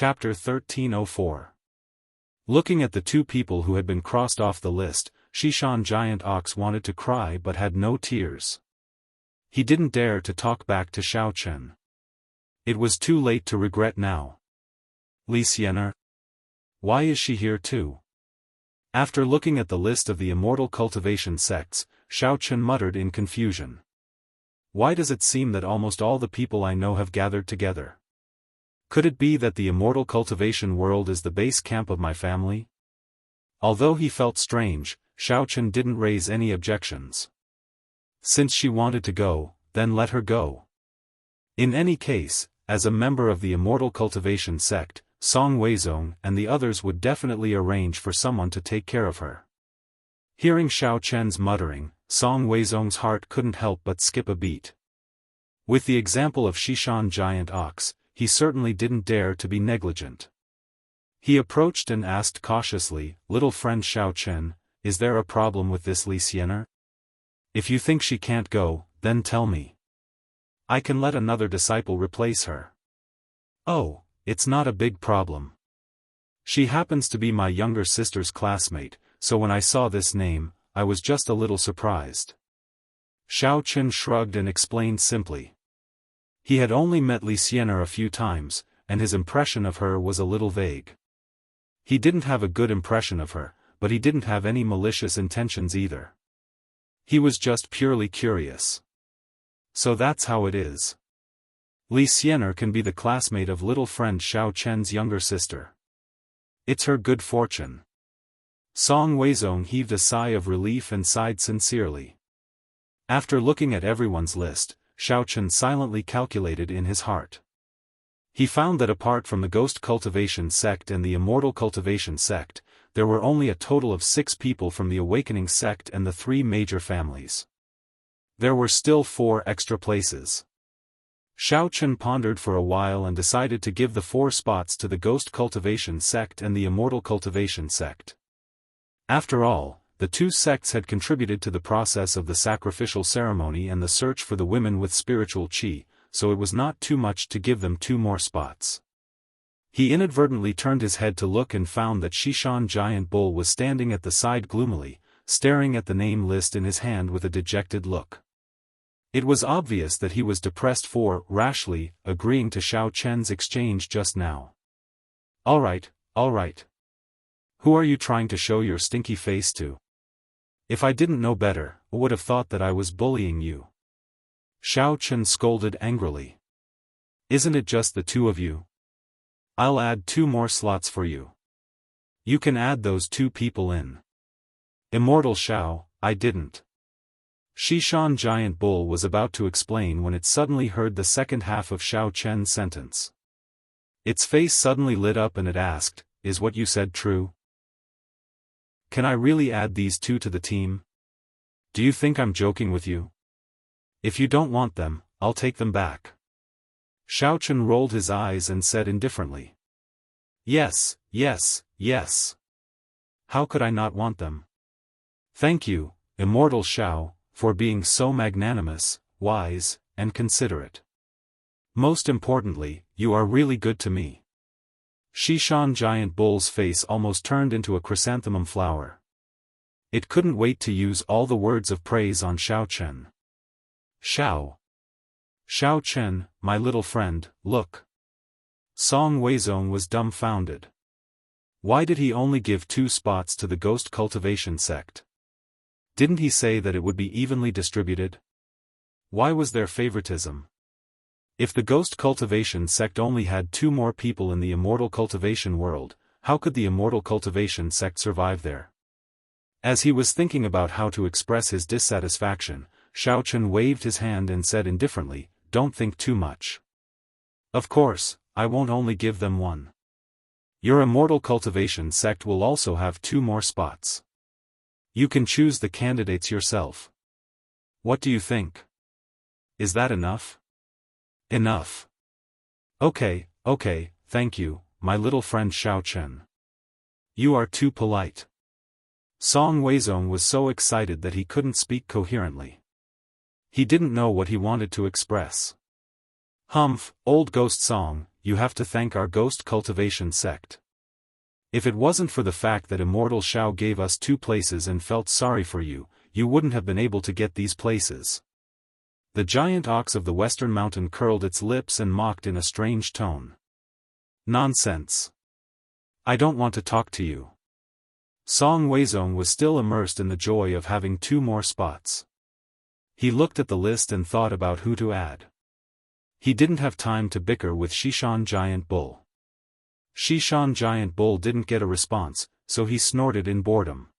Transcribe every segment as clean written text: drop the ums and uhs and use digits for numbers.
Chapter 1304. Looking at the two people who had been crossed off the list, Xiaofan Giant Ox wanted to cry but had no tears. He didn't dare to talk back to Xiaochen. It was too late to regret now. Li Xianer? Why is she here too? After looking at the list of the immortal cultivation sects, Xiaochen muttered in confusion. Why does it seem that almost all the people I know have gathered together? Could it be that the immortal cultivation world is the base camp of my family? Although he felt strange, Xiaochen didn't raise any objections. Since she wanted to go, then let her go. In any case, as a member of the immortal cultivation sect, Song Weizong and the others would definitely arrange for someone to take care of her. Hearing Xiaochen's muttering, Song Weizong's heart couldn't help but skip a beat. With the example of Xiaofan Giant Ox, he certainly didn't dare to be negligent. He approached and asked cautiously, "Little friend Xiaochen, is there a problem with this Li Xianer? If you think she can't go, then tell me. I can let another disciple replace her." "Oh, it's not a big problem. She happens to be my younger sister's classmate, so when I saw this name, I was just a little surprised." Xiaochen shrugged and explained simply. He had only met Li Xianer a few times, and his impression of her was a little vague. He didn't have a good impression of her, but he didn't have any malicious intentions either. He was just purely curious. So that's how it is. Li Xianer can be the classmate of little friend Xiaochen's younger sister. It's her good fortune. Song Weizong heaved a sigh of relief and sighed sincerely. After looking at everyone's list, Xiaochen silently calculated in his heart. He found that apart from the Ghost Cultivation Sect and the Immortal Cultivation Sect, there were only a total of 6 people from the Awakening Sect and the 3 major families. There were still 4 extra places. Xiaochen pondered for a while and decided to give the 4 spots to the Ghost Cultivation Sect and the Immortal Cultivation Sect. After all, the 2 sects had contributed to the process of the sacrificial ceremony and the search for the women with spiritual qi, so it was not too much to give them 2 more spots. He inadvertently turned his head to look and found that Xiaofan Giant Bull was standing at the side gloomily, staring at the name list in his hand with a dejected look. It was obvious that he was depressed for rashly agreeing to Xiaochen's exchange just now. All right. Who are you trying to show your stinky face to? If I didn't know better, I would have thought that I was bullying you. Xiaochen scolded angrily. Isn't it just the 2 of you? I'll add 2 more slots for you. You can add those 2 people in. Immortal Xiao, I didn't. Xiaofan Giant Bull was about to explain when it suddenly heard the second half of Xiaochen's sentence. Its face suddenly lit up and it asked, "Is what you said true? Can I really add these 2 to the team? Do you think I'm joking with you? If you don't want them, I'll take them back." Xiaochen rolled his eyes and said indifferently. Yes. How could I not want them? Thank you, Immortal Xiao, for being so magnanimous, wise, and considerate. Most importantly, you are really good to me. Xiaofan Giant Bull's face almost turned into a chrysanthemum flower. It couldn't wait to use all the words of praise on Xiaochen. Xiaochen, my little friend, look. Song Weizong was dumbfounded. Why did he only give 2 spots to the Ghost Cultivation Sect? Didn't he say that it would be evenly distributed? Why was there favoritism? If the Ghost Cultivation Sect only had 2 more people in the Immortal Cultivation world, how could the Immortal Cultivation Sect survive there? As he was thinking about how to express his dissatisfaction, Xiaochen waved his hand and said indifferently, "Don't think too much. Of course, I won't only give them 1. Your Immortal Cultivation Sect will also have 2 more spots. You can choose the candidates yourself. What do you think? Is that enough?" "Enough. Okay, thank you, my little friend Xiaochen. You are too polite." Song Weizong was so excited that he couldn't speak coherently. He didn't know what he wanted to express. "Humph, old ghost Song, you have to thank our ghost cultivation sect. If it wasn't for the fact that Immortal Xiao gave us 2 places and felt sorry for you, you wouldn't have been able to get these places." The giant ox of the western mountain curled its lips and mocked in a strange tone. "Nonsense. I don't want to talk to you." Song Weizong was still immersed in the joy of having 2 more spots. He looked at the list and thought about who to add. He didn't have time to bicker with Xishan Giant Bull. Xishan Giant Bull didn't get a response, so he snorted in boredom.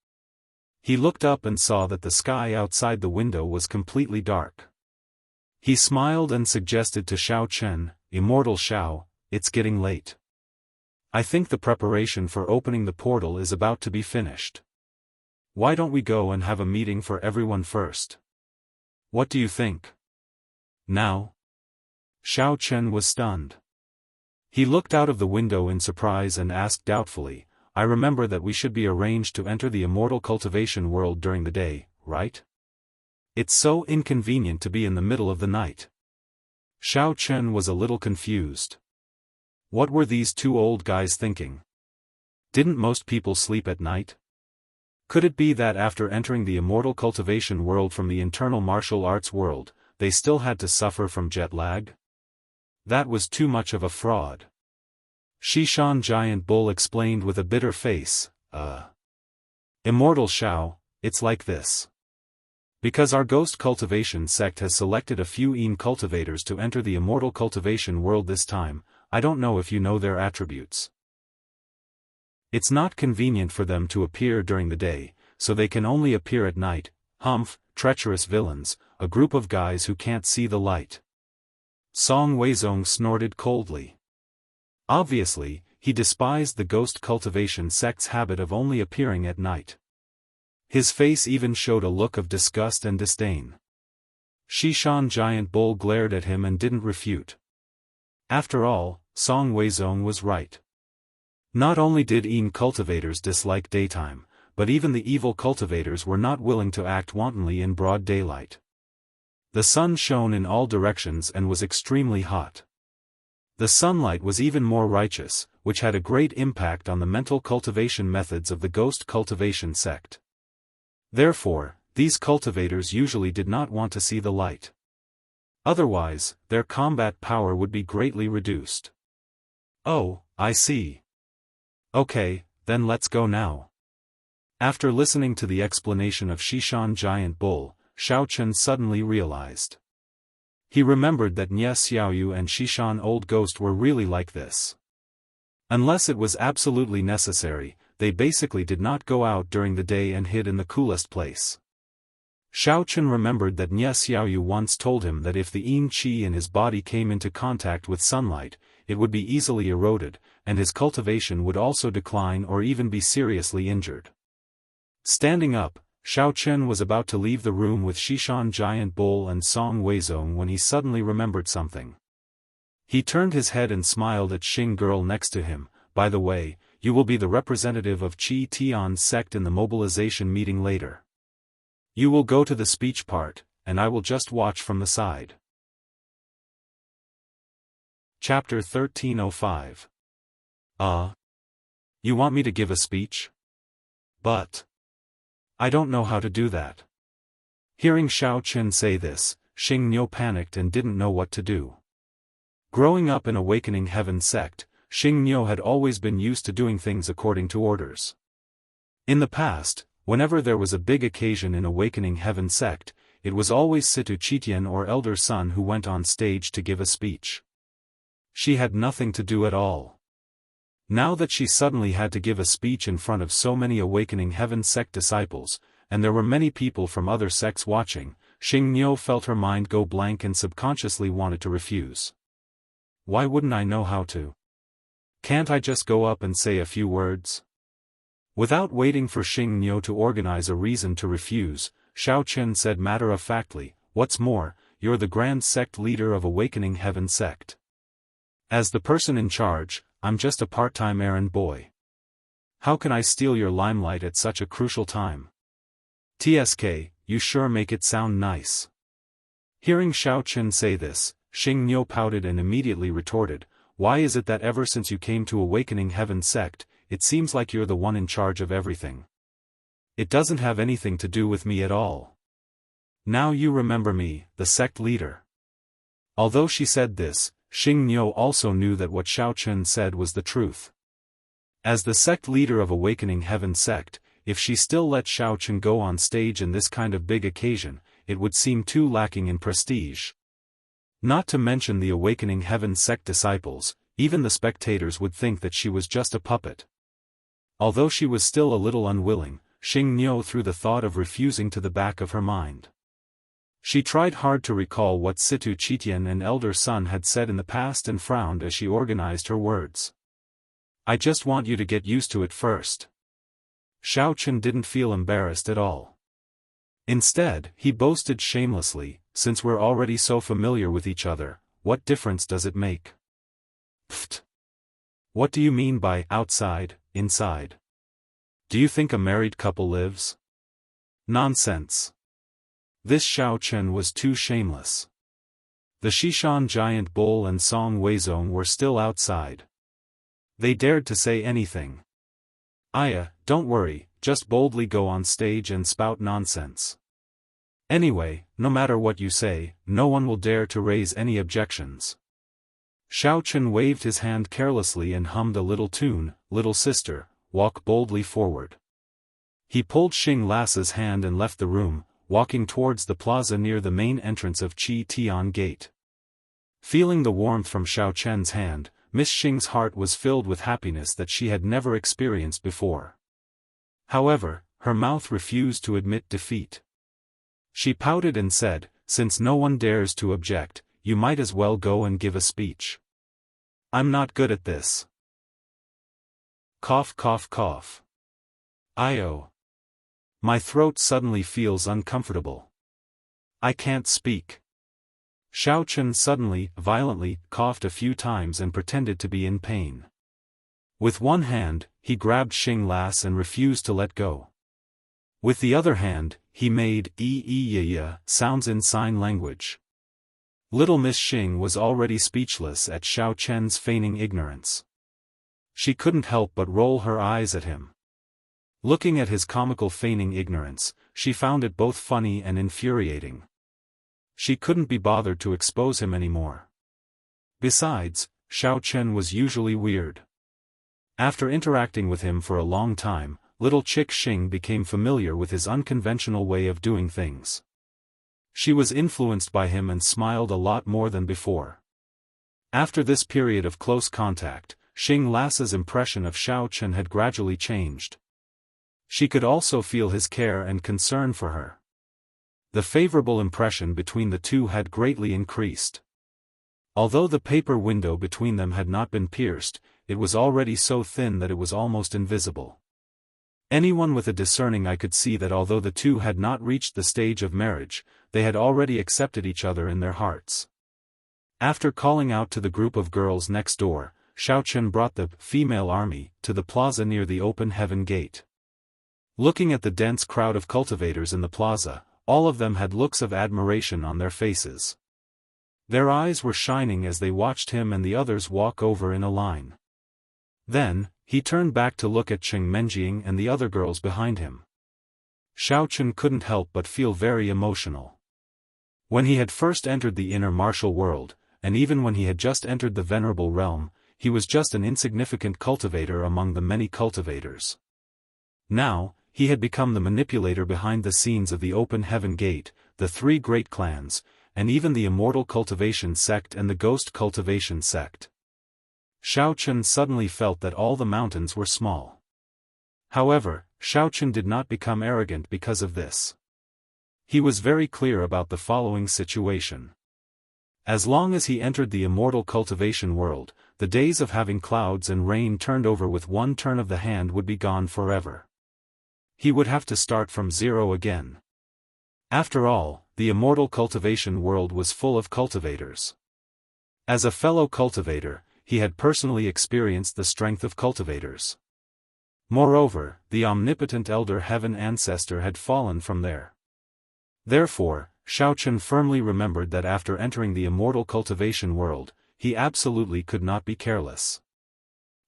He looked up and saw that the sky outside the window was completely dark. He smiled and suggested to Xiao Chen, "Immortal Xiao, it's getting late. I think the preparation for opening the portal is about to be finished. Why don't we go and have a meeting for everyone first? What do you think?" "Now?" Xiao Chen was stunned. He looked out of the window in surprise and asked doubtfully, "I remember that we should be arranged to enter the immortal cultivation world during the day, right? It's so inconvenient to be in the middle of the night." Xiao Chen was a little confused. What were these 2 old guys thinking? Didn't most people sleep at night? Could it be that after entering the immortal cultivation world from the internal martial arts world, they still had to suffer from jet lag? That was too much of a fraud. Xishan Giant Bull explained with a bitter face, Immortal Xiao, it's like this. Because our ghost cultivation sect has selected a few Yin cultivators to enter the immortal cultivation world this time, I don't know if you know their attributes. It's not convenient for them to appear during the day, so they can only appear at night. Humph, treacherous villains, a group of guys who can't see the light. Song Weizong snorted coldly. Obviously, he despised the ghost cultivation sect's habit of only appearing at night. His face even showed a look of disgust and disdain. Xishan Giant Bull glared at him and didn't refute. After all, Song Weizong was right. Not only did Yin cultivators dislike daytime, but even the evil cultivators were not willing to act wantonly in broad daylight. The sun shone in all directions and was extremely hot. The sunlight was even more righteous, which had a great impact on the mental cultivation methods of the ghost cultivation sect. Therefore, these cultivators usually did not want to see the light. Otherwise, their combat power would be greatly reduced. "Oh, I see. Okay, then let's go now." After listening to the explanation of Xishan Giant Bull, Xiao Chen suddenly realized. He remembered that Nye Xiaoyu and Xishan Old Ghost were really like this. Unless it was absolutely necessary, they basically did not go out during the day and hid in the coolest place. Xiao Chen remembered that Nye Xiaoyu once told him that if the Yin Qi in his body came into contact with sunlight, it would be easily eroded, and his cultivation would also decline or even be seriously injured. Standing up, Xiao Chen was about to leave the room with Xishan Giant Bull and Song Weizong when he suddenly remembered something. He turned his head and smiled at Xing Girl next to him. "By the way, you will be the representative of Qi Tian's sect in the mobilization meeting later. You will go to the speech part, and I will just watch from the side." Chapter 1305. You want me to give a speech? But I don't know how to do that. Hearing Xiao Chen say this, Xing Niu panicked and didn't know what to do. Growing up in Awakening Heaven sect, Xing Niu had always been used to doing things according to orders. In the past, whenever there was a big occasion in Awakening Heaven sect, it was always Situ Qitian or Elder Son who went on stage to give a speech. She had nothing to do at all. Now that she suddenly had to give a speech in front of so many Awakening Heaven sect disciples, and there were many people from other sects watching, Xing Niu felt her mind go blank and subconsciously wanted to refuse. Why wouldn't I know how to? Can't I just go up and say a few words? Without waiting for Xing Niu to organize a reason to refuse, Xiao Chen said matter-of-factly, "What's more, you're the grand sect leader of Awakening Heaven sect. As the person in charge, I'm just a part-time errand boy. How can I steal your limelight at such a crucial time? TSK, you sure make it sound nice." Hearing Xiao Chen say this, Xing Niu pouted and immediately retorted, why is it that ever since you came to Awakening Heaven sect, it seems like you're the one in charge of everything? It doesn't have anything to do with me at all. Now you remember me, the sect leader." Although she said this, Xing Niu also knew that what Xiaochen said was the truth. As the sect leader of Awakening Heaven sect, if she still let Xiaochen go on stage in this kind of big occasion, it would seem too lacking in prestige. Not to mention the Awakening Heaven sect disciples, even the spectators would think that she was just a puppet. Although she was still a little unwilling, Xing Niu threw the thought of refusing to the back of her mind. She tried hard to recall what Situ Qitian and Elder Sun had said in the past and frowned as she organized her words. "I just want you to get used to it first." Xiaochen didn't feel embarrassed at all. Instead, he boasted shamelessly, "Since we're already so familiar with each other, what difference does it make?" "Pfft! What do you mean by outside, inside? Do you think a married couple lives?" "Nonsense." This Xiaochen was too shameless. The Xishan giant bull and Song Weizong were still outside. They dared to say anything. "Aya, don't worry, just boldly go on stage and spout nonsense. Anyway, no matter what you say, no one will dare to raise any objections." Xiaochen waved his hand carelessly and hummed a little tune, "Little sister, walk boldly forward." He pulled Xing Lasse's hand and left the room, walking towards the plaza near the main entrance of Qi Tian Gate. Feeling the warmth from Xiaochen's hand, Miss Xing's heart was filled with happiness that she had never experienced before. However, her mouth refused to admit defeat. She pouted and said, "Since no one dares to object, you might as well go and give a speech." "I'm not good at this." Cough cough cough. "Io. My throat suddenly feels uncomfortable. I can't speak." Xiaochen suddenly, violently, coughed a few times and pretended to be in pain. With one hand, he grabbed Xing Lass and refused to let go. With the other hand, he made "ee-ee-ya-ya" sounds in sign language. Little Miss Xing was already speechless at Xiaochen's feigning ignorance. She couldn't help but roll her eyes at him. Looking at his comical feigning ignorance, she found it both funny and infuriating. She couldn't be bothered to expose him anymore. Besides, Xiaochen was usually weird. After interacting with him for a long time, little chick Xing became familiar with his unconventional way of doing things. She was influenced by him and smiled a lot more than before. After this period of close contact, Xing Lasse's impression of Xiaochen had gradually changed. She could also feel his care and concern for her. The favorable impression between the two had greatly increased. Although the paper window between them had not been pierced, it was already so thin that it was almost invisible. Anyone with a discerning eye could see that although the two had not reached the stage of marriage, they had already accepted each other in their hearts. After calling out to the group of girls next door, Xiaochen brought the female army to the plaza near the open heaven gate. Looking at the dense crowd of cultivators in the plaza, all of them had looks of admiration on their faces. Their eyes were shining as they watched him and the others walk over in a line. Then, he turned back to look at Cheng Menjing and the other girls behind him. Xiaochen couldn't help but feel very emotional. When he had first entered the inner martial world, and even when he had just entered the venerable realm, he was just an insignificant cultivator among the many cultivators. Now, he had become the manipulator behind the scenes of the Open Heaven Gate, the three great clans, and even the Immortal Cultivation Sect and the Ghost Cultivation Sect. Xiaochen suddenly felt that all the mountains were small. However, Xiaochen did not become arrogant because of this. He was very clear about the following situation. As long as he entered the Immortal Cultivation world, the days of having clouds and rain turned over with one turn of the hand would be gone forever. He would have to start from zero again. After all, the Immortal Cultivation world was full of cultivators. As a fellow cultivator, he had personally experienced the strength of cultivators. Moreover, the omnipotent Elder Heaven Ancestor had fallen from there. Therefore, Xiaochen firmly remembered that after entering the Immortal Cultivation world, he absolutely could not be careless.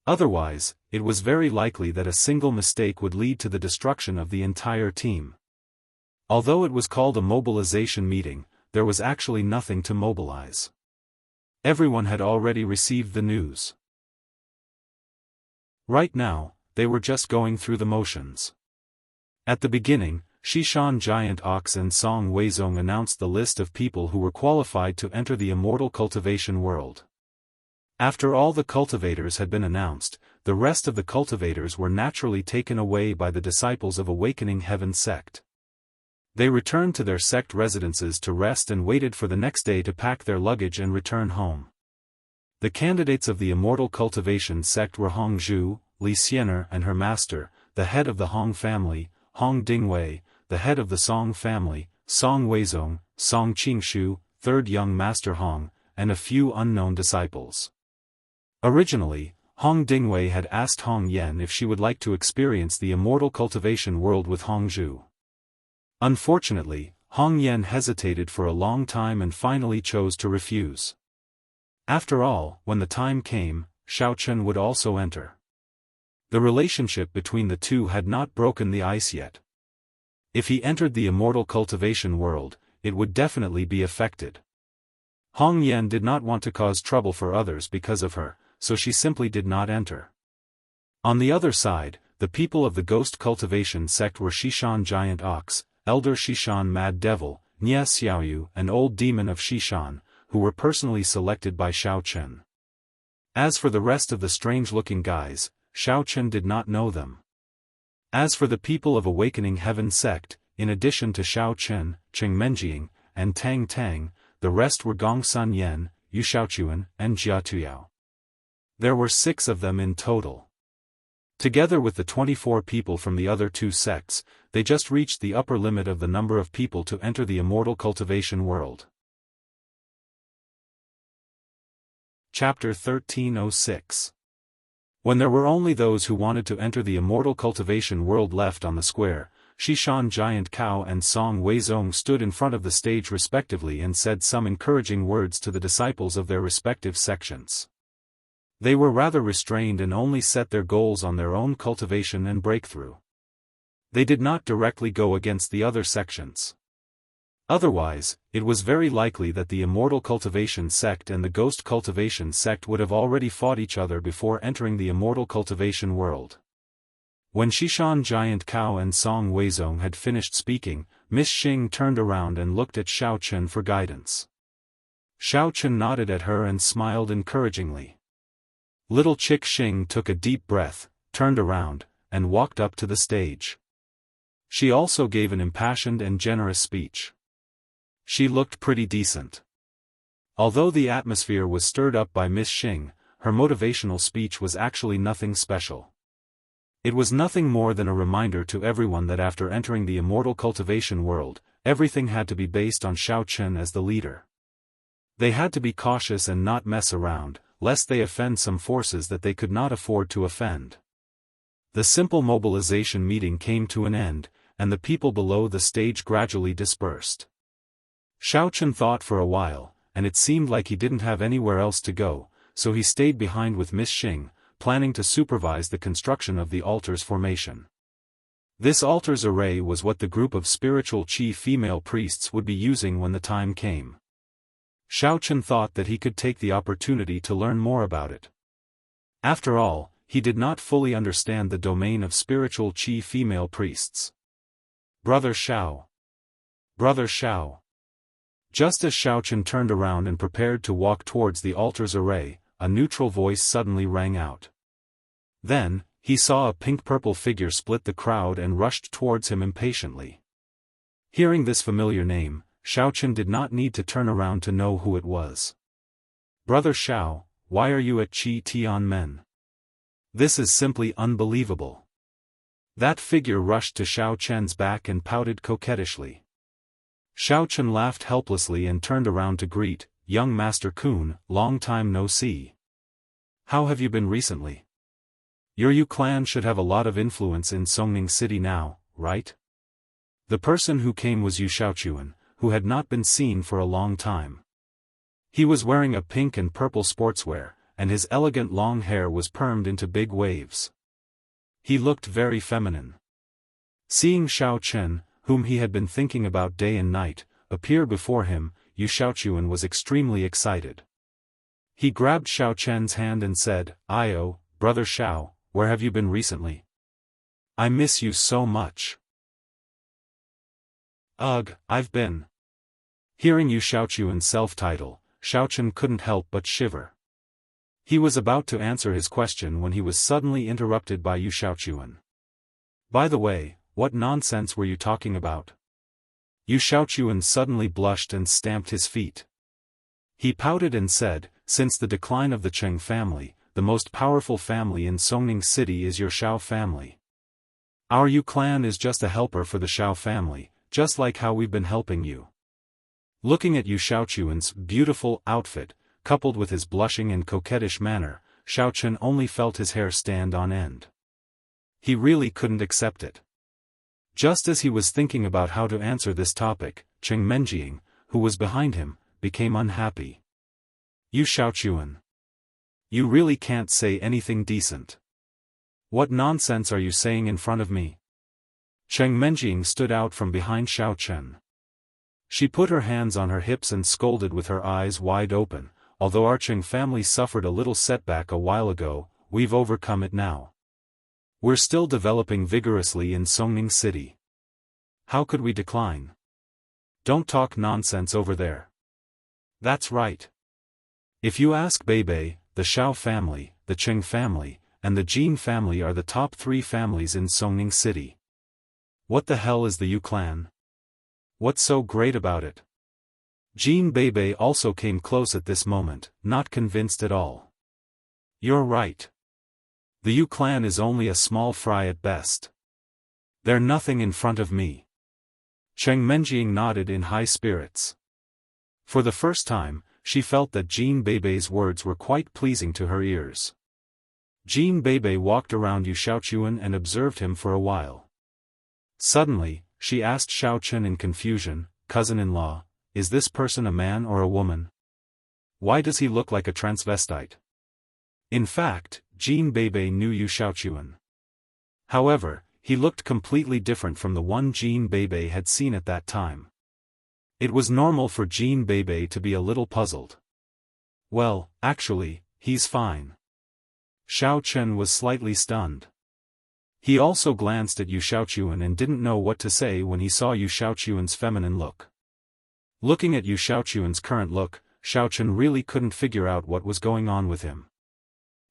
Otherwise, it was very likely that a single mistake would lead to the destruction of the entire team. Although it was called a mobilization meeting, there was actually nothing to mobilize. Everyone had already received the news. Right now, they were just going through the motions. At the beginning, Xishan Giant Ox and Song Weizong announced the list of people who were qualified to enter the immortal cultivation world. After all the cultivators had been announced, the rest of the cultivators were naturally taken away by the disciples of Awakening Heaven sect. They returned to their sect residences to rest and waited for the next day to pack their luggage and return home. The candidates of the immortal cultivation sect were Hong Zhu, Li Xiener and her master, the head of the Hong family, Hong Dingwei, the head of the Song family, Song Weizong, Song Qingshu, third young master Hong, and a few unknown disciples. Originally, Hong Dingwei had asked Hong Yan if she would like to experience the immortal cultivation world with Hong Zhu. Unfortunately, Hong Yan hesitated for a long time and finally chose to refuse. After all, when the time came, Xiaofan would also enter. The relationship between the two had not broken the ice yet. If he entered the immortal cultivation world, it would definitely be affected. Hong Yan did not want to cause trouble for others because of her, so she simply did not enter. On the other side, the people of the ghost cultivation sect were Xishan Giant Ox, Elder Xishan Mad Devil, Nie Xiaoyu and Old Demon of Xishan, who were personally selected by Xiaofan. As for the rest of the strange-looking guys, Xiaofan did not know them. As for the people of Awakening Heaven sect, in addition to Xiaofan, Cheng Menjiang, and Tang Tang, the rest were Gong Sun Yen, Yu Xiaochuan, and Jia Tuyao. There were 6 of them in total. Together with the 24 people from the other 2 sects, they just reached the upper limit of the number of people to enter the immortal cultivation world. Chapter 1306. When there were only those who wanted to enter the immortal cultivation world left on the square, Xishan Giant Cow and Song Weizong stood in front of the stage respectively and said some encouraging words to the disciples of their respective sections. They were rather restrained and only set their goals on their own cultivation and breakthrough. They did not directly go against the other sections. Otherwise, it was very likely that the immortal cultivation sect and the ghost cultivation sect would have already fought each other before entering the immortal cultivation world. When Xishan Giant Cow and Song Weizong had finished speaking, Miss Xing turned around and looked at Xiaofan for guidance. Xiaofan nodded at her and smiled encouragingly. Little Chick Xing took a deep breath, turned around, and walked up to the stage. She also gave an impassioned and generous speech. She looked pretty decent. Although the atmosphere was stirred up by Miss Xing, her motivational speech was actually nothing special. It was nothing more than a reminder to everyone that after entering the immortal cultivation world, everything had to be based on Xiaofan as the leader. They had to be cautious and not mess around, lest they offend some forces that they could not afford to offend. The simple mobilization meeting came to an end, and the people below the stage gradually dispersed. Xiaofan thought for a while, and it seemed like he didn't have anywhere else to go, so he stayed behind with Miss Xing, planning to supervise the construction of the altar's formation. This altar's array was what the group of spiritual qi female priests would be using when the time came. Xiaofan thought that he could take the opportunity to learn more about it. After all, he did not fully understand the domain of spiritual qi female priests. Brother Xiao. Brother Xiao. Just as Xiaofan turned around and prepared to walk towards the altar's array, a neutral voice suddenly rang out. Then, he saw a pink-purple figure split the crowd and rushed towards him impatiently. Hearing this familiar name, Xiaofan did not need to turn around to know who it was. Brother Xiao, why are you at Qi Tianmen? This is simply unbelievable. That figure rushed to Xiaofan's back and pouted coquettishly. Xiaofan laughed helplessly and turned around to greet, young Master Kun, long time no see. How have you been recently? Your Yu clan should have a lot of influence in Songning City now, right? The person who came was Yu Xiaochuan, who had not been seen for a long time. He was wearing a pink and purple sportswear, and his elegant long hair was permed into big waves. He looked very feminine. Seeing Xiao Chen, whom he had been thinking about day and night, appear before him, Yu Xiaochuan was extremely excited. He grabbed Xiao Chen's hand and said, "Io, brother Xiao, where have you been recently? I miss you so much." "Ugh, I've been." Hearing Yu Xiaochuan's self-title, Xiao Chen couldn't help but shiver. He was about to answer his question when he was suddenly interrupted by Yu Xiaochuan. "By the way, what nonsense were you talking about?" Yu Xiaochuan suddenly blushed and stamped his feet. He pouted and said, "Since the decline of the Cheng family, the most powerful family in Songning City is your Xiao family. Our Yu clan is just a helper for the Xiao family, just like how we've been helping you." Looking at Yu Xiaochuan's beautiful outfit, coupled with his blushing and coquettish manner, Xiao Chen only felt his hair stand on end. He really couldn't accept it. Just as he was thinking about how to answer this topic, Cheng Menjing, who was behind him, became unhappy. "Yu Xiaochuan. You really can't say anything decent. What nonsense are you saying in front of me?" Cheng Menjing stood out from behind Xiao Chen. She put her hands on her hips and scolded with her eyes wide open, "Although our Cheng family suffered a little setback a while ago, we've overcome it now. We're still developing vigorously in Songning City. How could we decline? Don't talk nonsense over there." "That's right. If you ask Beibei, the Xiao family, the Cheng family, and the Jin family are the top 3 families in Songning City. What the hell is the Yu clan? What's so great about it?" Jin Beibei also came close at this moment, not convinced at all. "You're right. The Yu clan is only a small fry at best. They're nothing in front of me." Cheng Menjing nodded in high spirits. For the first time, she felt that Jin Beibei's words were quite pleasing to her ears. Jin Beibei walked around Yu Xiaochuan and observed him for a while. Suddenly, she asked Xiao Chen in confusion, "Cousin-in-law, is this person a man or a woman? Why does he look like a transvestite?" In fact, Jin Beibei knew Yu Xiaochuan. However, he looked completely different from the one Jin Beibei had seen at that time. It was normal for Jin Beibei to be a little puzzled. "Well, actually, he's fine." Xiao Chen was slightly stunned. He also glanced at Yu Xiaochuan and didn't know what to say when he saw Yu Xiaochuan's feminine look. Looking at Yu Xiaochuan's current look, Xiao Chen really couldn't figure out what was going on with him.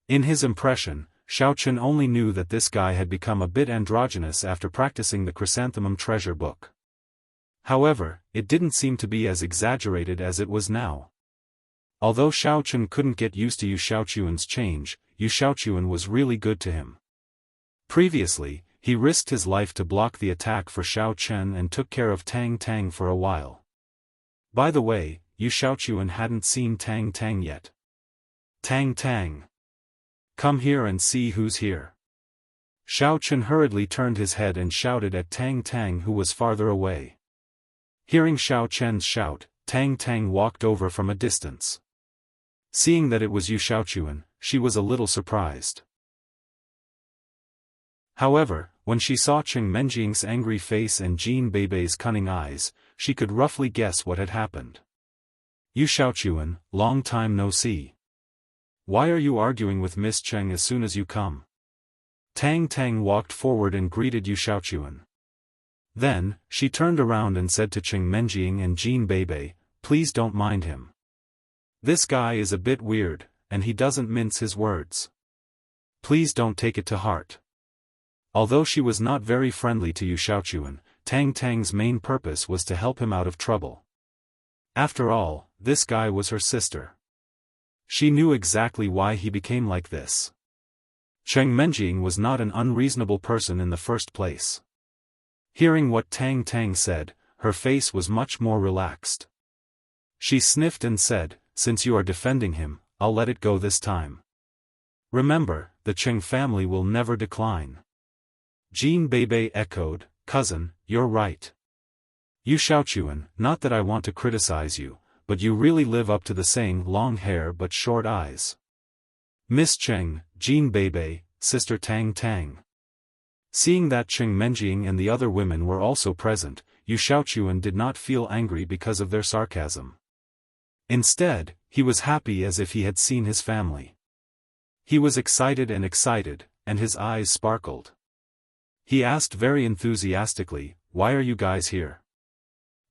In his impression, Xiao Chen only knew that this guy had become a bit androgynous after practicing the Chrysanthemum Treasure Book. However, it didn't seem to be as exaggerated as it was now. Although Xiao Chen couldn't get used to Yu Xiaochuan's change, Yu Xiaochuan was really good to him. Previously, he risked his life to block the attack for Xiao Chen and took care of Tang Tang for a while. By the way, Yu Xiaochuan hadn't seen Tang Tang yet. "Tang Tang. Come here and see who's here." Xiao Chen hurriedly turned his head and shouted at Tang Tang, who was farther away. Hearing Xiao Chen's shout, Tang Tang walked over from a distance. Seeing that it was Yu Xiaochuan, she was a little surprised. However, when she saw Cheng Menjing's angry face and Jin Beibei's cunning eyes, she could roughly guess what had happened. "Yu Xiaochuan, long time no see. Why are you arguing with Miss Cheng as soon as you come?" Tang Tang walked forward and greeted Yu Xiaochuan. Then, she turned around and said to Cheng Menjing and Jin Beibei, "Please don't mind him. This guy is a bit weird, and he doesn't mince his words. Please don't take it to heart." Although she was not very friendly to Yu Xiaochuan, Tang Tang's main purpose was to help him out of trouble. After all, this guy was her sister. She knew exactly why he became like this. Cheng Menjing was not an unreasonable person in the first place. Hearing what Tang Tang said, her face was much more relaxed. She sniffed and said, "Since you are defending him, I'll let it go this time. Remember, the Cheng family will never decline." Jin Beibei echoed, "Cousin, you're right. Yu Xiaochuan, not that I want to criticize you, but you really live up to the saying long hair but short eyes. Miss Cheng, Jean Bebe, Sister Tang Tang. Seeing that Cheng Menjing and the other women were also present, Yu Xiaochuan did not feel angry because of their sarcasm. Instead, he was happy as if he had seen his family. He was excited, and his eyes sparkled. He asked very enthusiastically, "Why are you guys here?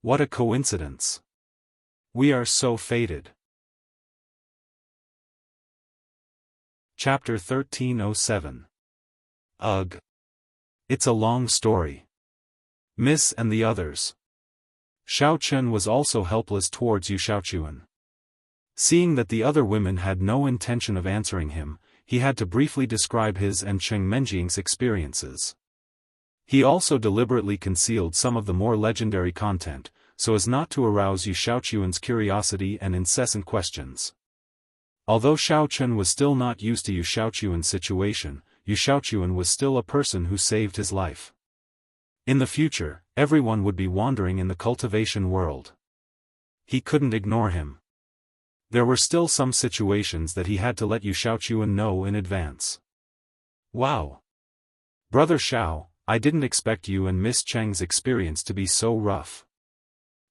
What a coincidence. We are so fated." Chapter 1307. Ugh. It's a long story. Miss and the others. Xiao Chen was also helpless towards Yu Xiaochuan. Seeing that the other women had no intention of answering him, he had to briefly describe his and Cheng Menjing's experiences. He also deliberately concealed some of the more legendary content, so as not to arouse Yu Xiaochuan's curiosity and incessant questions. Although Xiao Chen was still not used to Yu Xiaochuan's situation, Yu Xiaochuan was still a person who saved his life. In the future, everyone would be wandering in the cultivation world. He couldn't ignore him. There were still some situations that he had to let Yu Xiaochuan know in advance. Wow! Brother Xiao, I didn't expect you and Miss Cheng's experience to be so rough.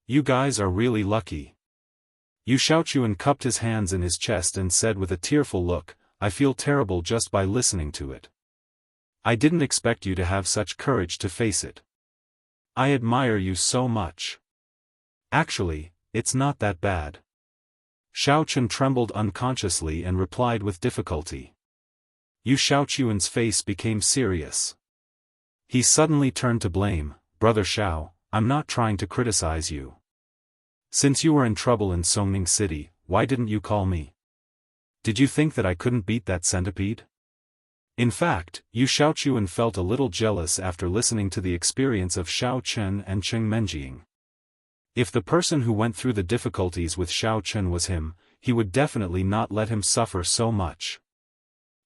You guys are really lucky. Yu Xiaochuan cupped his hands in his chest and said with a tearful look, "I feel terrible just by listening to it. I didn't expect you to have such courage to face it. I admire you so much. Actually, it's not that bad." Xiao Chen trembled unconsciously and replied with difficulty. Yu Xiaochuan's face became serious. He suddenly turned to blame, "Brother Xiao, I'm not trying to criticize you. Since you were in trouble in Songning City, why didn't you call me? Did you think that I couldn't beat that centipede?" In fact, Yu Xiaochuan felt a little jealous after listening to the experience of Xiao Chen and Cheng Menjing. If the person who went through the difficulties with Xiao Chen was him, he would definitely not let him suffer so much.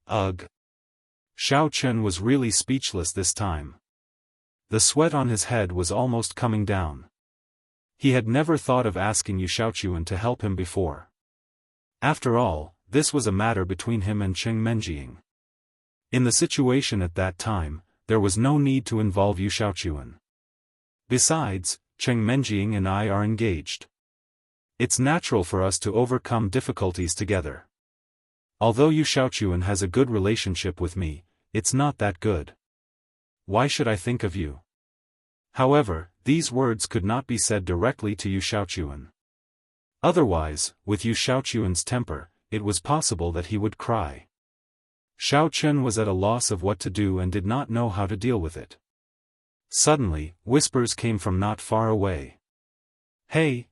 Ugh! Xiao Chen was really speechless this time. The sweat on his head was almost coming down. He had never thought of asking Yu Xiaochuan to help him before. After all, this was a matter between him and Cheng Menjing. In the situation at that time, there was no need to involve Yu Xiaochuan. Besides, Cheng Menjing and I are engaged. It's natural for us to overcome difficulties together. Although Yu Xiaochuan has a good relationship with me, it's not that good. Why should I think of you? However, these words could not be said directly to Yu Xiaochuan. Otherwise, with Yu Xiaochuan's temper, it was possible that he would cry. Xiao Chen was at a loss of what to do and did not know how to deal with it. Suddenly, whispers came from not far away. Hey,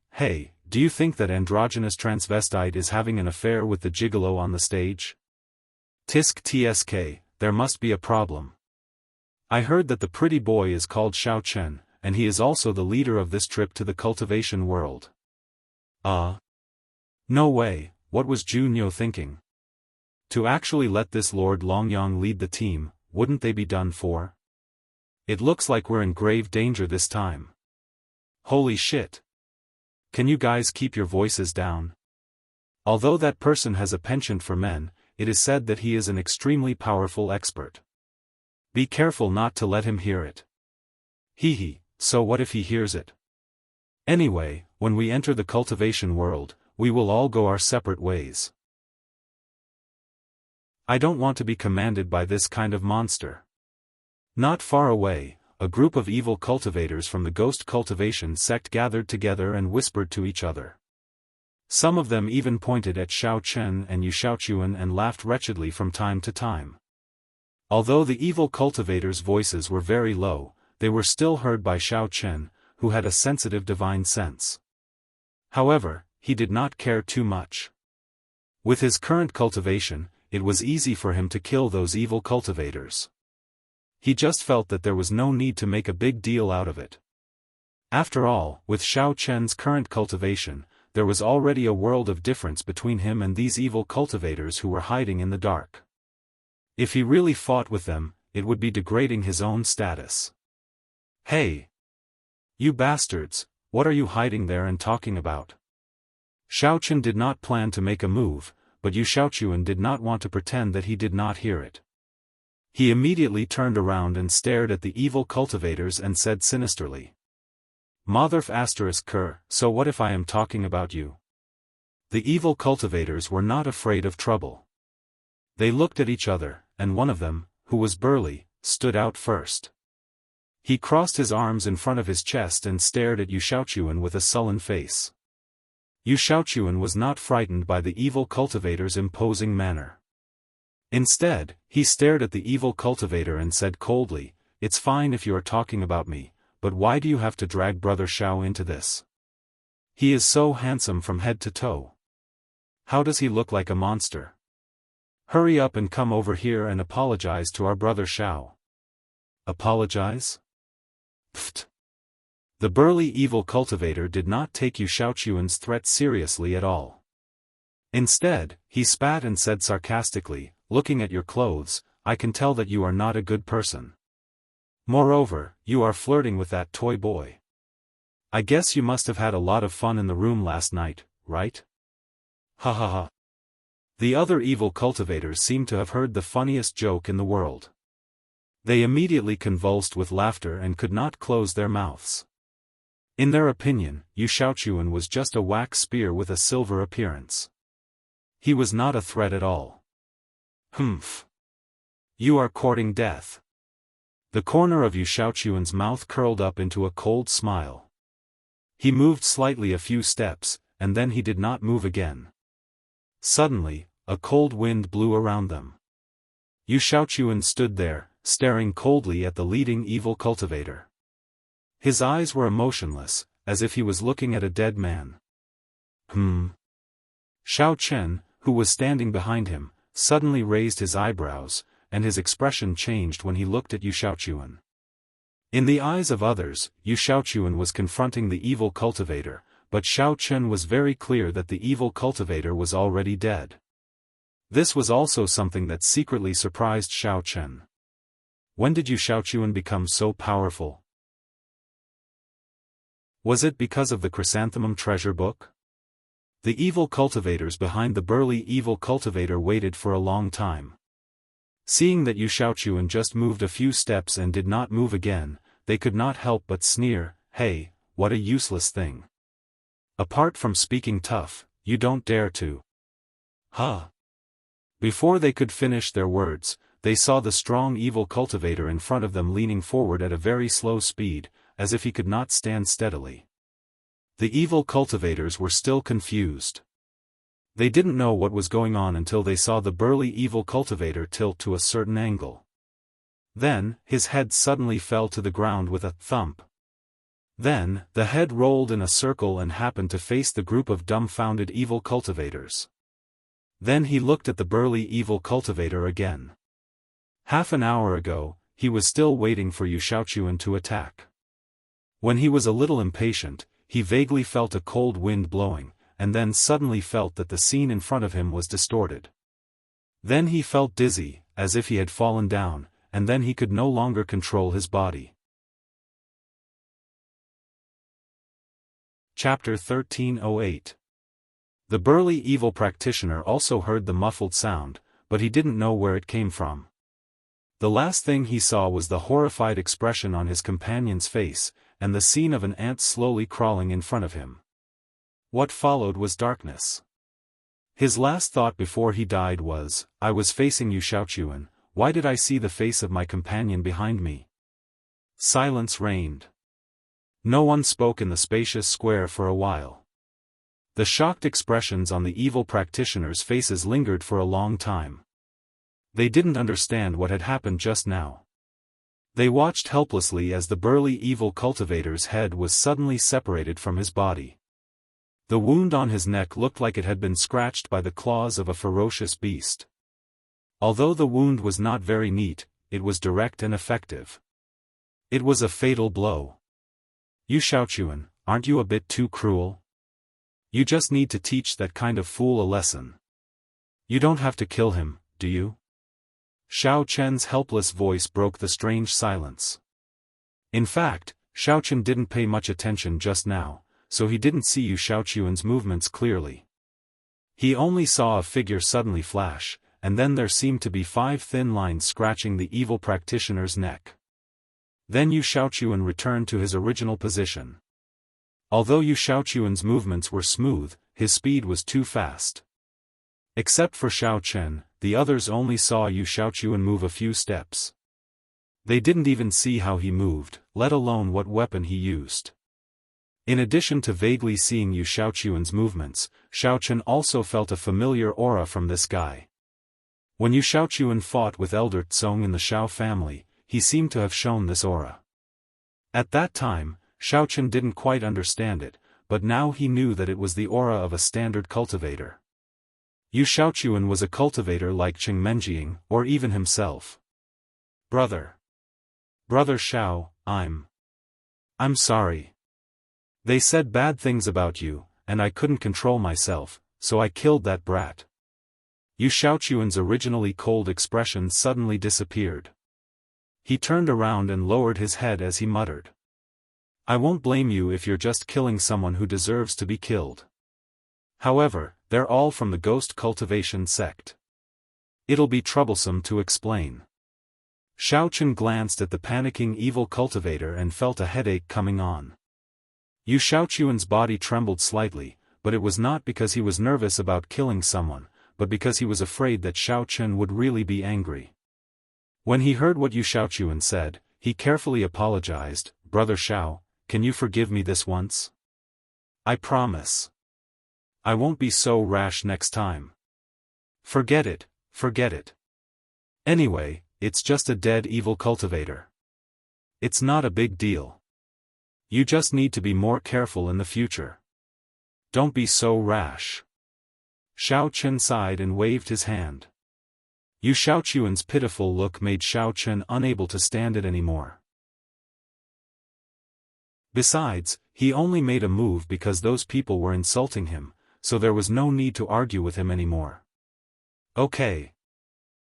do you think that androgynous transvestite is having an affair with the gigolo on the stage? Tisk tsk, there must be a problem. I heard that the pretty boy is called Xiao Chen, and he is also the leader of this trip to the cultivation world. No way, what was Junyo thinking? To actually let this Lord Longyang lead the team, wouldn't they be done for? It looks like we're in grave danger this time. Holy shit. Can you guys keep your voices down? Although that person has a penchant for men, it is said that he is an extremely powerful expert. Be careful not to let him hear it. So what if he hears it? Anyway, when we enter the cultivation world, we will all go our separate ways. I don't want to be commanded by this kind of monster. Not far away, a group of evil cultivators from the ghost cultivation sect gathered together and whispered to each other. Some of them even pointed at Xiao Chen and Yu Xiaochuan and laughed wretchedly from time to time. Although the evil cultivators' voices were very low, they were still heard by Xiao Chen, who had a sensitive divine sense. However, he did not care too much. With his current cultivation, it was easy for him to kill those evil cultivators. He just felt that there was no need to make a big deal out of it. After all, with Xiao Chen's current cultivation, there was already a world of difference between him and these evil cultivators who were hiding in the dark. If he really fought with them, it would be degrading his own status. Hey! You bastards, what are you hiding there and talking about? Xiaochen did not plan to make a move, but Yu Xiaochuan did not want to pretend that he did not hear it. He immediately turned around and stared at the evil cultivators and said sinisterly. Motherf asterisk Ker, so what if I am talking about you? The evil cultivators were not afraid of trouble. They looked at each other, and one of them, who was burly, stood out first. He crossed his arms in front of his chest and stared at Yu Xiaochuan with a sullen face. Yu Xiaochuan was not frightened by the evil cultivator's imposing manner. Instead, he stared at the evil cultivator and said coldly, "It's fine if you are talking about me, but why do you have to drag Brother Xiao into this? He is so handsome from head to toe. How does he look like a monster? Hurry up and come over here and apologize to our Brother Xiao." Apologize? Pfft. The burly evil cultivator did not take Yu Xiaochuan's threat seriously at all. Instead, he spat and said sarcastically, "Looking at your clothes, I can tell that you are not a good person. Moreover, you are flirting with that toy boy. I guess you must have had a lot of fun in the room last night, right? Ha ha ha." The other evil cultivators seemed to have heard the funniest joke in the world. They immediately convulsed with laughter and could not close their mouths. In their opinion, Yu Xiaochuan was just a wax spear with a silver appearance. He was not a threat at all. Humph. You are courting death. The corner of Yu Xiaochuan's mouth curled up into a cold smile. He moved slightly a few steps, and then he did not move again. Suddenly, a cold wind blew around them. Yu Xiaochuan stood there, staring coldly at the leading evil cultivator. His eyes were emotionless, as if he was looking at a dead man. Xiao Chen, who was standing behind him, suddenly raised his eyebrows, and his expression changed when he looked at Yu Xiaochuan. In the eyes of others, Yu Xiaochuan was confronting the evil cultivator, but Xiao Chen was very clear that the evil cultivator was already dead. This was also something that secretly surprised Xiao Chen. When did Yu Xiaochuan become so powerful? Was it because of the chrysanthemum treasure book? The evil cultivators behind the burly evil cultivator waited for a long time. Seeing that Yu Xiaochuan just moved a few steps and did not move again, they could not help but sneer, "Hey, what a useless thing. Apart from speaking tough, you don't dare to." Huh. Before they could finish their words, they saw the strong evil cultivator in front of them leaning forward at a very slow speed, as if he could not stand steadily. The evil cultivators were still confused. They didn't know what was going on until they saw the burly evil cultivator tilt to a certain angle. Then, his head suddenly fell to the ground with a thump. Then, the head rolled in a circle and happened to face the group of dumbfounded evil cultivators. Then he looked at the burly evil cultivator again. Half an hour ago, he was still waiting for Yu Xiaochuan to attack. When he was a little impatient, he vaguely felt a cold wind blowing, and then suddenly felt that the scene in front of him was distorted. Then he felt dizzy, as if he had fallen down, and then he could no longer control his body. Chapter 1308. The burly evil practitioner also heard the muffled sound, but he didn't know where it came from. The last thing he saw was the horrified expression on his companion's face, and the scene of an ant slowly crawling in front of him. What followed was darkness. His last thought before he died was, "I was facing Yu Xiaochuan, why did I see the face of my companion behind me?" Silence reigned. No one spoke in the spacious square for a while. The shocked expressions on the evil practitioners' faces lingered for a long time. They didn't understand what had happened just now. They watched helplessly as the burly evil cultivator's head was suddenly separated from his body. The wound on his neck looked like it had been scratched by the claws of a ferocious beast. Although the wound was not very neat, it was direct and effective. It was a fatal blow. "Yu Xiaochuan, aren't you a bit too cruel? You just need to teach that kind of fool a lesson. You don't have to kill him, do you?" Xiao Chen's helpless voice broke the strange silence. In fact, Xiao Chen didn't pay much attention just now, so he didn't see Yu Xiaochuan's movements clearly. He only saw a figure suddenly flash, and then there seemed to be 5 thin lines scratching the evil practitioner's neck. Then Yu Xiaochuan returned to his original position. Although Yu Xiaochuan's movements were smooth, his speed was too fast. Except for Xiao Chen, the others only saw Yu Xiaochuan move a few steps. They didn't even see how he moved, let alone what weapon he used. In addition to vaguely seeing Yu Xiaochuan's movements, Xiao Chen also felt a familiar aura from this guy. When Yu Xiaochuan fought with Elder Tsong in the Xiao family, he seemed to have shown this aura. At that time, Xiao Chen didn't quite understand it, but now he knew that it was the aura of a standard cultivator. Yu Xiaochuan was a cultivator like Cheng Menjing, or even himself. Brother Xiao, I'm sorry. They said bad things about you, and I couldn't control myself, so I killed that brat. Yu Xiaochuan's originally cold expression suddenly disappeared. He turned around and lowered his head as he muttered. I won't blame you if you're just killing someone who deserves to be killed. However, they're all from the ghost cultivation sect. It'll be troublesome to explain. Xiao Chen glanced at the panicking evil cultivator and felt a headache coming on. Yu Xiaochuan's body trembled slightly, but it was not because he was nervous about killing someone, but because he was afraid that Xiao Chen would really be angry. When he heard what Yu Xiaochuan said, he carefully apologized. Brother Xiao, can you forgive me this once? I promise. I won't be so rash next time. Forget it. Anyway, it's just a dead evil cultivator. It's not a big deal. You just need to be more careful in the future. Don't be so rash. Xiao Chen sighed and waved his hand. Yu Xiaochuan's pitiful look made Xiao Chen unable to stand it anymore. Besides, he only made a move because those people were insulting him, so there was no need to argue with him anymore. Okay.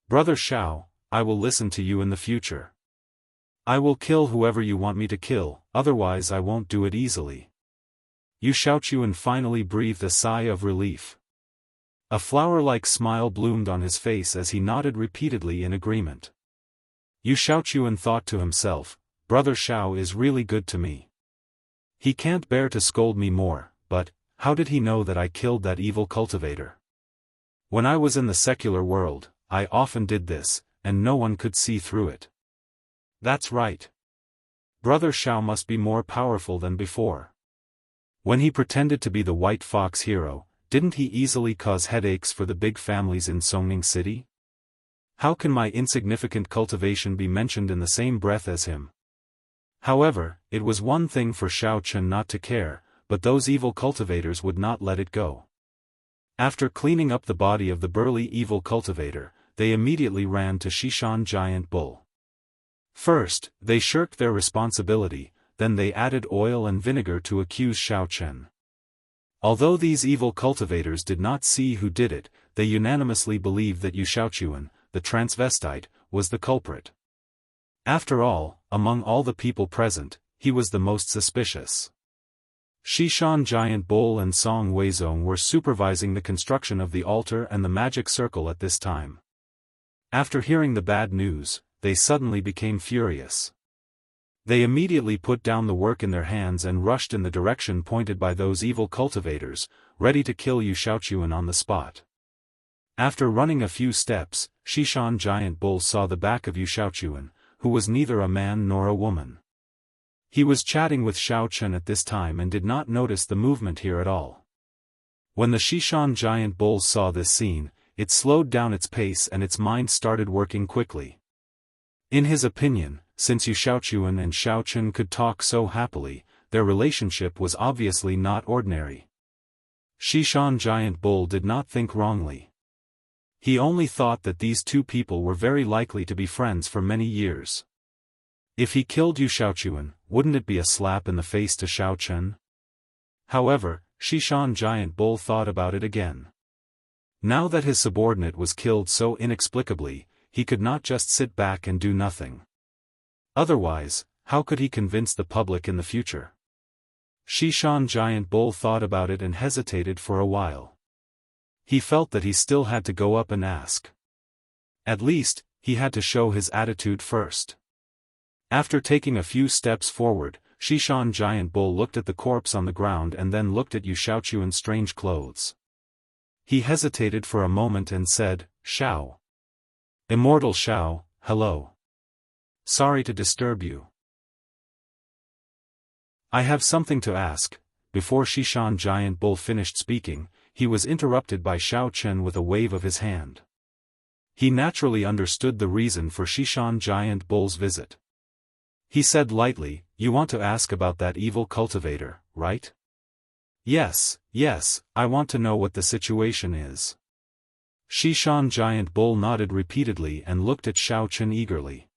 Brother Xiao, I will listen to you in the future. I will kill whoever you want me to kill, otherwise I won't do it easily. Yu Xiaochuan finally breathed a sigh of relief. A flower-like smile bloomed on his face as he nodded repeatedly in agreement. Yu Xiaochuan thought to himself, Brother Xiao is really good to me. He can't bear to scold me more, but how did he know that I killed that evil cultivator? When I was in the secular world, I often did this, and no one could see through it. That's right. Brother Xiao must be more powerful than before. When he pretended to be the White Fox hero, didn't he easily cause headaches for the big families in Songning City? How can my insignificant cultivation be mentioned in the same breath as him? However, it was one thing for Xiao Chen not to care, but those evil cultivators would not let it go. After cleaning up the body of the burly evil cultivator, they immediately ran to Xishan Giant Bull. First, they shirked their responsibility, then they added oil and vinegar to accuse Xiao Chen. Although these evil cultivators did not see who did it, they unanimously believed that Yu Xiaochuan, the transvestite, was the culprit. After all, among all the people present, he was the most suspicious. Xishan Giant Bull and Song Weizong were supervising the construction of the altar and the magic circle at this time. After hearing the bad news, they suddenly became furious. They immediately put down the work in their hands and rushed in the direction pointed by those evil cultivators, ready to kill Yu Xiaochuan on the spot. After running a few steps, Xishan Giant Bull saw the back of Yu Xiaochuan, who was neither a man nor a woman. He was chatting with Xiao Chen at this time and did not notice the movement here at all. When the Xishan Giant Bull saw this scene, it slowed down its pace and its mind started working quickly. In his opinion, since Yu Xiaochuan and Xiao Chen could talk so happily, their relationship was obviously not ordinary. Xishan Giant Bull did not think wrongly. He only thought that these two people were very likely to be friends for many years. If he killed Yu Xiaochuan, wouldn't it be a slap in the face to Xiao Chen? However, Xishan Giant Bull thought about it again. Now that his subordinate was killed so inexplicably, he could not just sit back and do nothing. Otherwise, how could he convince the public in the future? Xishan Giant Bull thought about it and hesitated for a while. He felt that he still had to go up and ask. At least, he had to show his attitude first. After taking a few steps forward, Xishan Giant Bull looked at the corpse on the ground and then looked at Yu Xiaochuan's strange clothes. He hesitated for a moment and said, "Xiao. Immortal Xiao, hello. Sorry to disturb you. I have something to ask." Before Xishan Giant Bull finished speaking, he was interrupted by Xiao Chen with a wave of his hand. He naturally understood the reason for Xishan Giant Bull's visit. He said lightly, "You want to ask about that evil cultivator, right?" Yes, I want to know what the situation is." Xishan Giant Bull nodded repeatedly and looked at Xiao Chen eagerly.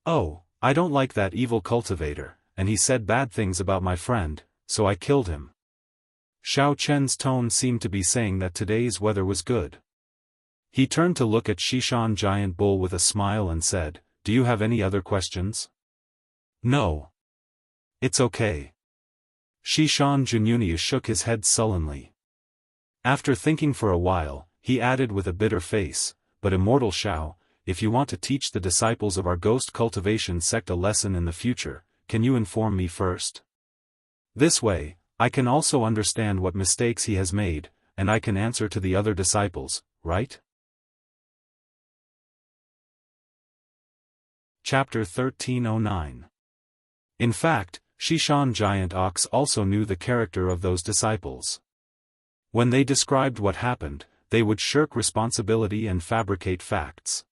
"Oh, I don't like that evil cultivator, and he said bad things about my friend, so I killed him." Xiao Chen's tone seemed to be saying that today's weather was good. He turned to look at Xishan Giant Bull with a smile and said, "Do you have any other questions?" "No. It's okay." Xishan Junyunia shook his head sullenly. After thinking for a while, he added with a bitter face, "But Immortal Xiao, if you want to teach the disciples of our ghost cultivation sect a lesson in the future, can you inform me first? This way, I can also understand what mistakes he has made, and I can answer to the other disciples, right?" Chapter 1309. In fact, Xishan Giant Ox also knew the character of those disciples. When they described what happened, they would shirk responsibility and fabricate facts.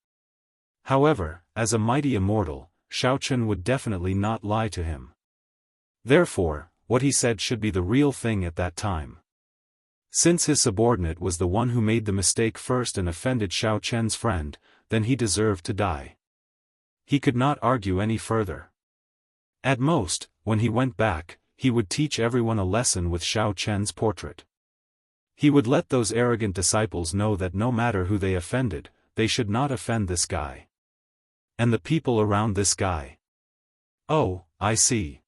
However, as a mighty immortal, Xiao Chen would definitely not lie to him. Therefore, what he said should be the real thing at that time. Since his subordinate was the one who made the mistake first and offended Xiao Chen's friend, then he deserved to die. He could not argue any further. At most, when he went back, he would teach everyone a lesson with Xiao Chen's portrait. He would let those arrogant disciples know that no matter who they offended, they should not offend this guy. And the people around this guy. "Oh, I see."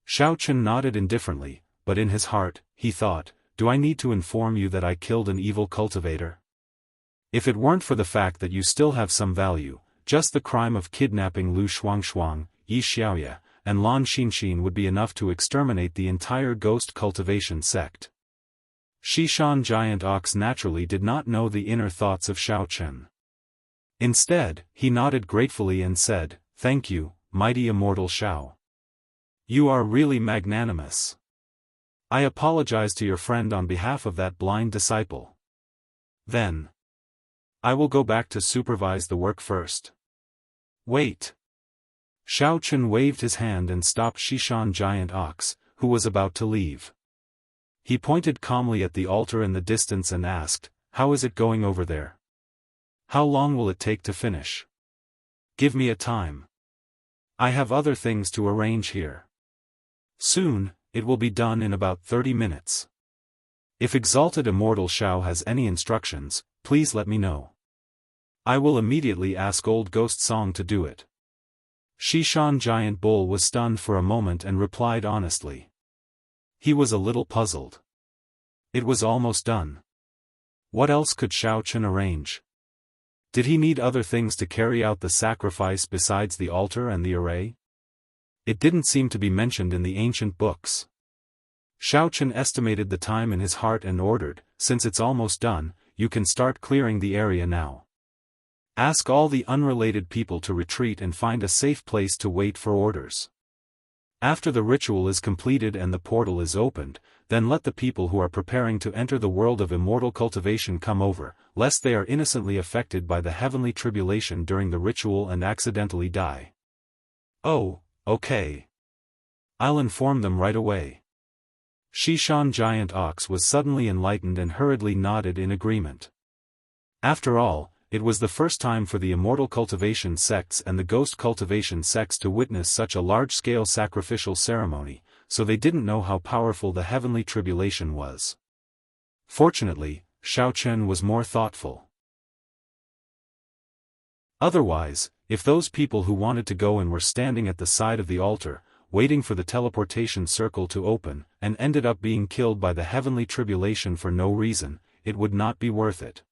Xiao Chen nodded indifferently, but in his heart, he thought, "Do I need to inform you that I killed an evil cultivator? If it weren't for the fact that you still have some value, just the crime of kidnapping Lu Shuangshuang, Yi Xiaoya, and Lan Xinxin would be enough to exterminate the entire ghost cultivation sect." Xishan Giant Ox naturally did not know the inner thoughts of Xiao Chen. Instead, he nodded gratefully and said, "Thank you, mighty immortal Xiao. You are really magnanimous. I apologize to your friend on behalf of that blind disciple. Then, I will go back to supervise the work first." "Wait." Xiao Chen waved his hand and stopped Xishan Giant Ox, who was about to leave. He pointed calmly at the altar in the distance and asked, "How is it going over there? How long will it take to finish? Give me a time. I have other things to arrange here." "Soon, it will be done in about 30 minutes. If Exalted Immortal Xiao has any instructions, please let me know. I will immediately ask Old Ghost Song to do it." Xishan Giant Bull was stunned for a moment and replied honestly. He was a little puzzled. It was almost done. What else could Xiao Chen arrange? Did he need other things to carry out the sacrifice besides the altar and the array? It didn't seem to be mentioned in the ancient books. Xiao Chen estimated the time in his heart and ordered, "Since it's almost done, you can start clearing the area now. Ask all the unrelated people to retreat and find a safe place to wait for orders. After the ritual is completed and the portal is opened, then let the people who are preparing to enter the world of immortal cultivation come over, lest they are innocently affected by the heavenly tribulation during the ritual and accidentally die." "Oh, okay. I'll inform them right away." Xishan Giant Ox was suddenly enlightened and hurriedly nodded in agreement. After all, it was the first time for the immortal cultivation sects and the ghost cultivation sects to witness such a large-scale sacrificial ceremony, so they didn't know how powerful the heavenly tribulation was. Fortunately, Xiao Chen was more thoughtful. Otherwise, if those people who wanted to go and were standing at the side of the altar, waiting for the teleportation circle to open, and ended up being killed by the heavenly tribulation for no reason, it would not be worth it.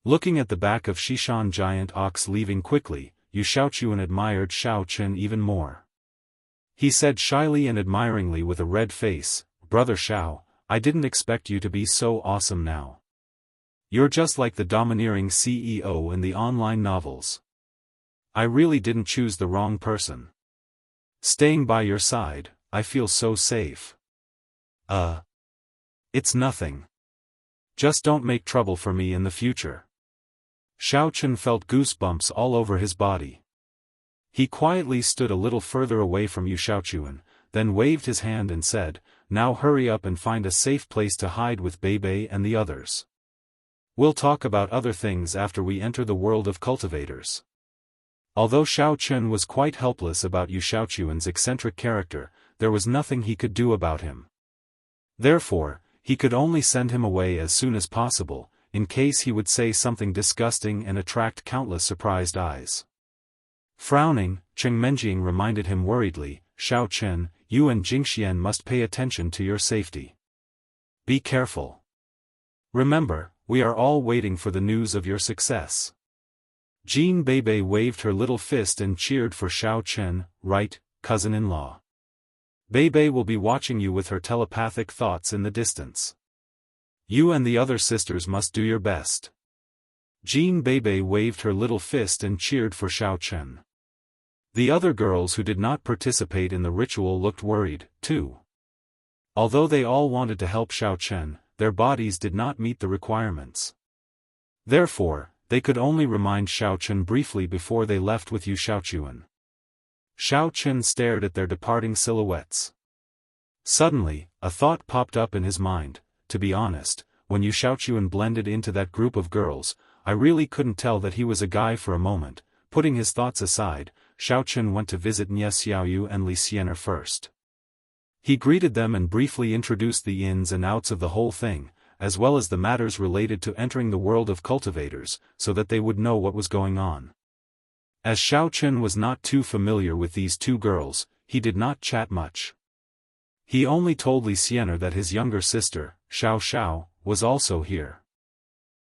Looking at the back of Xishan giant ox leaving quickly, Yu Xiaochuan admired Xiao Chen even more. He said shyly and admiringly with a red face, "Brother Xiao, I didn't expect you to be so awesome now. You're just like the domineering CEO in the online novels. I really didn't choose the wrong person. Staying by your side, I feel so safe." It's nothing. Just don't make trouble for me in the future." Xiao Chen felt goosebumps all over his body. He quietly stood a little further away from Yu Xiaochuan, then waved his hand and said, "Now hurry up and find a safe place to hide with Beibei and the others. We'll talk about other things after we enter the world of cultivators." Although Xiao Chen was quite helpless about Yu Xiaochuan's eccentric character, there was nothing he could do about him. Therefore, he could only send him away as soon as possible, in case he would say something disgusting and attract countless surprised eyes. Frowning, Cheng Menjing reminded him worriedly, "Xiao Chen, you and Jingxian must pay attention to your safety. Be careful. Remember, we are all waiting for the news of your success." Jean Beibei waved her little fist and cheered for Xiao Chen, "Right, cousin-in-law. Beibei will be watching you with her telepathic thoughts in the distance. You and the other sisters must do your best." Jean Beibei waved her little fist and cheered for Xiao Chen. The other girls who did not participate in the ritual looked worried, too. Although they all wanted to help Xiao Chen, their bodies did not meet the requirements. Therefore, they could only remind Xiao Chen briefly before they left with Yu Xiaochuan. Xiao Chen stared at their departing silhouettes. Suddenly, a thought popped up in his mind. To be honest, when Yu Xiaochuan blended into that group of girls, I really couldn't tell that he was a guy for a moment. Putting his thoughts aside, Xiao Chen went to visit Nie Xiaoyu and Li Xianer first. He greeted them and briefly introduced the ins and outs of the whole thing, as well as the matters related to entering the world of cultivators, so that they would know what was going on. As Xiao Chen was not too familiar with these two girls, he did not chat much. He only told Li Xianer that his younger sister, Xiao Xiao, was also here.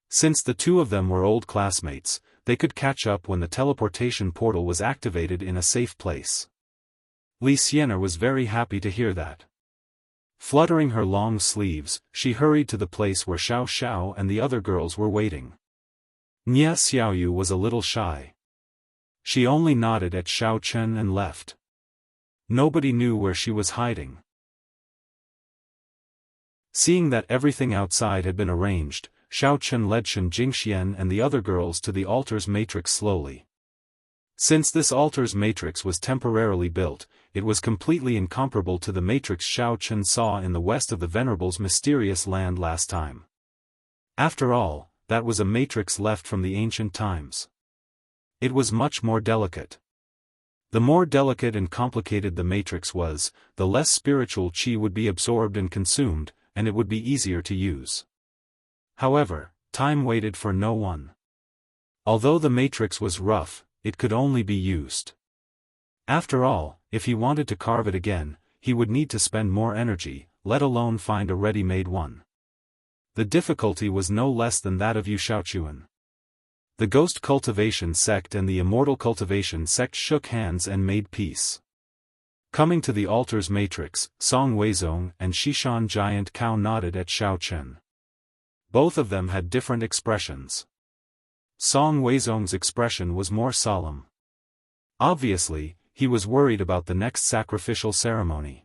Since the two of them were old classmates, they could catch up when the teleportation portal was activated in a safe place. Li Xianer was very happy to hear that. Fluttering her long sleeves, she hurried to the place where Xiao Xiao and the other girls were waiting. Nie Xiaoyu was a little shy. She only nodded at Xiao Chen and left. Nobody knew where she was hiding. Seeing that everything outside had been arranged, Xiao Chen led Shen Jingxian and the other girls to the altar's matrix slowly. Since this altar's matrix was temporarily built, it was completely incomparable to the matrix Xiao Chen saw in the west of the Venerable's mysterious land last time. After all, that was a matrix left from the ancient times. It was much more delicate. The more delicate and complicated the matrix was, the less spiritual qi would be absorbed and consumed, and it would be easier to use. However, time waited for no one. Although the matrix was rough, it could only be used. After all, if he wanted to carve it again, he would need to spend more energy, let alone find a ready-made one. The difficulty was no less than that of Yu Xiaochuan. The Ghost Cultivation Sect and the Immortal Cultivation Sect shook hands and made peace. Coming to the altar's matrix, Song Weizong and Xishan Giant Cow nodded at Xiao Chen. Both of them had different expressions. Song Weizong's expression was more solemn. Obviously, he was worried about the next sacrificial ceremony.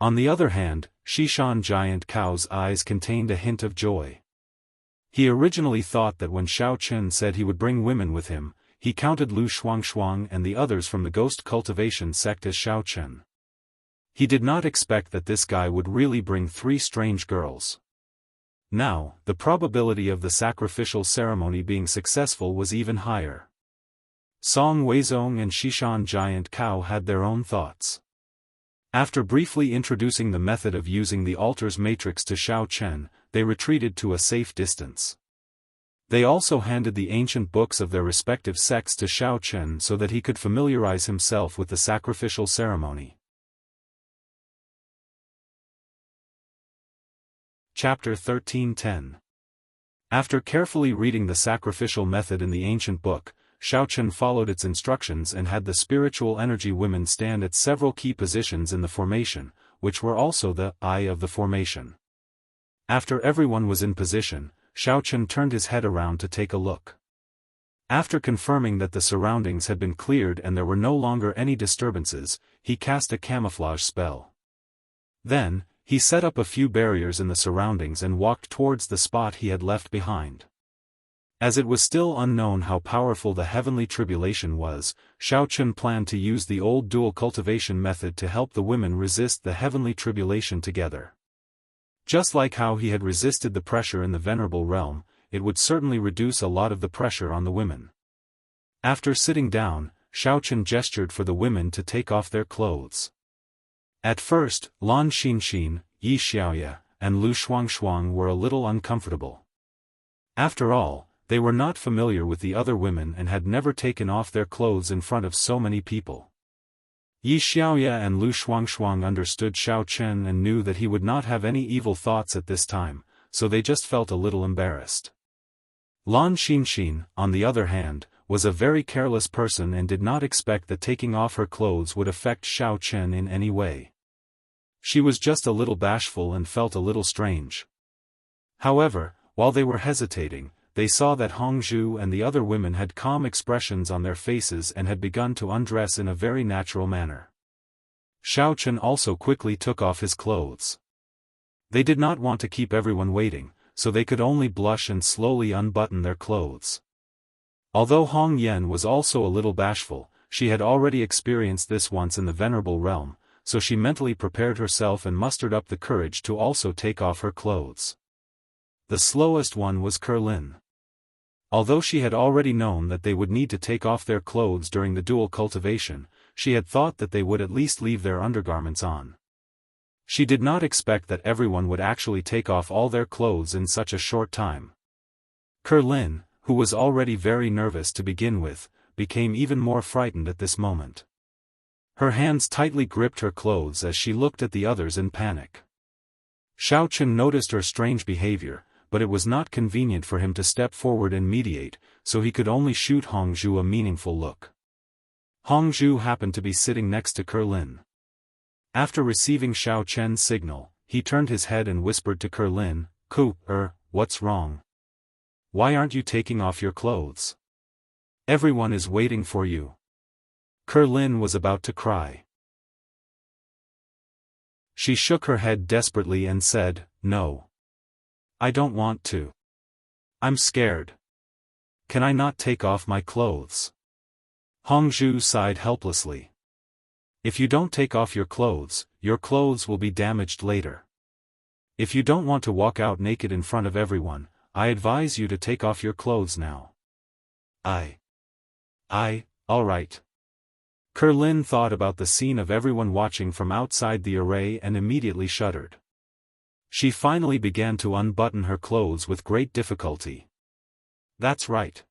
On the other hand, Xishan Giant Cow's eyes contained a hint of joy. He originally thought that when Xiao Chen said he would bring women with him, he counted Lu Shuangshuang and the others from the Ghost Cultivation Sect as Xiao Chen. He did not expect that this guy would really bring 3 strange girls. Now, the probability of the sacrificial ceremony being successful was even higher. Song Weizong and Xishan Giant Cow had their own thoughts. After briefly introducing the method of using the altar's matrix to Xiao Chen, they retreated to a safe distance. They also handed the ancient books of their respective sects to Xiao Chen so that he could familiarize himself with the sacrificial ceremony. Chapter 13:10. After carefully reading the sacrificial method in the ancient book, Xiaofan followed its instructions and had the spiritual energy women stand at several key positions in the formation, which were also the eye of the formation. After everyone was in position, Xiaofan turned his head around to take a look. After confirming that the surroundings had been cleared and there were no longer any disturbances, he cast a camouflage spell. Then, he set up a few barriers in the surroundings and walked towards the spot he had left behind. As it was still unknown how powerful the heavenly tribulation was, Xiaofan planned to use the old dual cultivation method to help the women resist the heavenly tribulation together. Just like how he had resisted the pressure in the venerable realm, it would certainly reduce a lot of the pressure on the women. After sitting down, Xiaofan gestured for the women to take off their clothes. At first, Lan Xinxin, Yi Xiaoya, and Lu Shuangshuang were a little uncomfortable. After all, they were not familiar with the other women and had never taken off their clothes in front of so many people. Yi Xiaoya and Lu Shuangshuang understood Xiaofan and knew that he would not have any evil thoughts at this time, so they just felt a little embarrassed. Lan Xinxin, on the other hand, was a very careless person and did not expect that taking off her clothes would affect Xiaofan in any way. She was just a little bashful and felt a little strange. However, while they were hesitating, they saw that Hongzhu and the other women had calm expressions on their faces and had begun to undress in a very natural manner. Xiaofan also quickly took off his clothes. They did not want to keep everyone waiting, so they could only blush and slowly unbutton their clothes. Although Hong Yan was also a little bashful, she had already experienced this once in the venerable realm, so she mentally prepared herself and mustered up the courage to also take off her clothes. The slowest one was Kerlin. Although she had already known that they would need to take off their clothes during the dual cultivation, she had thought that they would at least leave their undergarments on. She did not expect that everyone would actually take off all their clothes in such a short time. Kerlin, who was already very nervous to begin with, became even more frightened at this moment. Her hands tightly gripped her clothes as she looked at the others in panic. Xiaofan noticed her strange behavior, but it was not convenient for him to step forward and mediate, so he could only shoot Hongzhu a meaningful look. Hongzhu happened to be sitting next to Kerlin. After receiving Xiaofan's signal, he turned his head and whispered to Kerlin, What's wrong? Why aren't you taking off your clothes? Everyone is waiting for you." Kerlin was about to cry. She shook her head desperately and said, "No. I don't want to. I'm scared. Can I not take off my clothes?" Hongzhu sighed helplessly. "If you don't take off your clothes will be damaged later. If you don't want to walk out naked in front of everyone, I advise you to take off your clothes now." All right." Kerlin thought about the scene of everyone watching from outside the array and immediately shuddered. She finally began to unbutton her clothes with great difficulty. "That's right.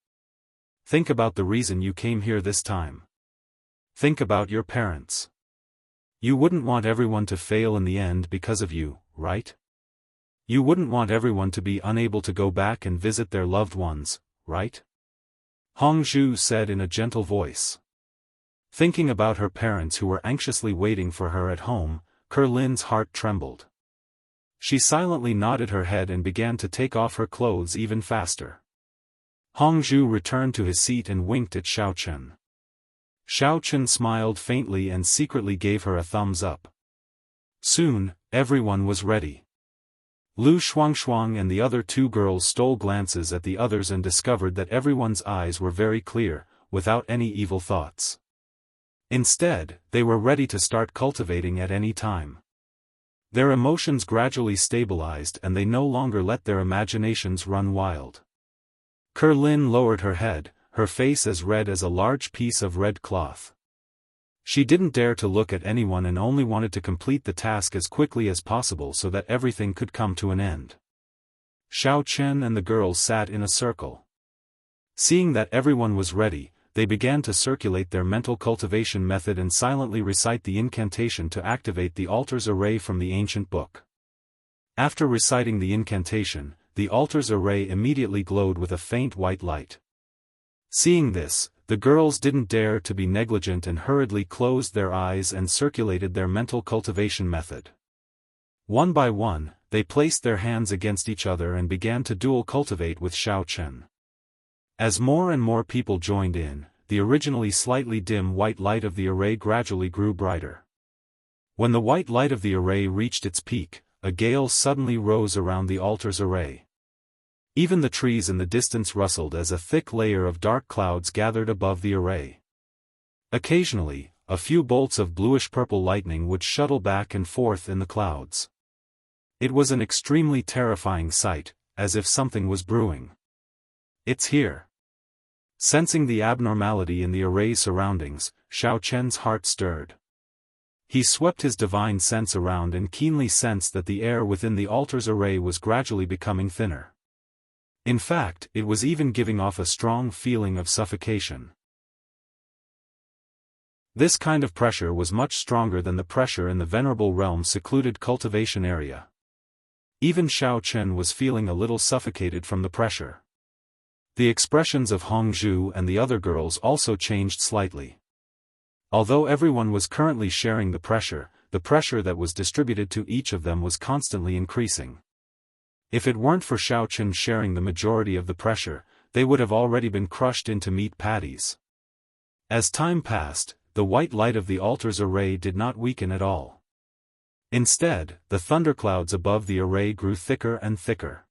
Think about the reason you came here this time. Think about your parents. You wouldn't want everyone to fail in the end because of you, right? You wouldn't want everyone to be unable to go back and visit their loved ones, right?" Hongzhu said in a gentle voice. Thinking about her parents who were anxiously waiting for her at home, Kerlin's heart trembled. She silently nodded her head and began to take off her clothes even faster. Hongzhu returned to his seat and winked at Xiaofan. Xiaofan smiled faintly and secretly gave her a thumbs up. Soon, everyone was ready. Lu Shuangshuang and the other two girls stole glances at the others and discovered that everyone's eyes were very clear, without any evil thoughts. Instead, they were ready to start cultivating at any time. Their emotions gradually stabilized and they no longer let their imaginations run wild. Kerlin lowered her head, her face as red as a large piece of red cloth. She didn't dare to look at anyone and only wanted to complete the task as quickly as possible so that everything could come to an end. Xiaofan and the girls sat in a circle. Seeing that everyone was ready, they began to circulate their mental cultivation method and silently recite the incantation to activate the altar's array from the ancient book. After reciting the incantation, the altar's array immediately glowed with a faint white light. Seeing this, the girls didn't dare to be negligent and hurriedly closed their eyes and circulated their mental cultivation method. One by one, they placed their hands against each other and began to dual cultivate with Xiaofan. As more and more people joined in, the originally slightly dim white light of the array gradually grew brighter. When the white light of the array reached its peak, a gale suddenly rose around the altar's array. Even the trees in the distance rustled as a thick layer of dark clouds gathered above the array. Occasionally, a few bolts of bluish-purple lightning would shuttle back and forth in the clouds. It was an extremely terrifying sight, as if something was brewing. "It's here." Sensing the abnormality in the array's surroundings, Xiao Chen's heart stirred. He swept his divine sense around and keenly sensed that the air within the altar's array was gradually becoming thinner. In fact, it was even giving off a strong feeling of suffocation. This kind of pressure was much stronger than the pressure in the Venerable Realm's secluded cultivation area. Even Xiao Chen was feeling a little suffocated from the pressure. The expressions of Hongzhu and the other girls also changed slightly. Although everyone was currently sharing the pressure that was distributed to each of them was constantly increasing. If it weren't for Xiao Chen sharing the majority of the pressure, they would have already been crushed into meat patties. As time passed, the white light of the altar's array did not weaken at all. Instead, the thunderclouds above the array grew thicker and thicker.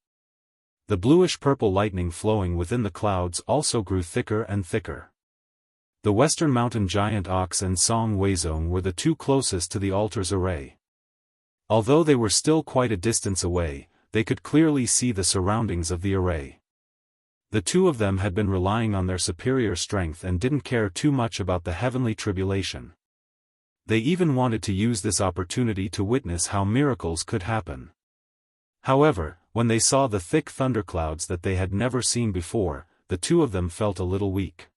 The bluish-purple lightning flowing within the clouds also grew thicker and thicker. The Western Mountain Giant Ox and Song Weizong were the two closest to the altar's array. Although they were still quite a distance away, they could clearly see the surroundings of the array. The two of them had been relying on their superior strength and didn't care too much about the heavenly tribulation. They even wanted to use this opportunity to witness how miracles could happen. However, when they saw the thick thunderclouds that they had never seen before, the two of them felt a little weak.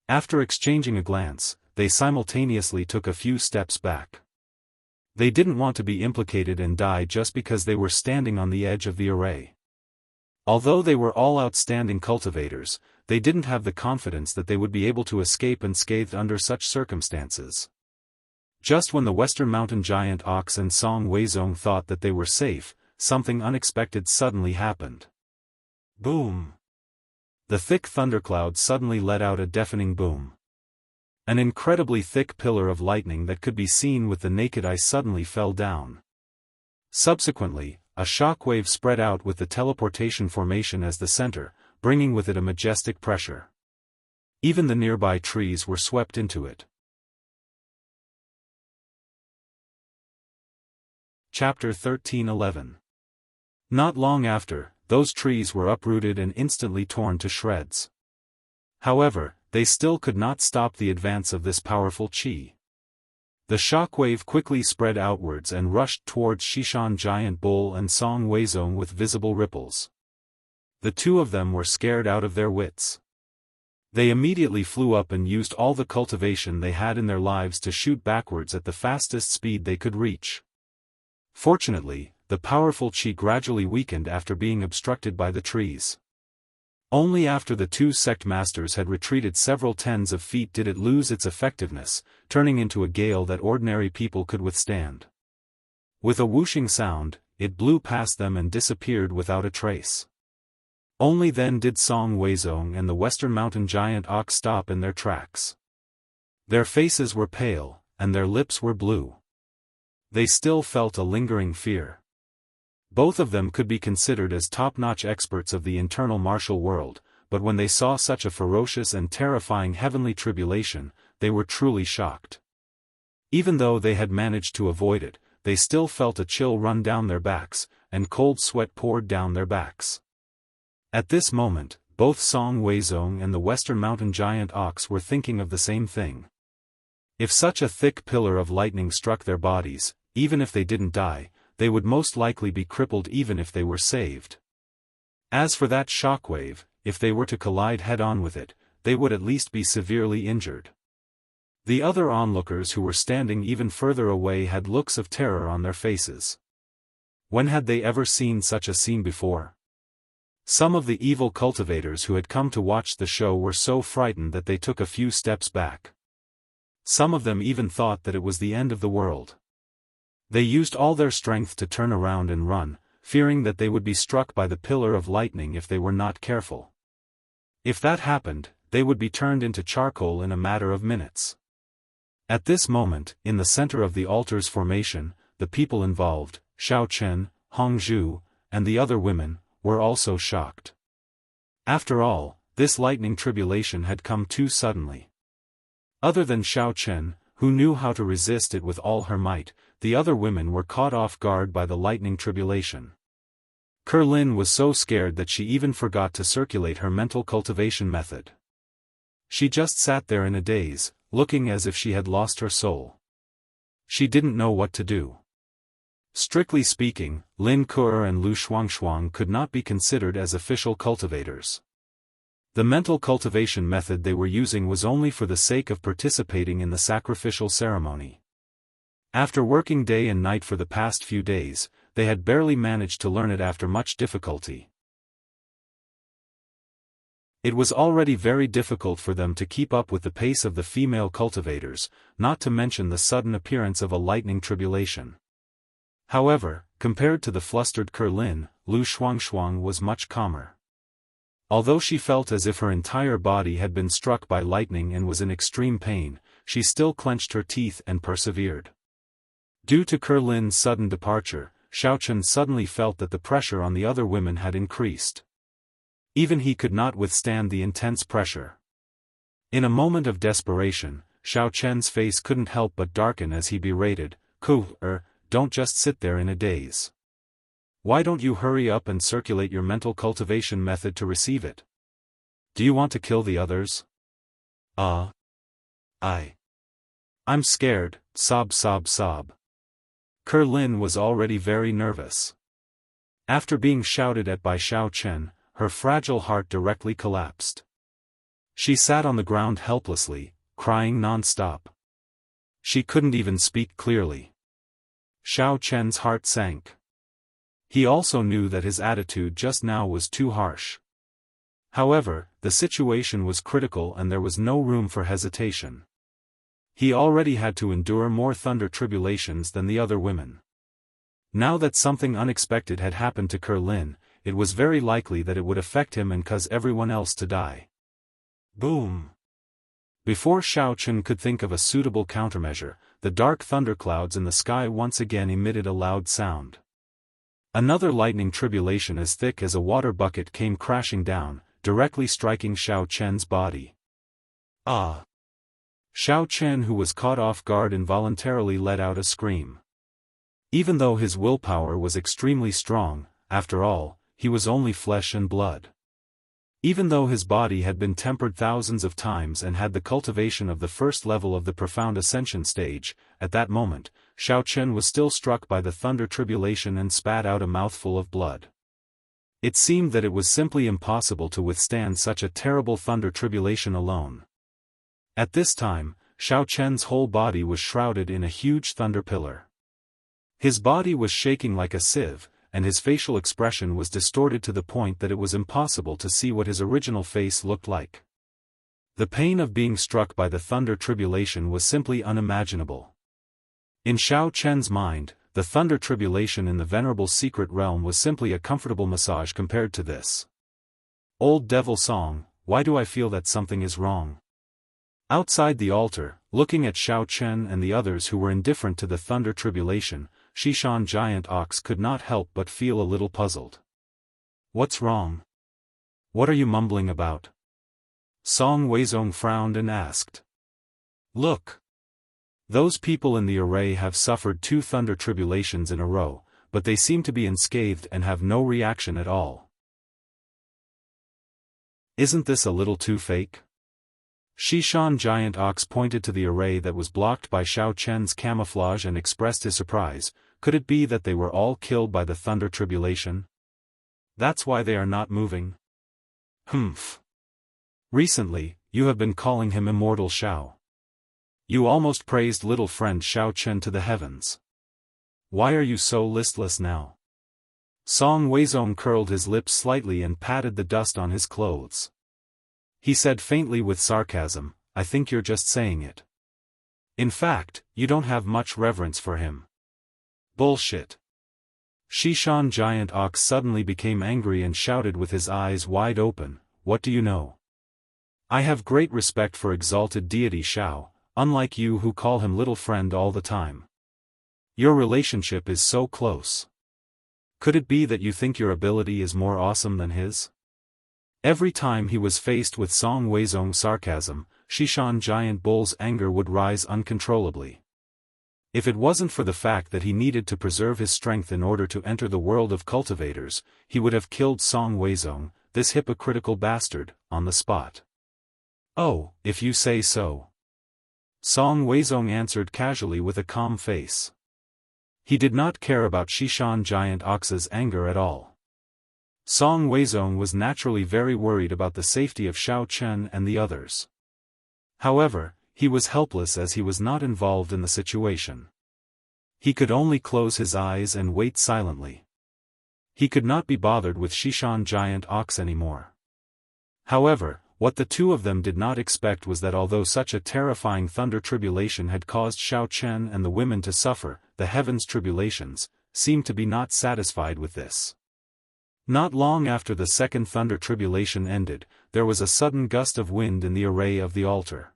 After exchanging a glance, they simultaneously took a few steps back. They didn't want to be implicated and die just because they were standing on the edge of the array. Although they were all outstanding cultivators, they didn't have the confidence that they would be able to escape unscathed under such circumstances. Just when the Western Mountain Giant Ox and Song Weizong thought that they were safe, something unexpected suddenly happened. Boom! The thick thundercloud suddenly let out a deafening boom. An incredibly thick pillar of lightning that could be seen with the naked eye suddenly fell down. Subsequently, a shockwave spread out with the teleportation formation as the center, bringing with it a majestic pressure. Even the nearby trees were swept into it. Chapter 13:11. Not long after, those trees were uprooted and instantly torn to shreds. However, they still could not stop the advance of this powerful qi. The shockwave quickly spread outwards and rushed towards Xishan Giant Bull and Song Weizong with visible ripples. The two of them were scared out of their wits. They immediately flew up and used all the cultivation they had in their lives to shoot backwards at the fastest speed they could reach. Fortunately, the powerful qi gradually weakened after being obstructed by the trees. Only after the two sect masters had retreated several tens of feet did it lose its effectiveness, turning into a gale that ordinary people could withstand. With a whooshing sound, it blew past them and disappeared without a trace. Only then did Song Weizong and the Western Mountain Giant Ox stop in their tracks. Their faces were pale, and their lips were blue. They still felt a lingering fear. Both of them could be considered as top-notch experts of the internal martial world, but when they saw such a ferocious and terrifying heavenly tribulation, they were truly shocked. Even though they had managed to avoid it, they still felt a chill run down their backs, and cold sweat poured down their backs. At this moment, both Song Weizong and the Western Mountain Giant Ox were thinking of the same thing. If such a thick pillar of lightning struck their bodies, even if they didn't die, they would most likely be crippled even if they were saved. As for that shockwave, if they were to collide head-on with it, they would at least be severely injured. The other onlookers who were standing even further away had looks of terror on their faces. When had they ever seen such a scene before? Some of the evil cultivators who had come to watch the show were so frightened that they took a few steps back. Some of them even thought that it was the end of the world. They used all their strength to turn around and run, fearing that they would be struck by the pillar of lightning if they were not careful. If that happened, they would be turned into charcoal in a matter of minutes. At this moment, in the center of the altar's formation, the people involved, Xiao Chen, Hong Zhu, and the other women, were also shocked. After all, this lightning tribulation had come too suddenly. Other than Xiao Chen, who knew how to resist it with all her might, the other women were caught off guard by the lightning tribulation. Lin was so scared that she even forgot to circulate her mental cultivation method. She just sat there in a daze, looking as if she had lost her soul. She didn't know what to do. Strictly speaking, Lin Ke and Lu Shuangshuang could not be considered as official cultivators. The mental cultivation method they were using was only for the sake of participating in the sacrificial ceremony. After working day and night for the past few days, they had barely managed to learn it after much difficulty. It was already very difficult for them to keep up with the pace of the female cultivators, not to mention the sudden appearance of a lightning tribulation. However, compared to the flustered Lin, Lu Shuangshuang was much calmer. Although she felt as if her entire body had been struck by lightning and was in extreme pain, she still clenched her teeth and persevered. Due to Lin's sudden departure, Xiao Chen suddenly felt that the pressure on the other women had increased. Even he could not withstand the intense pressure. In a moment of desperation, Xiao Chen's face couldn't help but darken as he berated, don't just sit there in a daze. Why don't you hurry up and circulate your mental cultivation method to receive it? Do you want to kill the others? I'm scared, sob. Lin was already very nervous. After being shouted at by Xiao Chen, her fragile heart directly collapsed. She sat on the ground helplessly, crying non-stop. She couldn't even speak clearly. Xiao Chen's heart sank. He also knew that his attitude just now was too harsh. However, the situation was critical and there was no room for hesitation. He already had to endure more thunder tribulations than the other women. Now that something unexpected had happened to Lin, it was very likely that it would affect him and cause everyone else to die. Boom! Before Xiao Chen could think of a suitable countermeasure, the dark thunderclouds in the sky once again emitted a loud sound. Another lightning tribulation as thick as a water bucket came crashing down, directly striking Xiao Chen's body. Xiao Chen, who was caught off guard, involuntarily let out a scream. Even though his willpower was extremely strong, after all, he was only flesh and blood. Even though his body had been tempered thousands of times and had the cultivation of the first level of the profound ascension stage, at that moment, Xiao Chen was still struck by the thunder tribulation and spat out a mouthful of blood. It seemed that it was simply impossible to withstand such a terrible thunder tribulation alone. At this time, Xiao Chen's whole body was shrouded in a huge thunder pillar. His body was shaking like a sieve, and his facial expression was distorted to the point that it was impossible to see what his original face looked like. The pain of being struck by the thunder tribulation was simply unimaginable. In Xiao Chen's mind, the thunder tribulation in the venerable secret realm was simply a comfortable massage compared to this. Old devil song, why do I feel that something is wrong? Outside the altar, looking at Xiao Chen and the others who were indifferent to the thunder tribulation, Xishan Giant Ox could not help but feel a little puzzled. What's wrong? What are you mumbling about? Song Weizong frowned and asked. Look! Those people in the array have suffered 2 thunder tribulations in a row, but they seem to be unscathed and have no reaction at all. Isn't this a little too fake? Xishan Giant Ox pointed to the array that was blocked by Xiao Chen's camouflage and expressed his surprise. Could it be that they were all killed by the thunder tribulation? That's why they are not moving? Humph. Recently, you have been calling him Immortal Xiao. You almost praised little friend Xiao Chen to the heavens. Why are you so listless now? Song Weizong curled his lips slightly and patted the dust on his clothes. He said faintly with sarcasm, "I think you're just saying it. In fact, you don't have much reverence for him." Bullshit. Xishan Giant Ox suddenly became angry and shouted with his eyes wide open, "What do you know? I have great respect for exalted deity Xiao, unlike you who call him little friend all the time. Your relationship is so close. Could it be that you think your ability is more awesome than his?" Every time he was faced with Song Weizong's sarcasm, Xishan Giant Bull's anger would rise uncontrollably. If it wasn't for the fact that he needed to preserve his strength in order to enter the world of cultivators, he would have killed Song Weizong, this hypocritical bastard, on the spot. "Oh, if you say so." Song Weizong answered casually with a calm face. He did not care about Xishan Giant Ox's anger at all. Song Weizong was naturally very worried about the safety of Xiao Chen and the others. However, he was helpless as he was not involved in the situation. He could only close his eyes and wait silently. He could not be bothered with Xishan Giant Ox anymore. However, what the two of them did not expect was that although such a terrifying thunder tribulation had caused Xiao Chen and the women to suffer, the heavens' tribulations seemed to be not satisfied with this. Not long after the second thunder tribulation ended, there was a sudden gust of wind in the array of the altar.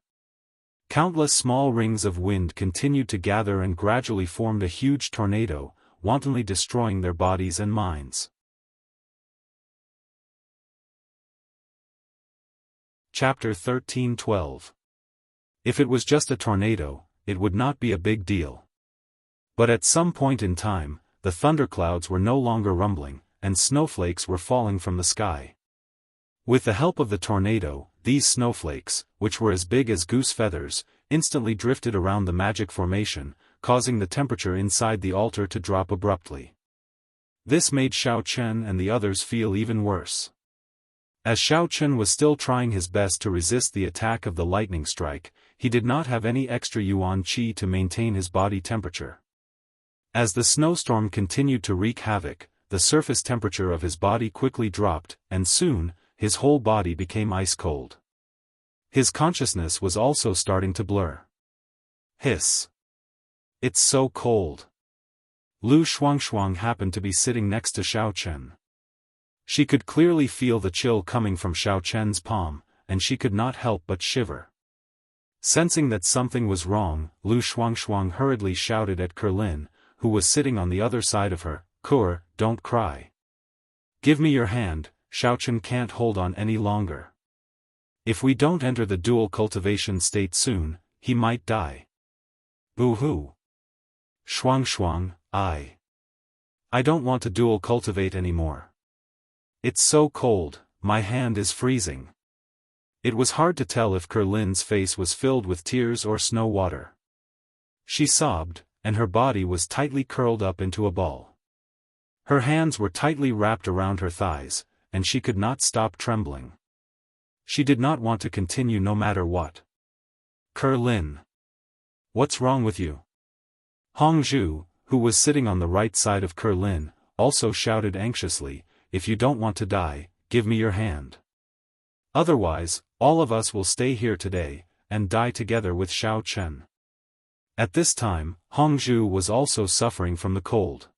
Countless small rings of wind continued to gather and gradually formed a huge tornado, wantonly destroying their bodies and minds. Chapter 13:12. If it was just a tornado, it would not be a big deal. But at some point in time, the thunderclouds were no longer rumbling, and snowflakes were falling from the sky. With the help of the tornado, these snowflakes, which were as big as goose feathers, instantly drifted around the magic formation, causing the temperature inside the altar to drop abruptly. This made Xiao Chen and the others feel even worse. As Xiao Chen was still trying his best to resist the attack of the lightning strike, he did not have any extra yuan qi to maintain his body temperature. As the snowstorm continued to wreak havoc, the surface temperature of his body quickly dropped, and soon, his whole body became ice cold. His consciousness was also starting to blur. Hiss. It's so cold. Lu Shuangshuang happened to be sitting next to Xiao Chen. She could clearly feel the chill coming from Xiao Chen's palm, and she could not help but shiver. Sensing that something was wrong, Lu Shuangshuang hurriedly shouted at Kerlin, who was sitting on the other side of her, "Kur, don't cry. Give me your hand, Xiao Chen can't hold on any longer. If we don't enter the dual cultivation state soon, he might die." "Boo-hoo. Shuangshuang, I don't want to dual cultivate anymore. It's so cold, my hand is freezing." It was hard to tell if Kerlin's face was filled with tears or snow water. She sobbed, and her body was tightly curled up into a ball. Her hands were tightly wrapped around her thighs, and she could not stop trembling. She did not want to continue no matter what. "Kerlin. What's wrong with you?" Hongzhu, who was sitting on the right side of Kerlin, also shouted anxiously, "If you don't want to die, give me your hand. Otherwise, all of us will stay here today, and die together with Xiao Chen." At this time, Hongzhu was also suffering from the cold.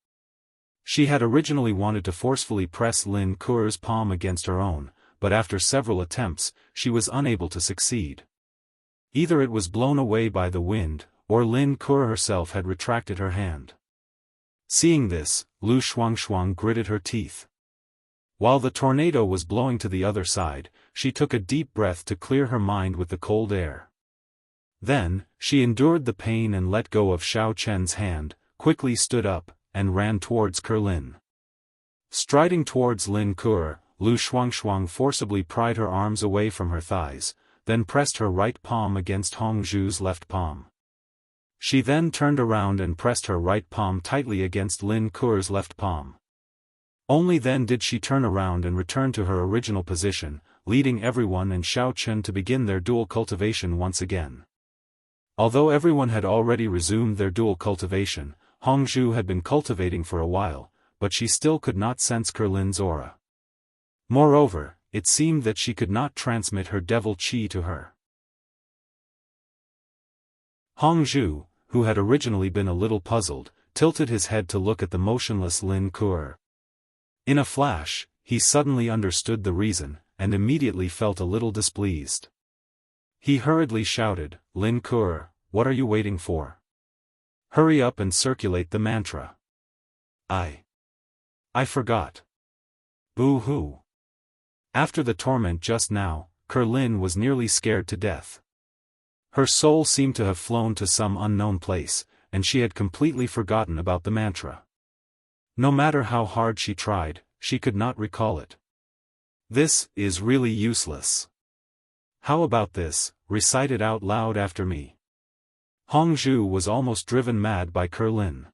She had originally wanted to forcefully press Lin Kur's palm against her own, but after several attempts, she was unable to succeed. Either it was blown away by the wind, or Lin Kur herself had retracted her hand. Seeing this, Lu Shuangshuang gritted her teeth. While the tornado was blowing to the other side, she took a deep breath to clear her mind with the cold air. Then, she endured the pain and let go of Xiao Chen's hand, quickly stood up, and ran towards Kerlin. Striding towards Lin Kur, Lu Shuangshuang forcibly pried her arms away from her thighs, then pressed her right palm against Hongzhu's left palm. She then turned around and pressed her right palm tightly against Lin Kur's left palm. Only then did she turn around and return to her original position, leading everyone and Xiao Chen to begin their dual cultivation once again. Although everyone had already resumed their dual cultivation, Hongzhu had been cultivating for a while, but she still could not sense Kurlin's aura. Moreover, it seemed that she could not transmit her devil chi to her. Hongzhu, who had originally been a little puzzled, tilted his head to look at the motionless Lin Kuo. In a flash, he suddenly understood the reason, and immediately felt a little displeased. He hurriedly shouted, "Lin Kuo, what are you waiting for? Hurry up and circulate the mantra." I forgot. Boo-hoo. After the torment just now, Kurlin was nearly scared to death. Her soul seemed to have flown to some unknown place, and she had completely forgotten about the mantra. No matter how hard she tried, she could not recall it. This is really useless. How about this, recite it out loud after me. Hongzhu was almost driven mad by Kurlin.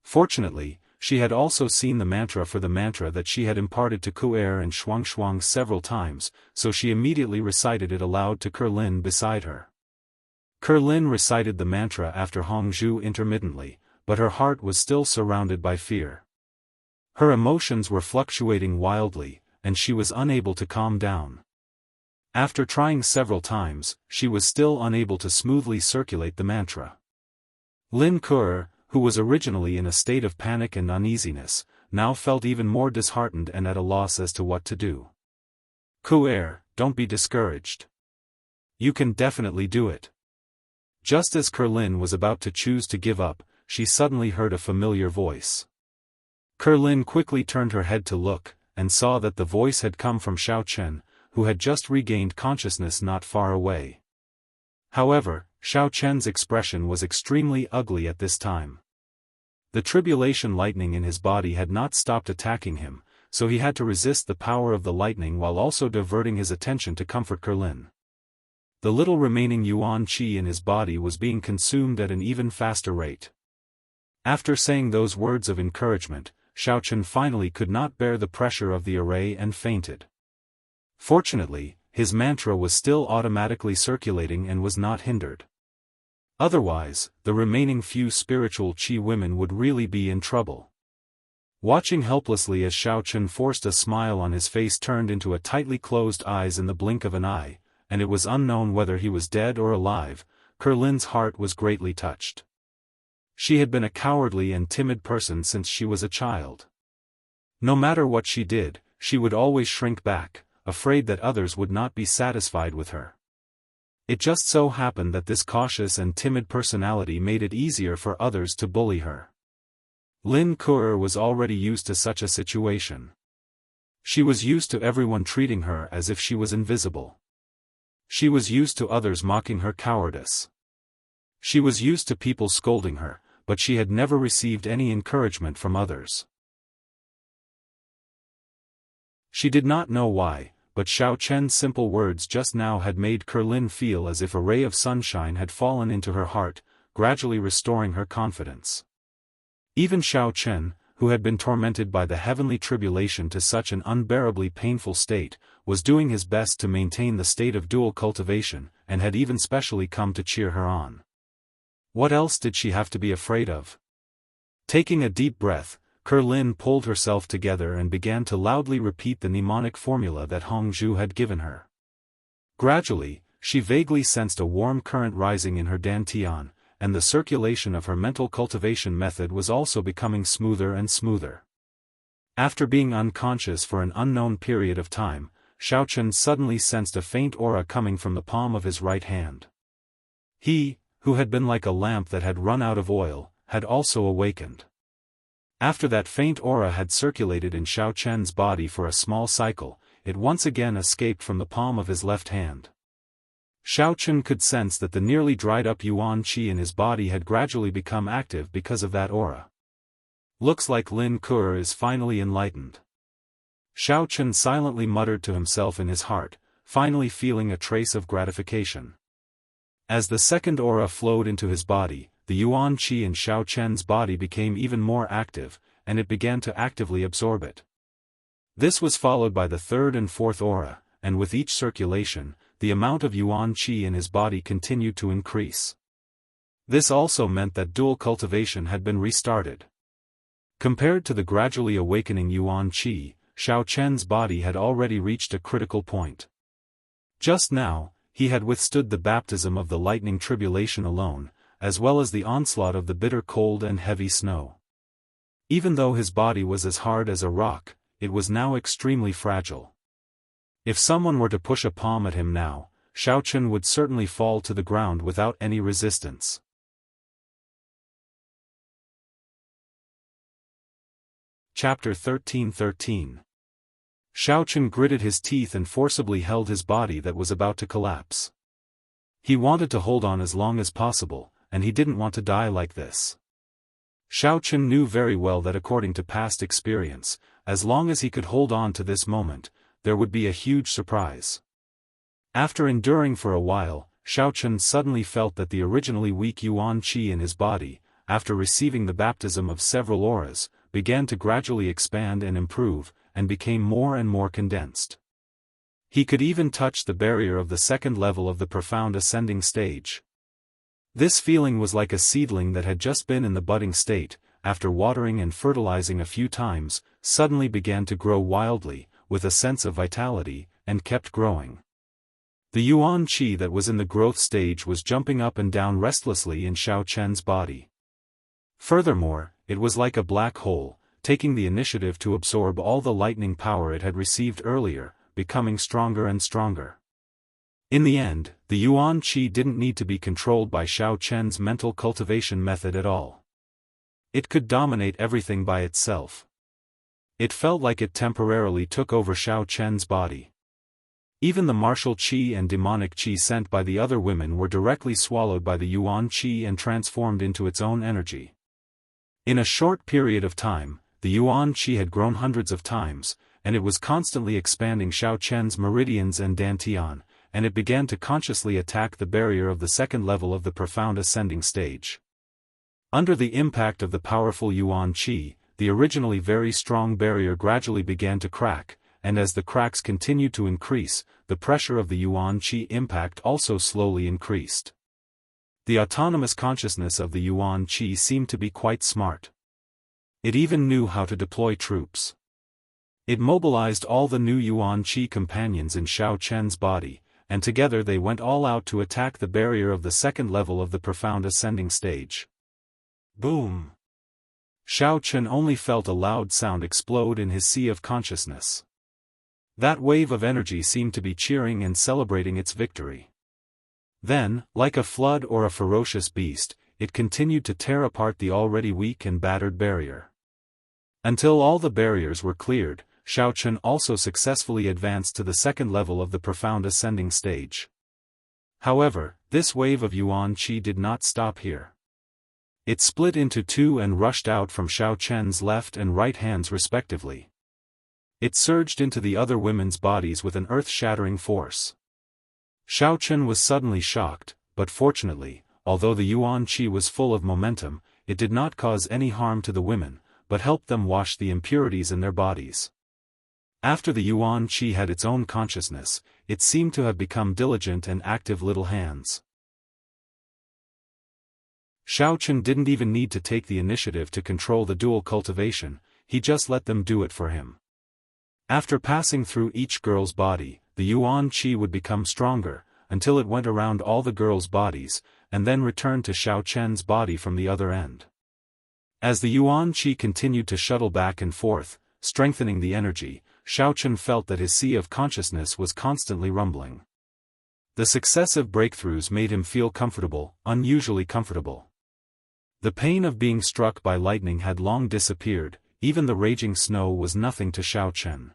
Fortunately, she had also seen the mantra for the mantra that she had imparted to Kuer and Shuang several times, so she immediately recited it aloud to Kurlin beside her. Kurlin recited the mantra after Hongzhu intermittently, but her heart was still surrounded by fear. Her emotions were fluctuating wildly, and she was unable to calm down. After trying several times, she was still unable to smoothly circulate the mantra. Lin Kuo, who was originally in a state of panic and uneasiness, now felt even more disheartened and at a loss as to what to do. Kuer, don't be discouraged. You can definitely do it. Just as Kurlin was about to choose to give up, she suddenly heard a familiar voice. Kurlin quickly turned her head to look, and saw that the voice had come from Xiaofan, who had just regained consciousness not far away. However, Xiaofan's expression was extremely ugly at this time. The tribulation lightning in his body had not stopped attacking him, so he had to resist the power of the lightning while also diverting his attention to comfort Kurlin. The little remaining yuan qi in his body was being consumed at an even faster rate. After saying those words of encouragement, Xiaofan finally could not bear the pressure of the array and fainted. Fortunately, his mantra was still automatically circulating and was not hindered. Otherwise, the remaining few spiritual qi women would really be in trouble. Watching helplessly as Xiaofan forced a smile on his face turned into a tightly closed eyes in the blink of an eye, and it was unknown whether he was dead or alive, Kurlin's heart was greatly touched. She had been a cowardly and timid person since she was a child. No matter what she did, she would always shrink back, afraid that others would not be satisfied with her. It just so happened that this cautious and timid personality made it easier for others to bully her. Lin Kuo was already used to such a situation. She was used to everyone treating her as if she was invisible. She was used to others mocking her cowardice. She was used to people scolding her, but she had never received any encouragement from others. She did not know why, but Xiaofan's simple words just now had made Kurlin feel as if a ray of sunshine had fallen into her heart, gradually restoring her confidence. Even Xiaofan, who had been tormented by the heavenly tribulation to such an unbearably painful state, was doing his best to maintain the state of dual cultivation, and had even specially come to cheer her on. What else did she have to be afraid of? Taking a deep breath, Kurlin pulled herself together and began to loudly repeat the mnemonic formula that Hongzhu had given her. Gradually, she vaguely sensed a warm current rising in her dantian, and the circulation of her mental cultivation method was also becoming smoother and smoother. After being unconscious for an unknown period of time, Xiaofan suddenly sensed a faint aura coming from the palm of his right hand. He, who had been like a lamp that had run out of oil, had also awakened. After that faint aura had circulated in Xiaofan's body for a small cycle, it once again escaped from the palm of his left hand. Xiaofan could sense that the nearly dried-up yuan qi in his body had gradually become active because of that aura. Looks like Lin Kuo is finally enlightened. Xiaofan silently muttered to himself in his heart, finally feeling a trace of gratification. As the second aura flowed into his body, the yuan qi in Xiaofan's body became even more active, and it began to actively absorb it. This was followed by the third and fourth aura, and with each circulation, the amount of yuan qi in his body continued to increase. This also meant that dual cultivation had been restarted. Compared to the gradually awakening Yuan Qi, Xiaochen's body had already reached a critical point. Just now, he had withstood the baptism of the lightning tribulation alone, as well as the onslaught of the bitter cold and heavy snow. Even though his body was as hard as a rock, it was now extremely fragile. If someone were to push a palm at him now, Xiaochen would certainly fall to the ground without any resistance. Chapter 13:13. Xiaochen gritted his teeth and forcibly held his body that was about to collapse. He wanted to hold on as long as possible, and he didn't want to die like this. Xiaochen knew very well that according to past experience, as long as he could hold on to this moment, there would be a huge surprise. After enduring for a while, Xiaochen suddenly felt that the originally weak Yuan Qi in his body, after receiving the baptism of several auras, began to gradually expand and improve, and became more and more condensed. He could even touch the barrier of the second level of the profound ascending stage. This feeling was like a seedling that had just been in the budding state, after watering and fertilizing a few times, suddenly began to grow wildly, with a sense of vitality, and kept growing. The Yuan Qi that was in the growth stage was jumping up and down restlessly in Xiaochen's body. Furthermore, it was like a black hole, taking the initiative to absorb all the lightning power it had received earlier, becoming stronger and stronger. In the end, the Yuan Qi didn't need to be controlled by Xiaochen's mental cultivation method at all. It could dominate everything by itself. It felt like it temporarily took over Xiaochen's body. Even the martial qi and demonic qi sent by the other women were directly swallowed by the Yuan Qi and transformed into its own energy. In a short period of time, the Yuan Qi had grown hundreds of times, and it was constantly expanding Xiaochen's meridians and dantian, and it began to consciously attack the barrier of the second level of the profound ascending stage. Under the impact of the powerful Yuan Qi, the originally very strong barrier gradually began to crack, and as the cracks continued to increase, the pressure of the Yuan Qi impact also slowly increased. The autonomous consciousness of the Yuan Qi seemed to be quite smart. It even knew how to deploy troops. It mobilized all the new Yuan Qi companions in Xiaochen's body, and together they went all out to attack the barrier of the second level of the profound ascending stage. Boom! Xiaochen only felt a loud sound explode in his sea of consciousness. That wave of energy seemed to be cheering and celebrating its victory. Then, like a flood or a ferocious beast, it continued to tear apart the already weak and battered barrier. Until all the barriers were cleared, Xiaochen also successfully advanced to the second level of the profound ascending stage. However, this wave of Yuan Qi did not stop here. It split into two and rushed out from Xiaochen's left and right hands respectively. It surged into the other women's bodies with an earth-shattering force. Xiaochen was suddenly shocked, but fortunately, although the Yuan Qi was full of momentum, it did not cause any harm to the women, but helped them wash the impurities in their bodies. After the Yuan Qi had its own consciousness, it seemed to have become diligent and active little hands. Xiaochen didn't even need to take the initiative to control the dual cultivation, he just let them do it for him. After passing through each girl's body, the Yuan Qi would become stronger, until it went around all the girls' bodies, and then returned to Xiaochen's body from the other end. As the Yuan Qi continued to shuttle back and forth, strengthening the energy, Xiaochen felt that his sea of consciousness was constantly rumbling. The successive breakthroughs made him feel comfortable, unusually comfortable. The pain of being struck by lightning had long disappeared, even the raging snow was nothing to Xiaochen.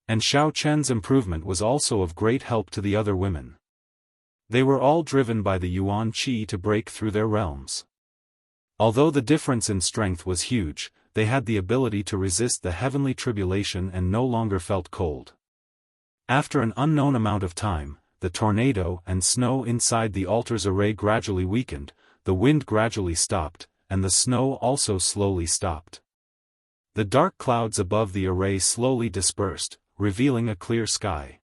And Xiaochen's improvement was also of great help to the other women. They were all driven by the Yuan Qi to break through their realms. Although the difference in strength was huge, they had the ability to resist the heavenly tribulation and no longer felt cold. After an unknown amount of time, the tornado and snow inside the altar's array gradually weakened, the wind gradually stopped, and the snow also slowly stopped. The dark clouds above the array slowly dispersed, revealing a clear sky.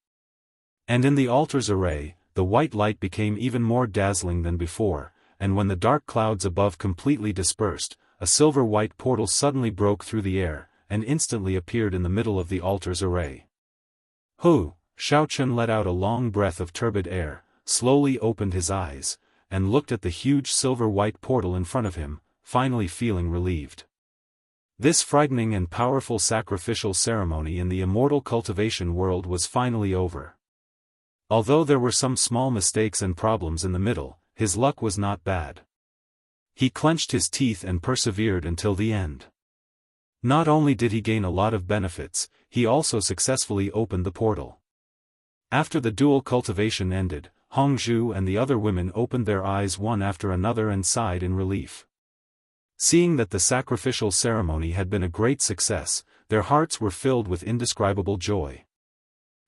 And in the altar's array, the white light became even more dazzling than before, and when the dark clouds above completely dispersed, a silver-white portal suddenly broke through the air, and instantly appeared in the middle of the altar's array. Hu! Xiaofan let out a long breath of turbid air, slowly opened his eyes, and looked at the huge silver-white portal in front of him, finally feeling relieved. This frightening and powerful sacrificial ceremony in the immortal cultivation world was finally over. Although there were some small mistakes and problems in the middle, his luck was not bad. He clenched his teeth and persevered until the end. Not only did he gain a lot of benefits, he also successfully opened the portal. After the dual cultivation ended, Hongzhu and the other women opened their eyes one after another and sighed in relief. Seeing that the sacrificial ceremony had been a great success, their hearts were filled with indescribable joy.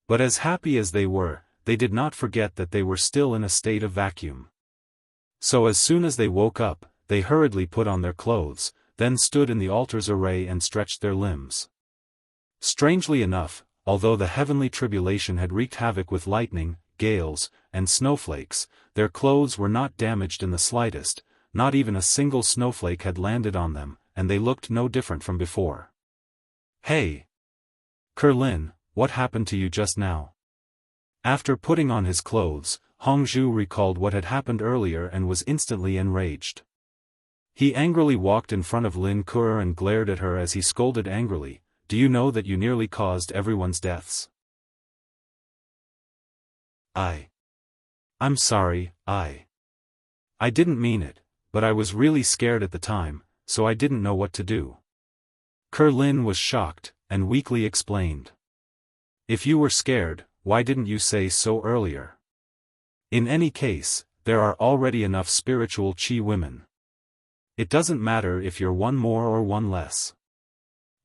But as happy as they were, they did not forget that they were still in a state of vacuum. So as soon as they woke up, they hurriedly put on their clothes, then stood in the altar's array and stretched their limbs. Strangely enough, although the heavenly tribulation had wreaked havoc with lightning, gales, and snowflakes, their clothes were not damaged in the slightest, not even a single snowflake had landed on them, and they looked no different from before. Hey! Kerlin, what happened to you just now? After putting on his clothes, Hongzhu recalled what had happened earlier and was instantly enraged. He angrily walked in front of Lin Kuo and glared at her as he scolded angrily, "Do you know that you nearly caused everyone's deaths?" I'm sorry, I didn't mean it, but I was really scared at the time, so I didn't know what to do. Kerlin was shocked, and weakly explained. If you were scared, why didn't you say so earlier? In any case, there are already enough spiritual Qi women. It doesn't matter if you're one more or one less.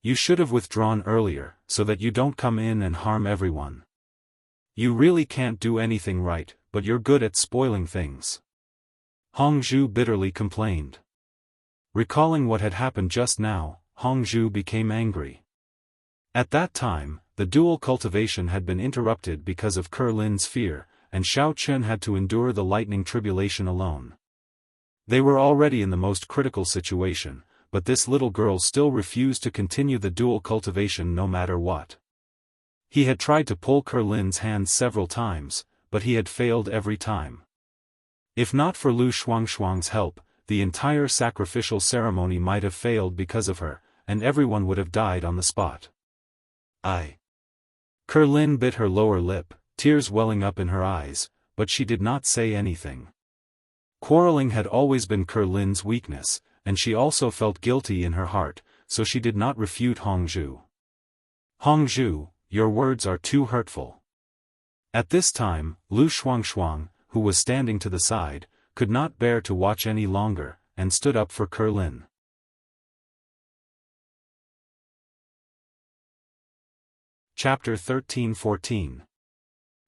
You should have withdrawn earlier, so that you don't come in and harm everyone. You really can't do anything right, but you're good at spoiling things. Hongzhu bitterly complained. Recalling what had happened just now, Hongzhu became angry. At that time, the dual cultivation had been interrupted because of Kerlin's fear, and Xiaofan had to endure the lightning tribulation alone. They were already in the most critical situation, but this little girl still refused to continue the dual cultivation no matter what. He had tried to pull Kerlin's hand several times, but he had failed every time. If not for Lu Shuangshuang's help, the entire sacrificial ceremony might have failed because of her, and everyone would have died on the spot. Kerlin bit her lower lip, tears welling up in her eyes, but she did not say anything. Quarreling had always been Kerlin's weakness, and she also felt guilty in her heart, so she did not refute Hongzhu. Hongzhu, your words are too hurtful. At this time, Lu Shuangshuang, who was standing to the side, could not bear to watch any longer, and stood up for Kerlin. Chapter 13-14.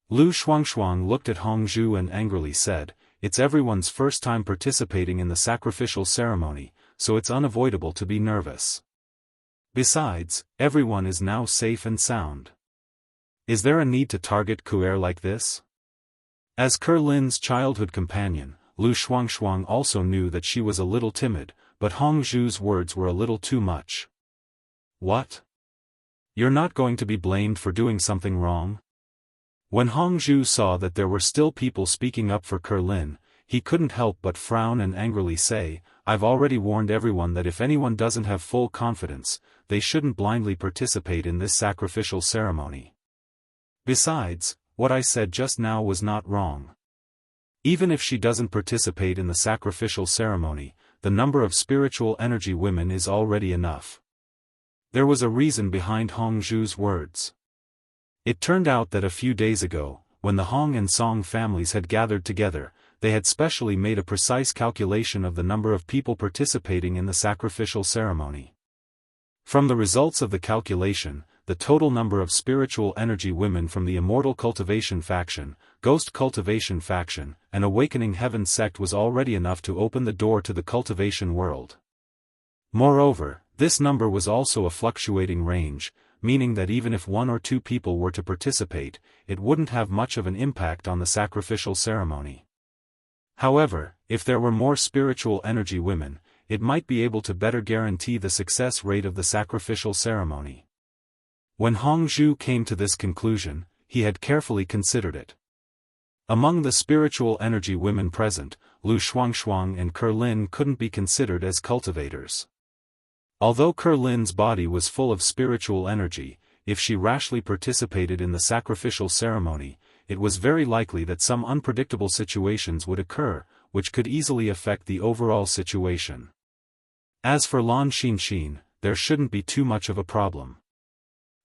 Lu Shuangshuang looked at Hongzhu and angrily said, "It's everyone's first time participating in the sacrificial ceremony, so it's unavoidable to be nervous. Besides, everyone is now safe and sound. Is there a need to target Kuer like this?" As Kerlin's childhood companion, Lu Shuangshuang also knew that she was a little timid, but Hongzhu's words were a little too much. What? You're not going to be blamed for doing something wrong? When Hongzhu saw that there were still people speaking up for Kerlin, he couldn't help but frown and angrily say, "I've already warned everyone that if anyone doesn't have full confidence, they shouldn't blindly participate in this sacrificial ceremony. Besides, what I said just now was not wrong. Even if she doesn't participate in the sacrificial ceremony, the number of spiritual energy women is already enough." There was a reason behind Hongzhu's words. It turned out that a few days ago, when the Hong and Song families had gathered together, they had specially made a precise calculation of the number of people participating in the sacrificial ceremony. From the results of the calculation, the total number of spiritual energy women from the Immortal Cultivation faction, Ghost Cultivation faction, and Awakening Heaven sect was already enough to open the door to the cultivation world. Moreover, this number was also a fluctuating range, meaning that even if one or two people were to participate, it wouldn't have much of an impact on the sacrificial ceremony. However, if there were more spiritual energy women, it might be able to better guarantee the success rate of the sacrificial ceremony. When Hongzhu came to this conclusion, he had carefully considered it. Among the spiritual energy women present, Lu Shuangshuang and Kerlin couldn't be considered as cultivators. Although Kerlin's body was full of spiritual energy, if she rashly participated in the sacrificial ceremony, it was very likely that some unpredictable situations would occur, which could easily affect the overall situation. As for Lan Xinxin, there shouldn't be too much of a problem.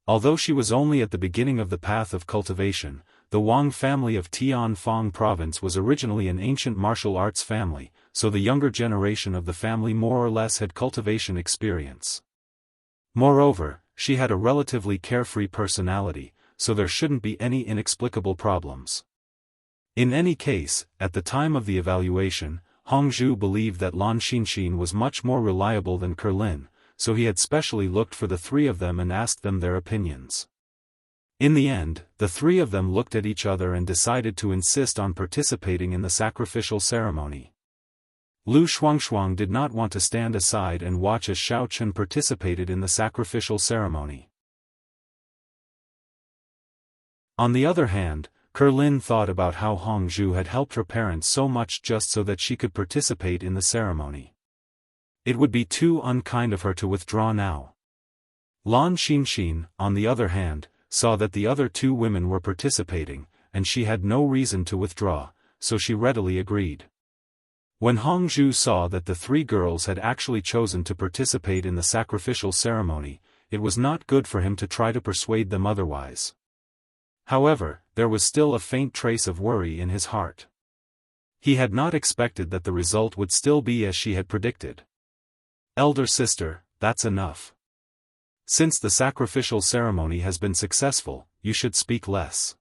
Although she was only at the beginning of the path of cultivation, the Wang family of Tianfang province was originally an ancient martial arts family, so the younger generation of the family more or less had cultivation experience. Moreover, she had a relatively carefree personality, so there shouldn't be any inexplicable problems. In any case, at the time of the evaluation, Hongzhu believed that Lan Xinxin was much more reliable than Kerlin, so he had specially looked for the three of them and asked them their opinions. In the end, the three of them looked at each other and decided to insist on participating in the sacrificial ceremony. Lu Shuangshuang did not want to stand aside and watch as Xiao Chen participated in the sacrificial ceremony. On the other hand, Kerlin thought about how Hongzhu had helped her parents so much just so that she could participate in the ceremony. It would be too unkind of her to withdraw now. Lan Xinxin, on the other hand, saw that the other two women were participating, and she had no reason to withdraw, so she readily agreed. When Hongzhu saw that the three girls had actually chosen to participate in the sacrificial ceremony, it was not good for him to try to persuade them otherwise. However, there was still a faint trace of worry in his heart. He had not expected that the result would still be as she had predicted. "Elder sister, that's enough. Since the sacrificial ceremony has been successful, you should speak less."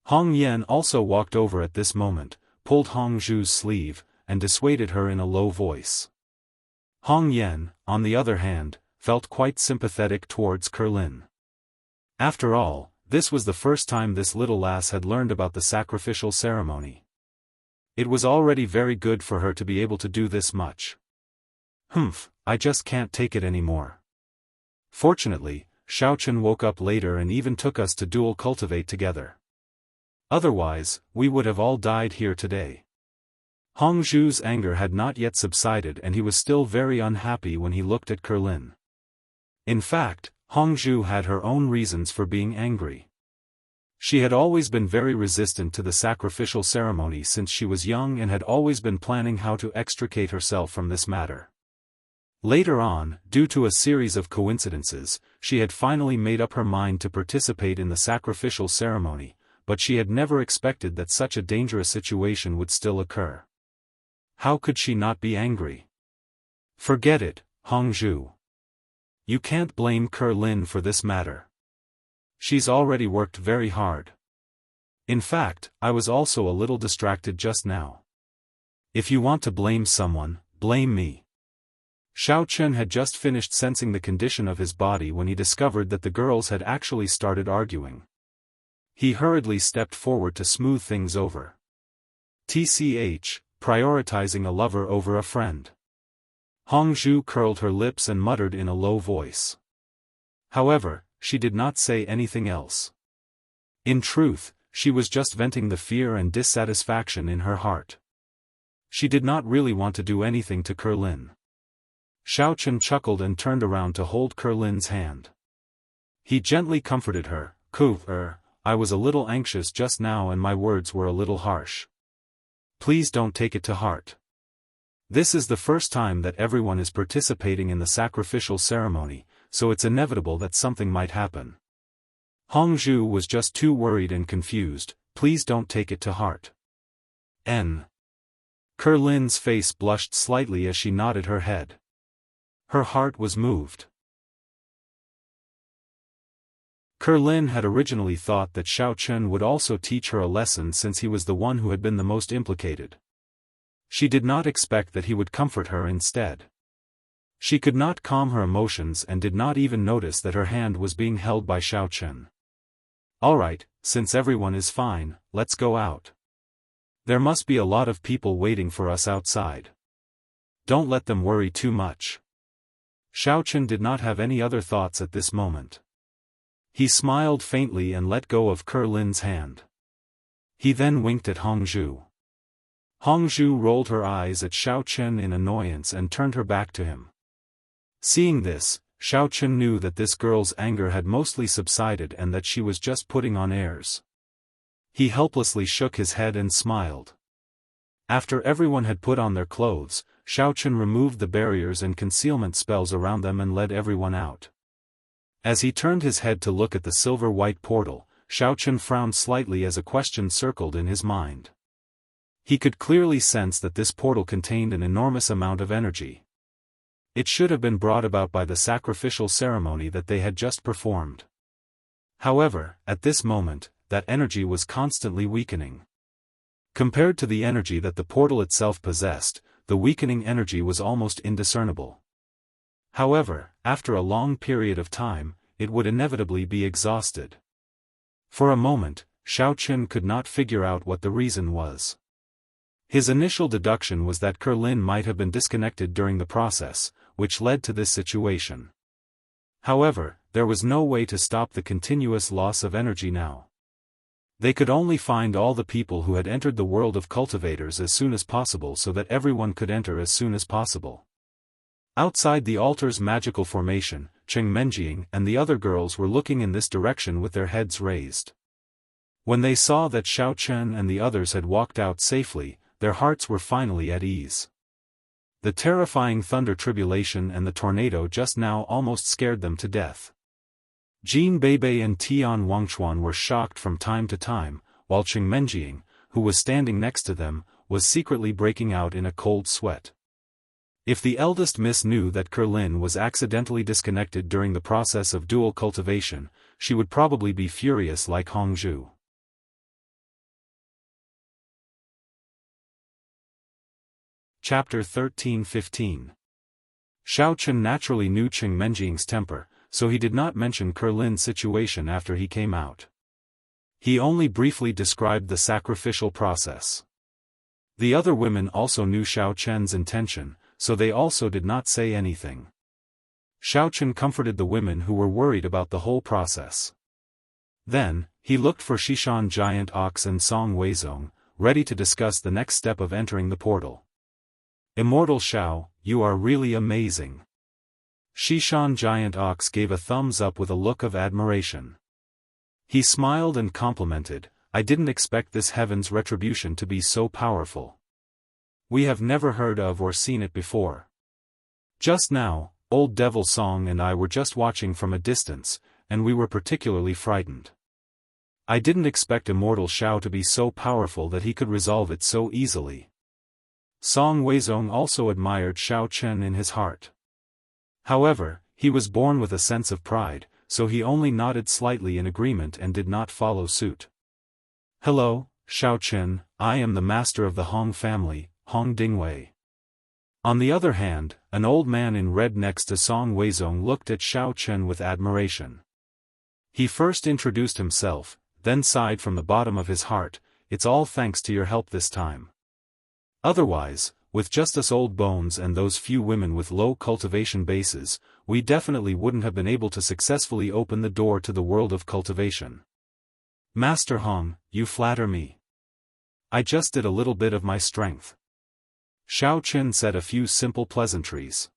Hong Yan also walked over at this moment, pulled Hongzhu's sleeve, and dissuaded her in a low voice. Hong Yan, on the other hand, felt quite sympathetic towards Kerlin. After all, this was the first time this little lass had learned about the sacrificial ceremony. It was already very good for her to be able to do this much. I just can't take it anymore. Fortunately, Xiao Chen woke up later and even took us to dual cultivate together. Otherwise, we would have all died here today. Hongzhu's anger had not yet subsided and he was still very unhappy when he looked at Kerlin. In fact, Hongzhu had her own reasons for being angry. She had always been very resistant to the sacrificial ceremony since she was young and had always been planning how to extricate herself from this matter. Later on, due to a series of coincidences, she had finally made up her mind to participate in the sacrificial ceremony, but she had never expected that such a dangerous situation would still occur. How could she not be angry? Forget it, Hongzhu. You can't blame Kerlin for this matter. She's already worked very hard. In fact, I was also a little distracted just now. If you want to blame someone, blame me. Xiao Chen had just finished sensing the condition of his body when he discovered that the girls had actually started arguing. He hurriedly stepped forward to smooth things over. TCH, prioritizing a lover over a friend. Hongzhu curled her lips and muttered in a low voice. However, she did not say anything else. In truth, she was just venting the fear and dissatisfaction in her heart. She did not really want to do anything to Kerlin. Xiao Chen chuckled and turned around to hold Kerlin's hand. He gently comforted her. I was a little anxious just now and my words were a little harsh. Please don't take it to heart. This is the first time that everyone is participating in the sacrificial ceremony, so it's inevitable that something might happen. Hongzhu was just too worried and confused. Please don't take it to heart. Kerlin's face blushed slightly as she nodded her head. Her heart was moved. Kerlin had originally thought that Xiao Chen would also teach her a lesson since he was the one who had been the most implicated. She did not expect that he would comfort her instead. She could not calm her emotions and did not even notice that her hand was being held by Xiao Chen. Alright, since everyone is fine, let's go out. There must be a lot of people waiting for us outside. Don't let them worry too much. Xiaochen did not have any other thoughts at this moment. He smiled faintly and let go of Lin's hand. He then winked at Hongzhu. Hongzhu rolled her eyes at Xiaochen in annoyance and turned her back to him. Seeing this, Xiaochen knew that this girl's anger had mostly subsided and that she was just putting on airs. He helplessly shook his head and smiled. After everyone had put on their clothes, Xiaochen removed the barriers and concealment spells around them and led everyone out. As he turned his head to look at the silver-white portal, Xiaochen frowned slightly as a question circled in his mind. He could clearly sense that this portal contained an enormous amount of energy. It should have been brought about by the sacrificial ceremony that they had just performed. However, at this moment, that energy was constantly weakening. Compared to the energy that the portal itself possessed, the weakening energy was almost indiscernible. However, after a long period of time, it would inevitably be exhausted. For a moment, Xiaochen could not figure out what the reason was. His initial deduction was that Lin might have been disconnected during the process, which led to this situation. However, there was no way to stop the continuous loss of energy now. They could only find all the people who had entered the world of cultivators as soon as possible so that everyone could enter as soon as possible. Outside the altar's magical formation, Cheng Menjing and the other girls were looking in this direction with their heads raised. When they saw that Xiaochen and the others had walked out safely, their hearts were finally at ease. The terrifying thunder tribulation and the tornado just now almost scared them to death. Jin Beibei and Tian Wangchuan were shocked from time to time, while Cheng Menjing, who was standing next to them, was secretly breaking out in a cold sweat. If the eldest miss knew that Lin was accidentally disconnected during the process of dual cultivation, she would probably be furious like Hongzhu. Chapter 13-15. Xiaochen naturally knew Cheng Menjing's temper, so he did not mention Lin's situation after he came out. He only briefly described the sacrificial process. The other women also knew Xiaochen's intention, so they also did not say anything. Xiaochen comforted the women who were worried about the whole process. Then, he looked for Xishan Giant Ox and Song Weizong, ready to discuss the next step of entering the portal. Immortal Xiao, you are really amazing. Xishan Giant Ox gave a thumbs up with a look of admiration. He smiled and complimented, I didn't expect this heaven's retribution to be so powerful. We have never heard of or seen it before. Just now, Old Devil Song and I were just watching from a distance, and we were particularly frightened. I didn't expect Immortal Xiao to be so powerful that he could resolve it so easily. Song Weizong also admired Xiaochen in his heart. However, he was born with a sense of pride, so he only nodded slightly in agreement and did not follow suit. Hello, Xiaochen, I am the master of the Hong family, Hong Dingwei. On the other hand, an old man in red next to Song Weizong looked at Xiaochen with admiration. He first introduced himself, then sighed from the bottom of his heart, it's all thanks to your help this time. Otherwise, with just us old bones and those few women with low cultivation bases, we definitely wouldn't have been able to successfully open the door to the world of cultivation. Master Hong, you flatter me. I just did a little bit of my strength. Xiaochen said a few simple pleasantries.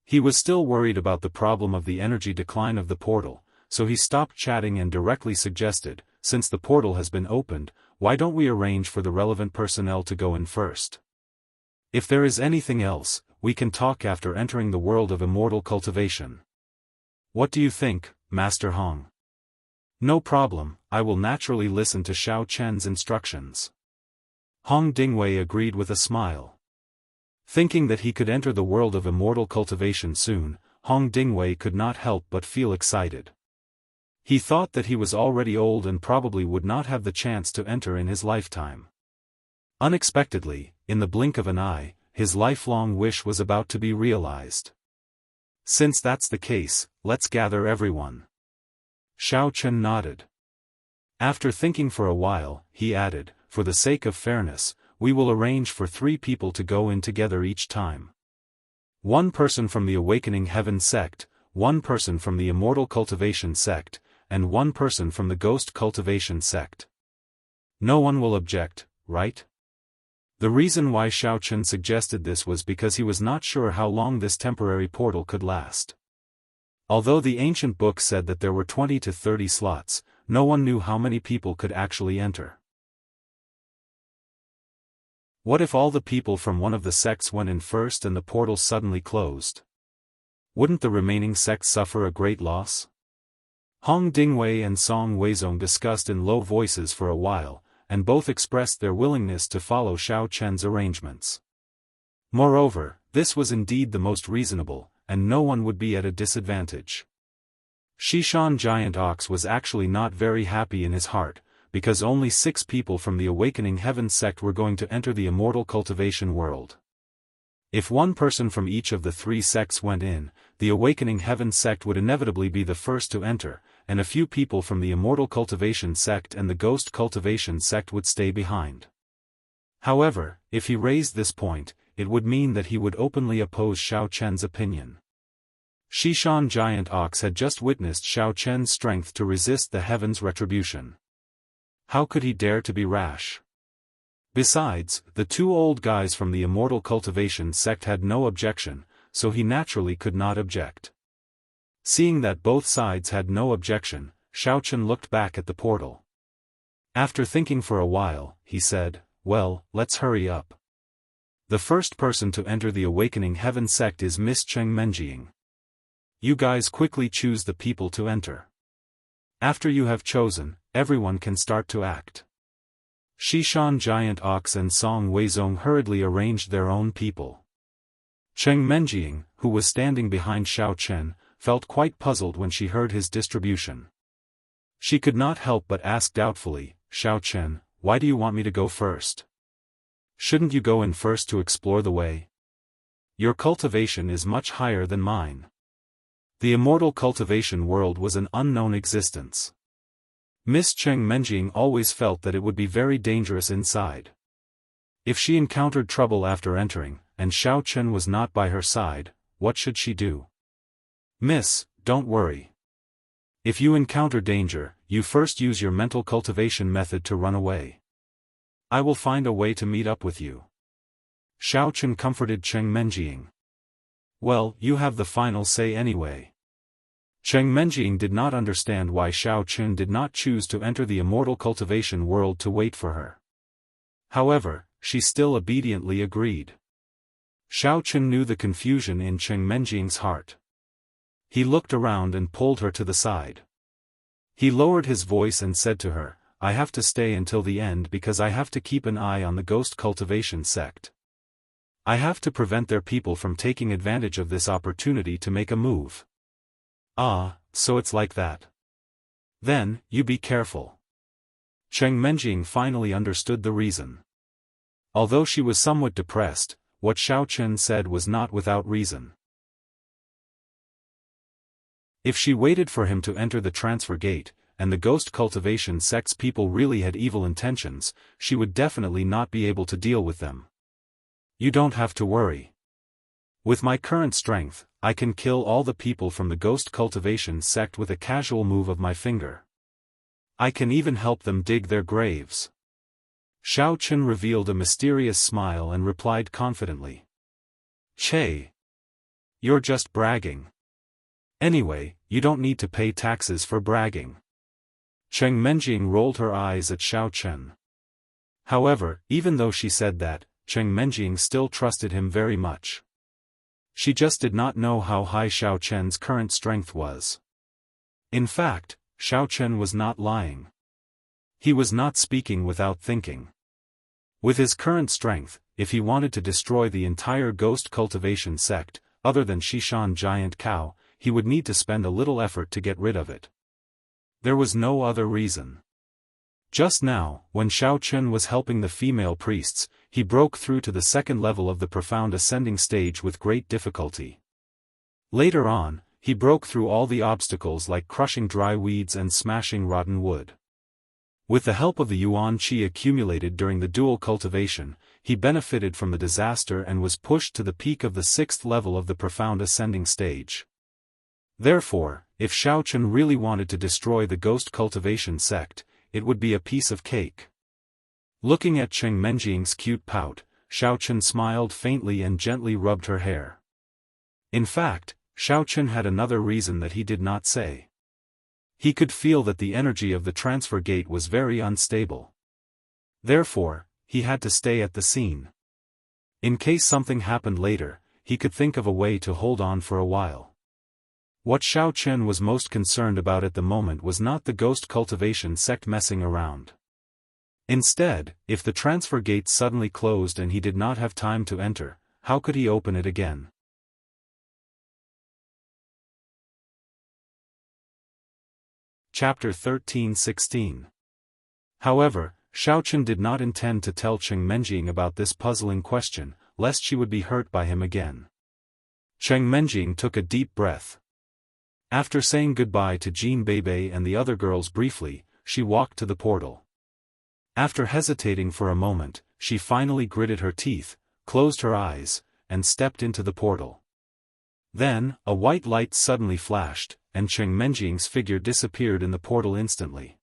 He was still worried about the problem of the energy decline of the portal, so he stopped chatting and directly suggested, since the portal has been opened, why don't we arrange for the relevant personnel to go in first? If there is anything else, we can talk after entering the world of immortal cultivation. What do you think, Master Hong? No problem, I will naturally listen to Xiaochen's instructions. Hong Dingwei agreed with a smile. Thinking that he could enter the world of immortal cultivation soon, Hong Dingwei could not help but feel excited. He thought that he was already old and probably would not have the chance to enter in his lifetime. Unexpectedly, in the blink of an eye, his lifelong wish was about to be realized. Since that's the case, let's gather everyone. Xiaochen nodded. After thinking for a while, he added, for the sake of fairness, we will arrange for 3 people to go in together each time. One person from the Awakening Heaven sect, one person from the Immortal Cultivation sect, and one person from the Ghost Cultivation sect. No one will object, right? The reason why Xiaofan suggested this was because he was not sure how long this temporary portal could last. Although the ancient book said that there were 20 to 30 slots, no one knew how many people could actually enter. What if all the people from one of the sects went in first and the portal suddenly closed? Wouldn't the remaining sects suffer a great loss? Hong Dingwei and Song Weizong discussed in low voices for a while, and both expressed their willingness to follow Xiaofan's arrangements. Moreover, this was indeed the most reasonable, and no one would be at a disadvantage. Xishan Giant Ox was actually not very happy in his heart, because only 6 people from the Awakening Heaven sect were going to enter the Immortal Cultivation world. If one person from each of the 3 sects went in, the Awakening Heaven sect would inevitably be the first to enter, and a few people from the Immortal Cultivation sect and the Ghost Cultivation sect would stay behind. However, if he raised this point, it would mean that he would openly oppose Xiaofan's opinion. Xishan Giant Ox had just witnessed Xiaofan's strength to resist the heaven's retribution. How could he dare to be rash? Besides, the 2 old guys from the Immortal Cultivation sect had no objection, so he naturally could not object. Seeing that both sides had no objection, Xiaofan looked back at the portal. After thinking for a while, he said, "Well, let's hurry up. The first person to enter the Awakening Heaven sect is Miss Cheng Menjing. You guys quickly choose the people to enter. After you have chosen, everyone can start to act." Xishan Giant Ox and Song Weizong hurriedly arranged their own people. Cheng Menjing, who was standing behind Xiaofan, felt quite puzzled when she heard his distribution. She could not help but ask doubtfully, "Xiaofan, why do you want me to go first? Shouldn't you go in first to explore the way? Your cultivation is much higher than mine." The Immortal Cultivation world was an unknown existence. Miss Cheng Menjing always felt that it would be very dangerous inside. If she encountered trouble after entering, and Xiaofan was not by her side, what should she do? "Miss, don't worry. If you encounter danger, you first use your mental cultivation method to run away. I will find a way to meet up with you." Xiaofan comforted Cheng Menjing. "Well, you have the final say anyway." Cheng Menjing did not understand why Xiaofan did not choose to enter the Immortal Cultivation world to wait for her. However, she still obediently agreed. Xiaofan knew the confusion in Cheng Menjing's heart. He looked around and pulled her to the side. He lowered his voice and said to her, "I have to stay until the end because I have to keep an eye on the Ghost Cultivation sect. I have to prevent their people from taking advantage of this opportunity to make a move." "Ah, so it's like that. Then, you be careful." Cheng Menjing finally understood the reason. Although she was somewhat depressed, what Xiaofan said was not without reason. If she waited for him to enter the transfer gate, and the Ghost Cultivation sect's people really had evil intentions, she would definitely not be able to deal with them. "You don't have to worry. With my current strength, I can kill all the people from the Ghost Cultivation sect with a casual move of my finger. I can even help them dig their graves." Xiaofan revealed a mysterious smile and replied confidently. "Che. You're just bragging. Anyway, you don't need to pay taxes for bragging." Cheng Menjing rolled her eyes at Xiaofan. However, even though she said that, Cheng Menjing still trusted him very much. She just did not know how high Xiaofan's current strength was. In fact, Xiaofan was not lying. He was not speaking without thinking. With his current strength, if he wanted to destroy the entire Ghost Cultivation sect, other than Xishan Giant Cow, he would need to spend a little effort to get rid of it. There was no other reason. Just now, when Xiaofan was helping the female priests, he broke through to the second level of the profound ascending stage with great difficulty. Later on, he broke through all the obstacles like crushing dry weeds and smashing rotten wood. With the help of the yuan qi accumulated during the dual cultivation, he benefited from the disaster and was pushed to the peak of the 6th level of the profound ascending stage. Therefore, if Xiaochen really wanted to destroy the ghost cultivation sect, it would be a piece of cake. Looking at Cheng Menjing's cute pout, Xiaochen smiled faintly and gently rubbed her hair. In fact, Xiaochen had another reason that he did not say. He could feel that the energy of the transfer gate was very unstable. Therefore, he had to stay at the scene. In case something happened later, he could think of a way to hold on for a while. What Xiaochen was most concerned about at the moment was not the ghost cultivation sect messing around. Instead, if the transfer gate suddenly closed and he did not have time to enter, how could he open it again? Chapter 13-16. However, Xiaochen did not intend to tell Cheng Menjing about this puzzling question, lest she would be hurt by him again. Cheng Menjing took a deep breath. After saying goodbye to Jean Bebe and the other girls briefly, she walked to the portal. After hesitating for a moment, she finally gritted her teeth, closed her eyes, and stepped into the portal. Then, a white light suddenly flashed, and Cheng Menjing's figure disappeared in the portal instantly.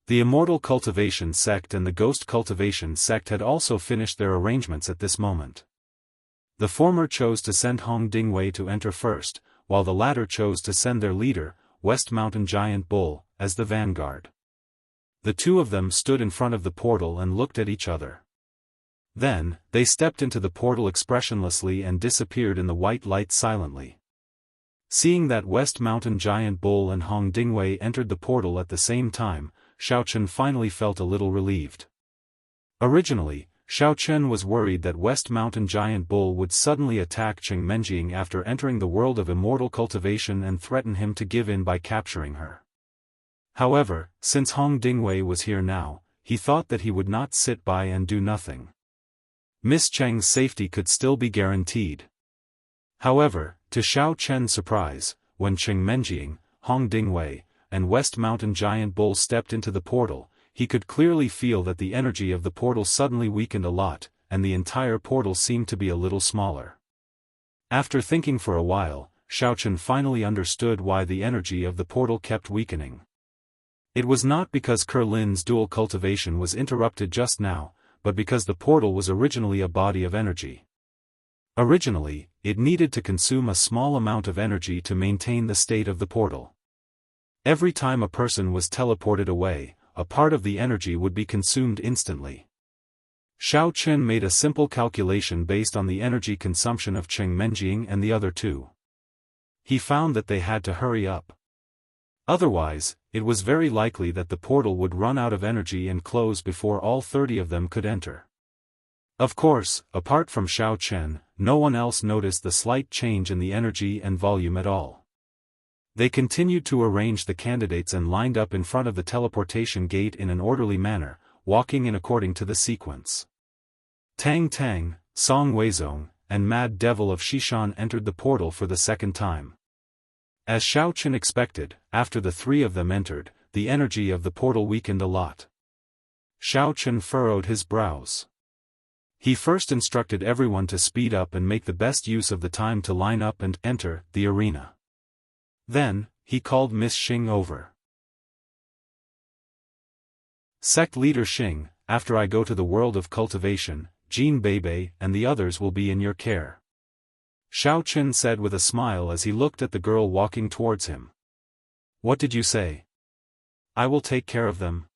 The Immortal Cultivation Sect and the Ghost Cultivation Sect had also finished their arrangements at this moment. The former chose to send Hong Dingwei to enter first, while the latter chose to send their leader, West Mountain Giant Bull, as the vanguard. The two of them stood in front of the portal and looked at each other. Then, they stepped into the portal expressionlessly and disappeared in the white light silently. Seeing that West Mountain Giant Bull and Hong Dingwei entered the portal at the same time, Xiaochen finally felt a little relieved. Originally, Xiaochen was worried that West Mountain Giant Bull would suddenly attack Cheng Menjing after entering the world of immortal cultivation and threaten him to give in by capturing her. However, since Hong Dingwei was here now, he thought that he would not sit by and do nothing. Miss Cheng's safety could still be guaranteed. However, to Xiaochen's surprise, when Cheng Menjing, Hong Dingwei, and West Mountain Giant Bull stepped into the portal, he could clearly feel that the energy of the portal suddenly weakened a lot, and the entire portal seemed to be a little smaller. After thinking for a while, Xiaochen finally understood why the energy of the portal kept weakening. It was not because Kerlin's dual cultivation was interrupted just now, but because the portal was originally a body of energy. Originally, it needed to consume a small amount of energy to maintain the state of the portal. Every time a person was teleported away, a part of the energy would be consumed instantly. Xiaochen made a simple calculation based on the energy consumption of Cheng Menjing and the other two. He found that they had to hurry up. Otherwise, it was very likely that the portal would run out of energy and close before all 30 of them could enter. Of course, apart from Xiaochen, no one else noticed the slight change in the energy and volume at all. They continued to arrange the candidates and lined up in front of the teleportation gate in an orderly manner, walking in according to the sequence. Tang Tang, Song Weizong, and Mad Devil of Xishan entered the portal for the second time. As Xiaochen expected, after the three of them entered, the energy of the portal weakened a lot. Xiaochen furrowed his brows. He first instructed everyone to speed up and make the best use of the time to line up and enter the arena. Then, he called Miss Xing over. Sect Leader Xing, after I go to the world of cultivation, Jean Bebe and the others will be in your care. Xiaochen said with a smile as he looked at the girl walking towards him. What did you say? I will take care of them.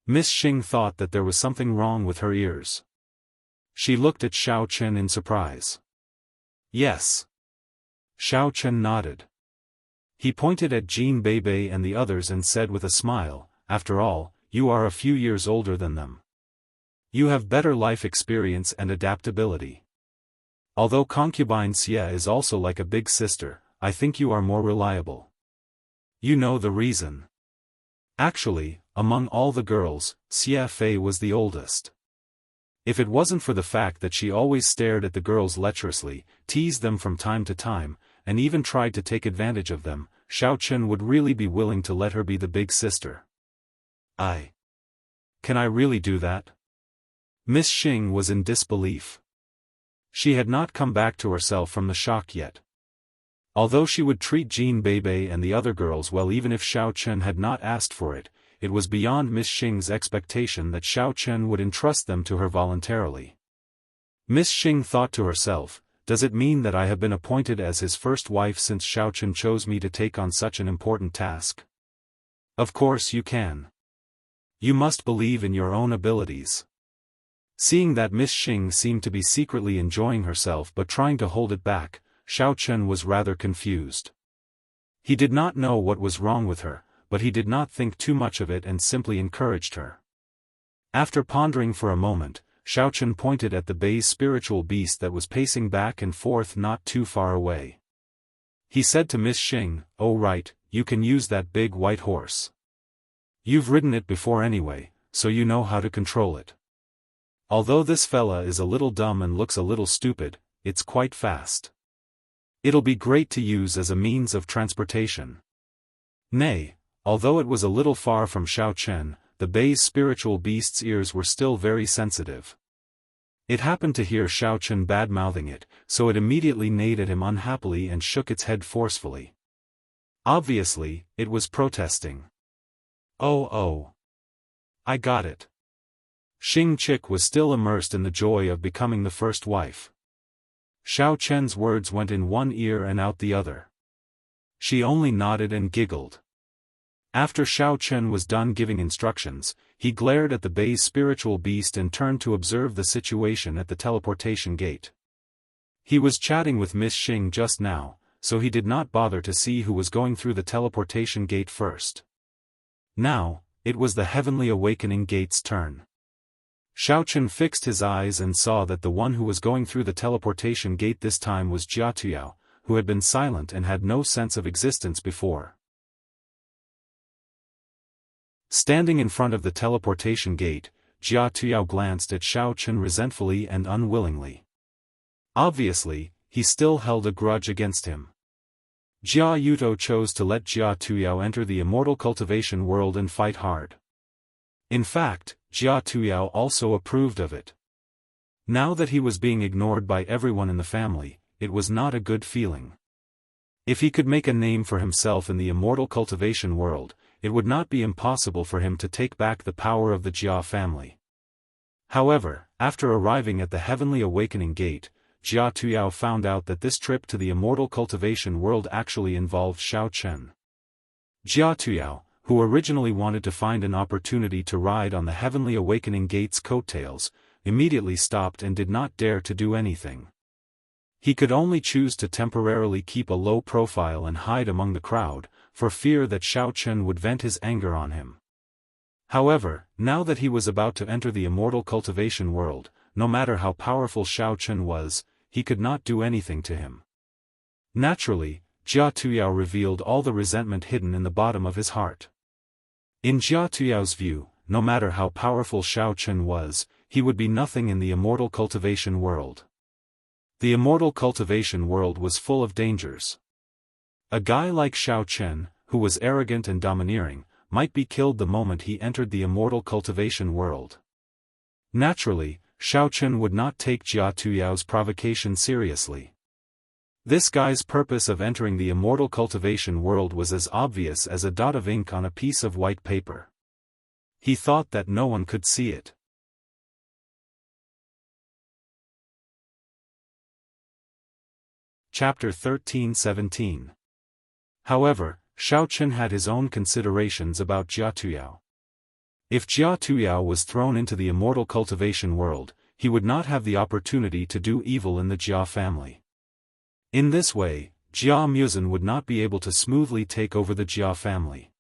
Miss Xing thought that there was something wrong with her ears. She looked at Xiaochen in surprise. Yes. Xiaochen nodded. He pointed at Jean Bebe and the others and said with a smile, after all, you are a few years older than them. You have better life experience and adaptability. Although concubine Xie is also like a big sister, I think you are more reliable. You know the reason. Actually, among all the girls, Xie Fei was the oldest. If it wasn't for the fact that she always stared at the girls lecherously, teased them from time to time, and even tried to take advantage of them, Xiaochen would really be willing to let her be the big sister. Can I really do that? Miss Xing was in disbelief. She had not come back to herself from the shock yet. Although she would treat Jean Bebe and the other girls well even if Xiao Chen had not asked for it, it was beyond Miss Xing's expectation that Xiao Chen would entrust them to her voluntarily. Miss Xing thought to herself, does it mean that I have been appointed as his first wife since Xiao Chen chose me to take on such an important task? Of course you can. You must believe in your own abilities. Seeing that Miss Xing seemed to be secretly enjoying herself but trying to hold it back, Xiao Chen was rather confused. He did not know what was wrong with her, but he did not think too much of it and simply encouraged her. After pondering for a moment, Xiao Chen pointed at the bay's spiritual beast that was pacing back and forth not too far away. He said to Miss Xing, "Oh right, you can use that big white horse. You've ridden it before anyway, so you know how to control it. Although this fella is a little dumb and looks a little stupid, it's quite fast. It'll be great to use as a means of transportation." Nay, although it was a little far from Xiao Chen, the bay's spiritual beast's ears were still very sensitive. It happened to hear Xiao Chen bad-mouthing it, so it immediately neighed at him unhappily and shook its head forcefully. Obviously, it was protesting. Oh. I got it. Xing Chick was still immersed in the joy of becoming the first wife. Xiao Chen's words went in one ear and out the other. She only nodded and giggled. After Xiao Chen was done giving instructions, he glared at the bay's spiritual beast and turned to observe the situation at the teleportation gate. He was chatting with Miss Xing just now, so he did not bother to see who was going through the teleportation gate first. Now, it was the Heavenly Awakening Gate's turn. Xiao Chen fixed his eyes and saw that the one who was going through the teleportation gate this time was Jia Tuyao, who had been silent and had no sense of existence before. Standing in front of the teleportation gate, Jia Tuyao glanced at Xiao Chen resentfully and unwillingly. Obviously, he still held a grudge against him. Jia Yuto chose to let Jia Tuyao enter the immortal cultivation world and fight hard. In fact, Jia Tuyao also approved of it. Now that he was being ignored by everyone in the family, it was not a good feeling. If he could make a name for himself in the immortal cultivation world, it would not be impossible for him to take back the power of the Jia family. However, after arriving at the Heavenly Awakening Gate, Jia Tuyao found out that this trip to the immortal cultivation world actually involved Xiao Chen. Jia Tuyao, who originally wanted to find an opportunity to ride on the Heavenly Awakening Gate's coattails, immediately stopped and did not dare to do anything. He could only choose to temporarily keep a low profile and hide among the crowd, for fear that Xiao Chen would vent his anger on him. However, now that he was about to enter the immortal cultivation world, no matter how powerful Xiao Chen was, he could not do anything to him. Naturally, Jia Tuyao revealed all the resentment hidden in the bottom of his heart. In Jia Tuyao's view, no matter how powerful Xiao Chen was, he would be nothing in the immortal cultivation world. The immortal cultivation world was full of dangers. A guy like Xiao Chen, who was arrogant and domineering, might be killed the moment he entered the immortal cultivation world. Naturally, Xiao Chen would not take Jia Tuyao's provocation seriously. This guy's purpose of entering the immortal cultivation world was as obvious as a dot of ink on a piece of white paper. He thought that no one could see it. Chapter 13-17. However, Xiao Chen had his own considerations about Jia Tuyao. If Jia Tuyao was thrown into the immortal cultivation world, he would not have the opportunity to do evil in the Jia family. In this way, Jia Muzhen would not be able to smoothly take over the Jia family.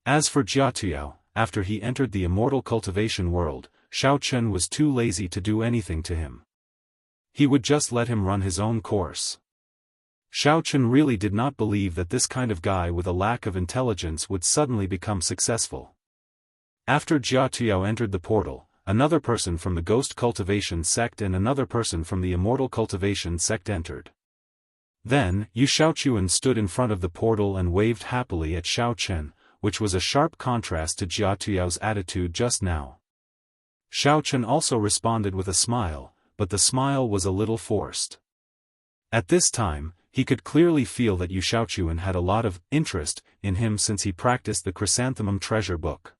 As for Jia Tuyao, after he entered the immortal cultivation world, Xiao Chen was too lazy to do anything to him. He would just let him run his own course. Xiao Chen really did not believe that this kind of guy with a lack of intelligence would suddenly become successful. After Jia Tuyao entered the portal, another person from the Ghost Cultivation sect and another person from the Immortal Cultivation sect entered. Then, Yu Shaochuan stood in front of the portal and waved happily at Xiao Chen, which was a sharp contrast to Jia Tuyao's attitude just now. Xiaofan also responded with a smile, but the smile was a little forced. At this time, he could clearly feel that Xiaofan had a lot of interest in him since he practiced the Chrysanthemum Treasure Book.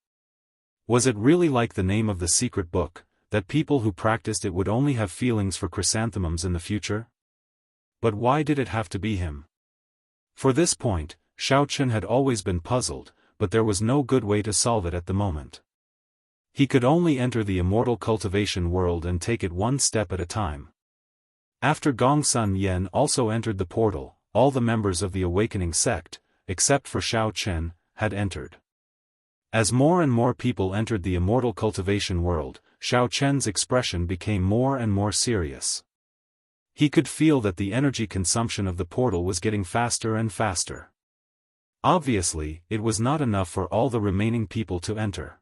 Was it really like the name of the secret book, that people who practiced it would only have feelings for chrysanthemums in the future? But why did it have to be him? For this point, Xiaofan had always been puzzled, but there was no good way to solve it at the moment. He could only enter the immortal cultivation world and take it one step at a time. After Gongsun Yan also entered the portal, all the members of the awakening sect, except for Xiaofan, had entered. As more and more people entered the immortal cultivation world, Xiaofan's expression became more and more serious. He could feel that the energy consumption of the portal was getting faster and faster. Obviously, it was not enough for all the remaining people to enter.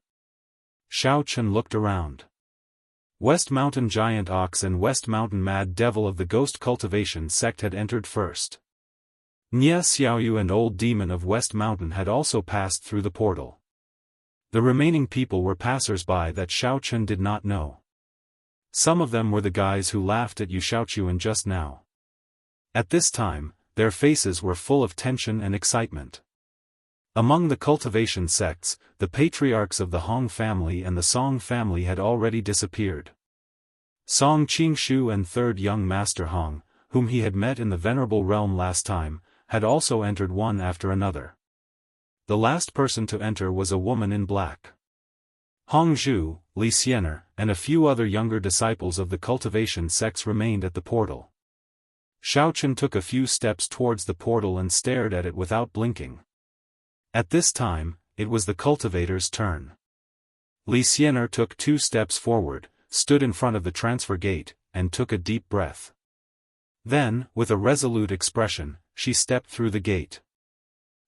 Xiaofan looked around. West Mountain Giant Ox and West Mountain Mad Devil of the Ghost Cultivation sect had entered first. Nya Xiaoyu and Old Demon of West Mountain had also passed through the portal. The remaining people were passers-by that Xiaofan did not know. Some of them were the guys who laughed at Xiaofan just now. At this time, their faces were full of tension and excitement. Among the cultivation sects, the patriarchs of the Hong family and the Song family had already disappeared. Song Qingshu and third young master Hong, whom he had met in the Venerable Realm last time, had also entered one after another. The last person to enter was a woman in black. Hong Zhu, Li Xiener, and a few other younger disciples of the cultivation sects remained at the portal. Xiaofan took a few steps towards the portal and stared at it without blinking. At this time, it was the cultivator's turn. Li Xiener took 2 steps forward, stood in front of the transfer gate, and took a deep breath. Then, with a resolute expression, she stepped through the gate.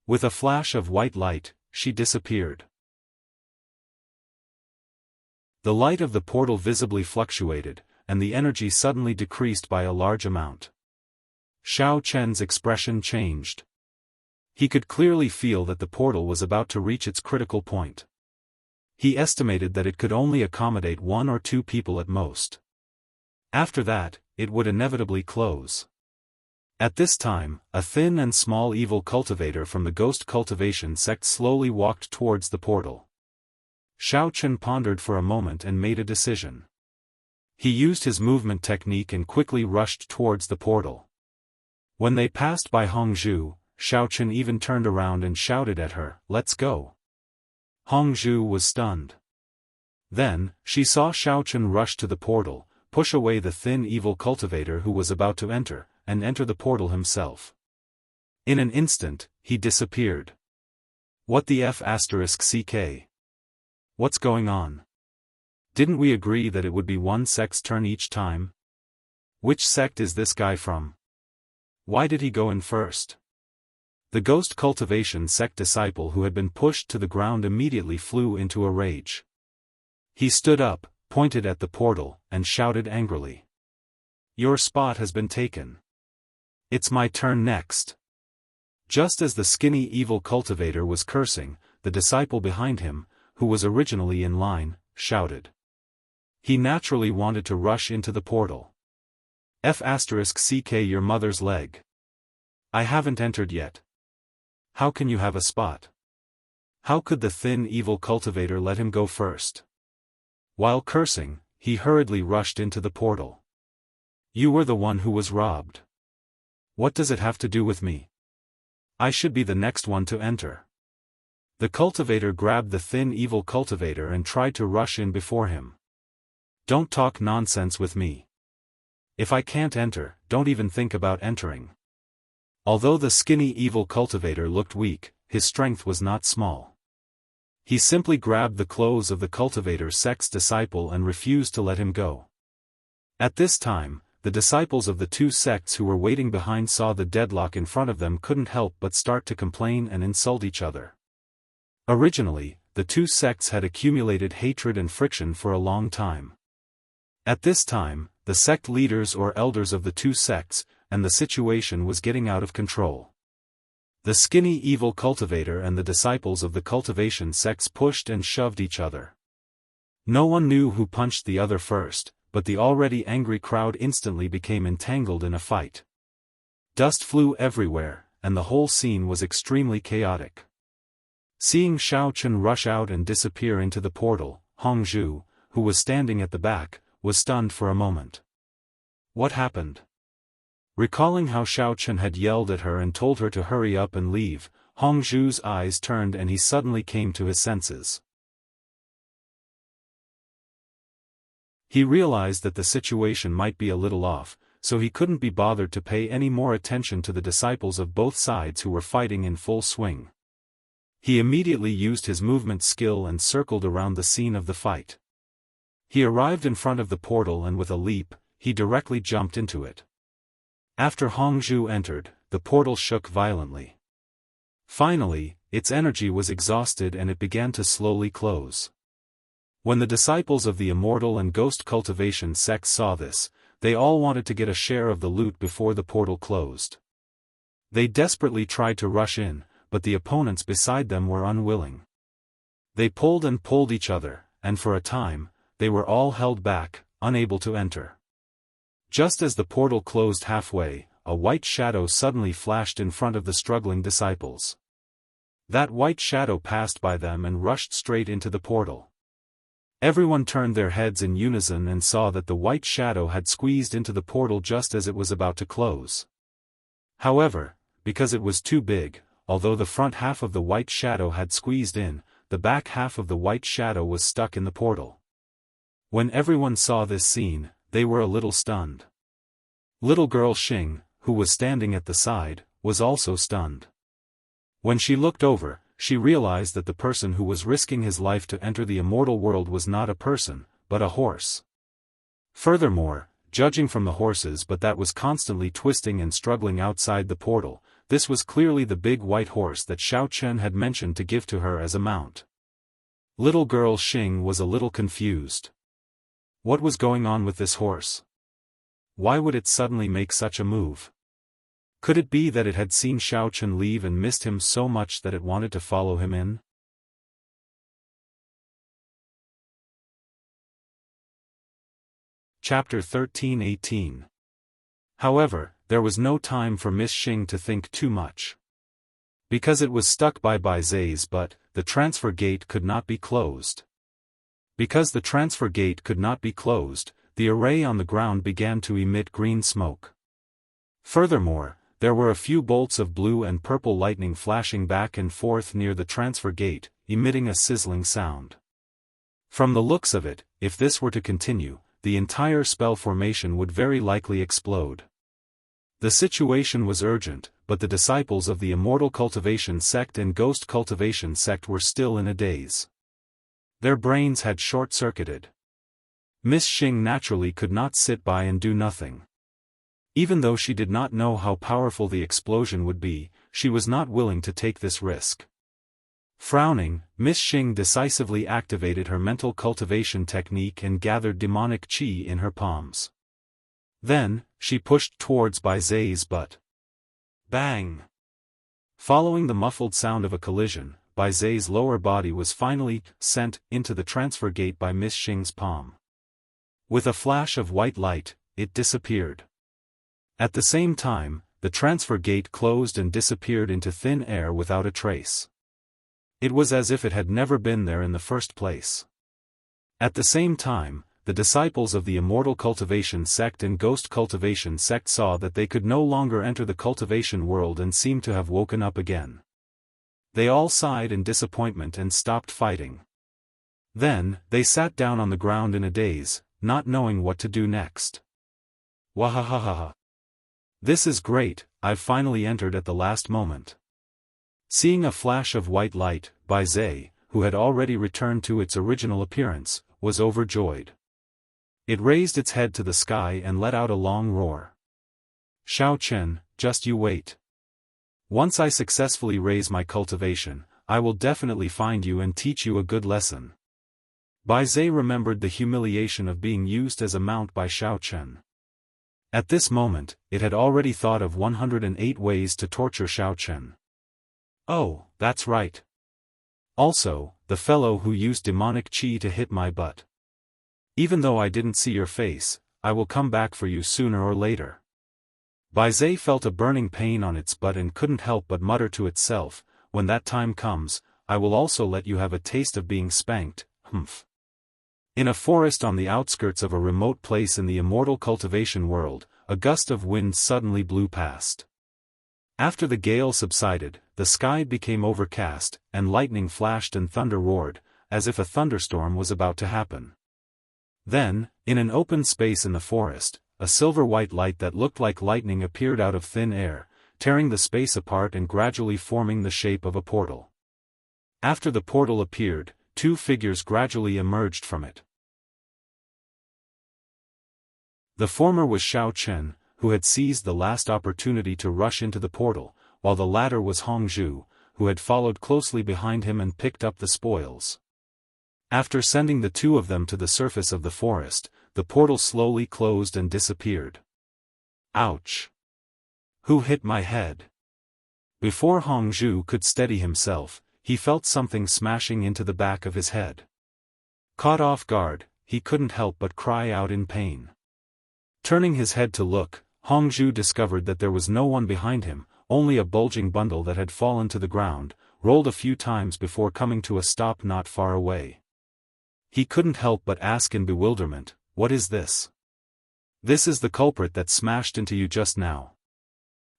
With a flash of white light, she disappeared. The light of the portal visibly fluctuated, and the energy suddenly decreased by a large amount. Xiaofan's expression changed. He could clearly feel that the portal was about to reach its critical point. He estimated that it could only accommodate 1 or 2 people at most. After that, it would inevitably close. At this time, a thin and small evil cultivator from the ghost cultivation sect slowly walked towards the portal. Xiaofan pondered for a moment and made a decision. He used his movement technique and quickly rushed towards the portal. When they passed by Hongzhu, Xiaofan even turned around and shouted at her, "Let's go." Hongzhu was stunned. Then, she saw Xiaofan rush to the portal, push away the thin evil cultivator who was about to enter, and enter the portal himself. In an instant, he disappeared. What the F***ck? What's going on? Didn't we agree that it would be one sect's turn each time? Which sect is this guy from? Why did he go in first? The ghost cultivation sect disciple who had been pushed to the ground immediately flew into a rage. He stood up, pointed at the portal, and shouted angrily. "Your spot has been taken. It's my turn next." Just as the skinny evil cultivator was cursing, the disciple behind him, who was originally in line, shouted. He naturally wanted to rush into the portal. F***ck your mother's leg. I haven't entered yet. How can you have a spot? How could the thin evil cultivator let him go first? While cursing, he hurriedly rushed into the portal. You were the one who was robbed. What does it have to do with me? I should be the next one to enter. The cultivator grabbed the thin evil cultivator and tried to rush in before him. Don't talk nonsense with me. If I can't enter, don't even think about entering. Although the skinny evil cultivator looked weak, his strength was not small. He simply grabbed the clothes of the cultivator's sect's disciple and refused to let him go. At this time, the disciples of the 2 sects who were waiting behind saw the deadlock in front of them couldn't help but start to complain and insult each other. Originally, the 2 sects had accumulated hatred and friction for a long time. At this time, the sect leaders or elders of the 2 sects, and the situation was getting out of control. The skinny evil cultivator and the disciples of the cultivation sects pushed and shoved each other. No one knew who punched the other first, but the already angry crowd instantly became entangled in a fight. Dust flew everywhere, and the whole scene was extremely chaotic. Seeing Xiaofan rush out and disappear into the portal, Hongzhu, who was standing at the back, was stunned for a moment. What happened? Recalling how Xiaofan had yelled at her and told her to hurry up and leave, Hongzhu's eyes turned and he suddenly came to his senses. He realized that the situation might be a little off, so he couldn't be bothered to pay any more attention to the disciples of both sides who were fighting in full swing. He immediately used his movement skill and circled around the scene of the fight. He arrived in front of the portal and with a leap, he directly jumped into it. After Hongzhu entered, the portal shook violently. Finally, its energy was exhausted and it began to slowly close. When the disciples of the Immortal and Ghost Cultivation sects saw this, they all wanted to get a share of the loot before the portal closed. They desperately tried to rush in, but the opponents beside them were unwilling. They pulled and pulled each other, and for a time, they were all held back, unable to enter. Just as the portal closed halfway, a white shadow suddenly flashed in front of the struggling disciples. That white shadow passed by them and rushed straight into the portal. Everyone turned their heads in unison and saw that the white shadow had squeezed into the portal just as it was about to close. However, because it was too big, although the front half of the white shadow had squeezed in, the back half of the white shadow was stuck in the portal. When everyone saw this scene, they were a little stunned. Little girl Xing, who was standing at the side, was also stunned. When she looked over, she realized that the person who was risking his life to enter the immortal world was not a person, but a horse. Furthermore, judging from the horses that was constantly twisting and struggling outside the portal, this was clearly the big white horse that Xiaofan had mentioned to give to her as a mount. Little girl Xing was a little confused. What was going on with this horse? Why would it suddenly make such a move? Could it be that it had seen Xiaofan leave and missed him so much that it wanted to follow him in? Chapter 13:18. However, there was no time for Miss Xing to think too much. Because it was stuck by Zai's butt, the transfer gate could not be closed. Because the transfer gate could not be closed, the array on the ground began to emit green smoke. Furthermore, there were a few bolts of blue and purple lightning flashing back and forth near the transfer gate, emitting a sizzling sound. From the looks of it, if this were to continue, the entire spell formation would very likely explode. The situation was urgent, but the disciples of the Immortal Cultivation sect and Ghost Cultivation sect were still in a daze. Their brains had short-circuited. Miss Xing naturally could not sit by and do nothing. Even though she did not know how powerful the explosion would be, she was not willing to take this risk. Frowning, Miss Xing decisively activated her mental cultivation technique and gathered demonic qi in her palms. Then, she pushed towards Zai's butt. Bang! Following the muffled sound of a collision, Zai's lower body was finally sent into the transfer gate by Miss Xing's palm. With a flash of white light, it disappeared. At the same time, the transfer gate closed and disappeared into thin air without a trace. It was as if it had never been there in the first place. At the same time, the disciples of the Immortal Cultivation sect and Ghost Cultivation sect saw that they could no longer enter the cultivation world and seemed to have woken up again. They all sighed in disappointment and stopped fighting. Then, they sat down on the ground in a daze, not knowing what to do next. Wahahaha. This is great, I've finally entered at the last moment. Seeing a flash of white light, Zai, who had already returned to its original appearance, was overjoyed. It raised its head to the sky and let out a long roar. Xiaofan, just you wait. Once I successfully raise my cultivation, I will definitely find you and teach you a good lesson. Zai remembered the humiliation of being used as a mount by Xiaofan. At this moment, it had already thought of 108 ways to torture Xiaofan. Oh, that's right. Also, the fellow who used demonic qi to hit my butt. Even though I didn't see your face, I will come back for you sooner or later. Bai Zai felt a burning pain on its butt and couldn't help but mutter to itself, when that time comes, I will also let you have a taste of being spanked, humph. In a forest on the outskirts of a remote place in the immortal cultivation world, a gust of wind suddenly blew past. After the gale subsided, the sky became overcast, and lightning flashed and thunder roared, as if a thunderstorm was about to happen. Then, in an open space in the forest, a silver-white light that looked like lightning appeared out of thin air, tearing the space apart and gradually forming the shape of a portal. After the portal appeared, two figures gradually emerged from it. The former was Xiao Chen, who had seized the last opportunity to rush into the portal, while the latter was Hong Zhu, who had followed closely behind him and picked up the spoils. After sending the two of them to the surface of the forest, the portal slowly closed and disappeared. Ouch! Who hit my head? Before Hong Zhu could steady himself, he felt something smashing into the back of his head. Caught off guard, he couldn't help but cry out in pain. Turning his head to look, Hong Zhu discovered that there was no one behind him, only a bulging bundle that had fallen to the ground, rolled a few times before coming to a stop not far away. He couldn't help but ask in bewilderment, "What is this?" "This is the culprit that smashed into you just now."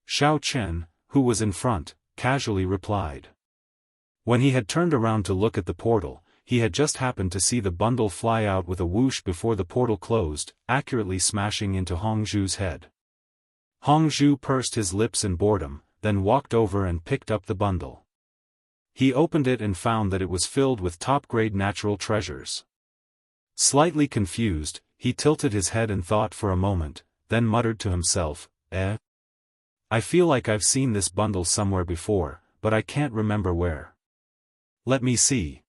Xiao Chen, who was in front, casually replied. When he had turned around to look at the portal, he had just happened to see the bundle fly out with a whoosh before the portal closed, accurately smashing into Hong Zhu's head. Hong Zhu pursed his lips in boredom, then walked over and picked up the bundle. He opened it and found that it was filled with top-grade natural treasures. Slightly confused, he tilted his head and thought for a moment, then muttered to himself, I feel like I've seen this bundle somewhere before, but I can't remember where. Let me see."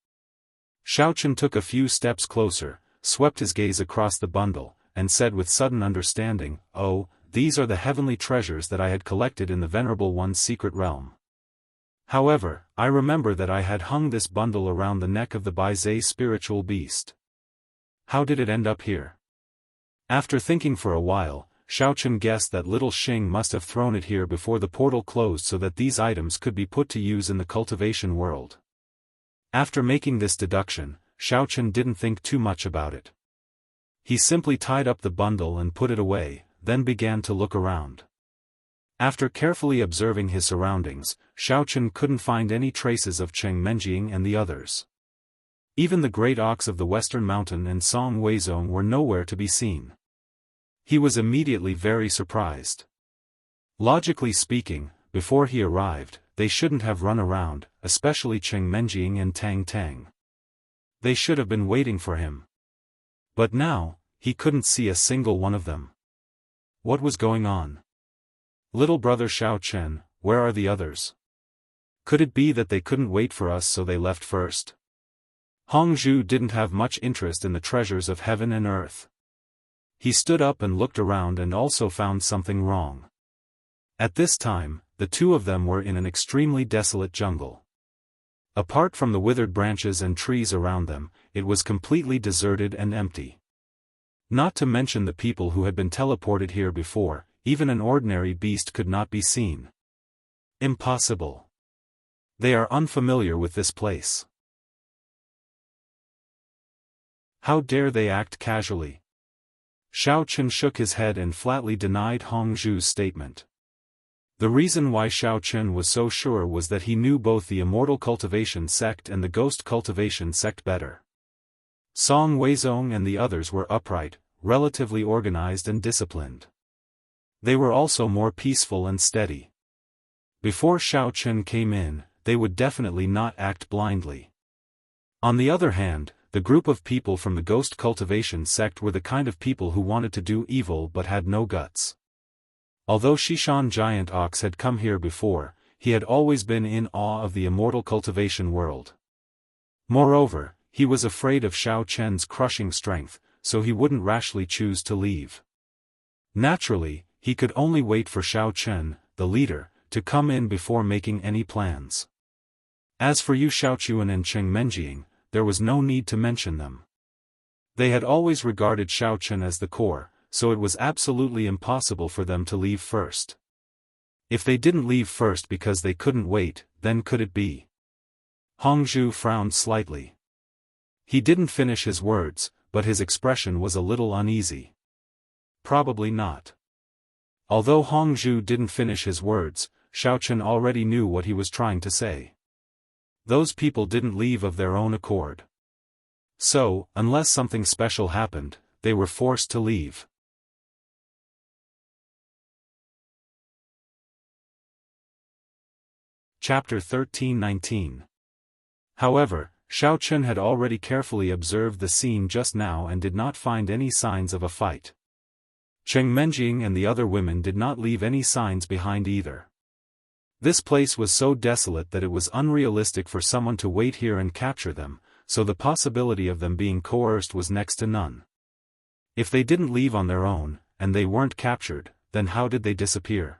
Xiao Chen took a few steps closer, swept his gaze across the bundle, and said with sudden understanding, "Oh, these are the heavenly treasures that I had collected in the Venerable One's secret realm. However, I remember that I had hung this bundle around the neck of the Bai Zai spiritual beast. How did it end up here?" After thinking for a while, Xiao Chen guessed that little Xing must have thrown it here before the portal closed so that these items could be put to use in the cultivation world. After making this deduction, Xiao Chen didn't think too much about it. He simply tied up the bundle and put it away, then began to look around. After carefully observing his surroundings, Xiao Chen couldn't find any traces of Cheng Menjing and the others. Even the great ox of the Western Mountain and Song Weizong were nowhere to be seen. He was immediately very surprised. Logically speaking, before he arrived, they shouldn't have run around, especially Cheng Menjing and Tang Tang. They should have been waiting for him. But now, he couldn't see a single one of them. What was going on? "Little brother Xiao Chen, where are the others? Could it be that they couldn't wait for us so they left first?" Hong Zhu didn't have much interest in the treasures of heaven and earth. He stood up and looked around and also found something wrong. At this time, the two of them were in an extremely desolate jungle. Apart from the withered branches and trees around them, it was completely deserted and empty. Not to mention the people who had been teleported here before, even an ordinary beast could not be seen. Impossible. They are unfamiliar with this place. How dare they act casually? Xiao Chen shook his head and flatly denied Hong Zhu's statement. The reason why Xiao Chen was so sure was that he knew both the Immortal Cultivation Sect and the Ghost Cultivation Sect better. Song Weizong and the others were upright, relatively organized and disciplined. They were also more peaceful and steady. Before Xiao Chen came in, they would definitely not act blindly. On the other hand, the group of people from the Ghost Cultivation Sect were the kind of people who wanted to do evil but had no guts. Although Xishan Giant Ox had come here before, he had always been in awe of the immortal cultivation world. Moreover, he was afraid of Xiao Chen's crushing strength, so he wouldn't rashly choose to leave. Naturally, he could only wait for Xiao Chen, the leader, to come in before making any plans. As for Yu Xiaochuan and Cheng Menjing, there was no need to mention them. They had always regarded Xiaochen as the core, so it was absolutely impossible for them to leave first. If they didn't leave first because they couldn't wait, then could it be? Hongzhu frowned slightly. He didn't finish his words, but his expression was a little uneasy. Probably not. Although Hongzhu didn't finish his words, Xiaochen already knew what he was trying to say. Those people didn't leave of their own accord. So, unless something special happened, they were forced to leave. Chapter 13-19. However, Xiaochen had already carefully observed the scene just now and did not find any signs of a fight. Cheng Menjing and the other women did not leave any signs behind either. This place was so desolate that it was unrealistic for someone to wait here and capture them, so the possibility of them being coerced was next to none. If they didn't leave on their own, and they weren't captured, then how did they disappear?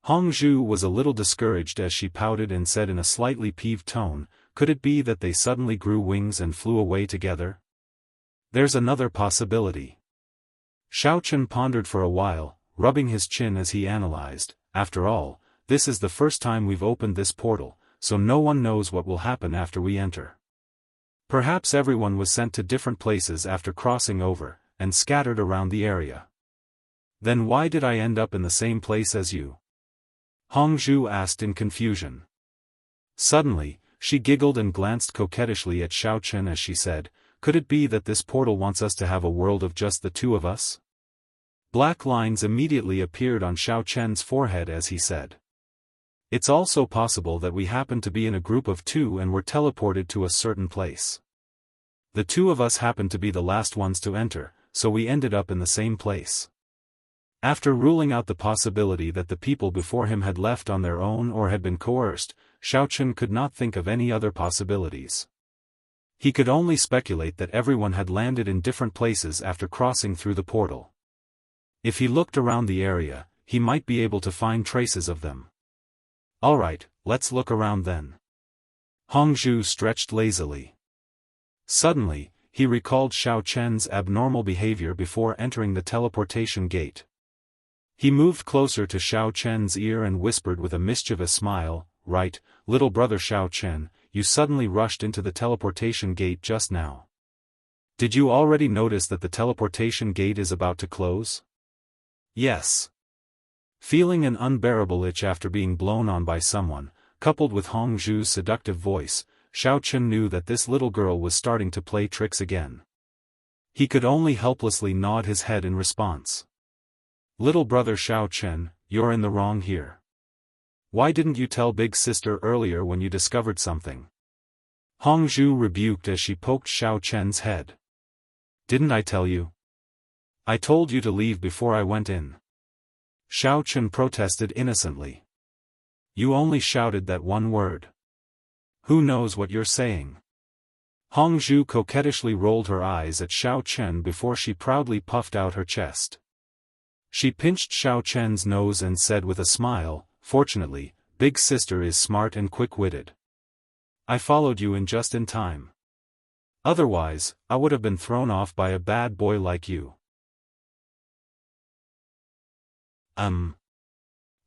Hongzhu was a little discouraged as she pouted and said in a slightly peeved tone, could it be that they suddenly grew wings and flew away together? There's another possibility. Xiaochen pondered for a while, rubbing his chin as he analyzed, after all, this is the first time we've opened this portal, so no one knows what will happen after we enter. Perhaps everyone was sent to different places after crossing over, and scattered around the area. Then why did I end up in the same place as you? Hongzhu asked in confusion. Suddenly, she giggled and glanced coquettishly at Xiaochen as she said, could it be that this portal wants us to have a world of just the two of us? Black lines immediately appeared on Xiaochen's forehead as he said. It's also possible that we happened to be in a group of two and were teleported to a certain place. The two of us happened to be the last ones to enter, so we ended up in the same place. After ruling out the possibility that the people before him had left on their own or had been coerced, Xiaochen could not think of any other possibilities. He could only speculate that everyone had landed in different places after crossing through the portal. If he looked around the area, he might be able to find traces of them. Alright, let's look around then. Hongzhu stretched lazily. Suddenly, he recalled Xiaochen's abnormal behavior before entering the teleportation gate. He moved closer to Xiaochen's ear and whispered with a mischievous smile, right, little brother Xiaochen, you suddenly rushed into the teleportation gate just now. Did you already notice that the teleportation gate is about to close? Yes. Feeling an unbearable itch after being blown on by someone, coupled with Hongzhu's seductive voice, Xiaochen knew that this little girl was starting to play tricks again. He could only helplessly nod his head in response. Little brother Xiaochen, you're in the wrong here. Why didn't you tell big sister earlier when you discovered something? Hongzhu rebuked as she poked Xiaochen's head. Didn't I tell you? I told you to leave before I went in. Xiaochen protested innocently. You only shouted that one word. Who knows what you're saying? Hongzhu coquettishly rolled her eyes at Xiaochen before she proudly puffed out her chest. She pinched Xiaochen's nose and said with a smile, fortunately, big sister is smart and quick-witted. I followed you in just in time. Otherwise, I would have been thrown off by a bad boy like you.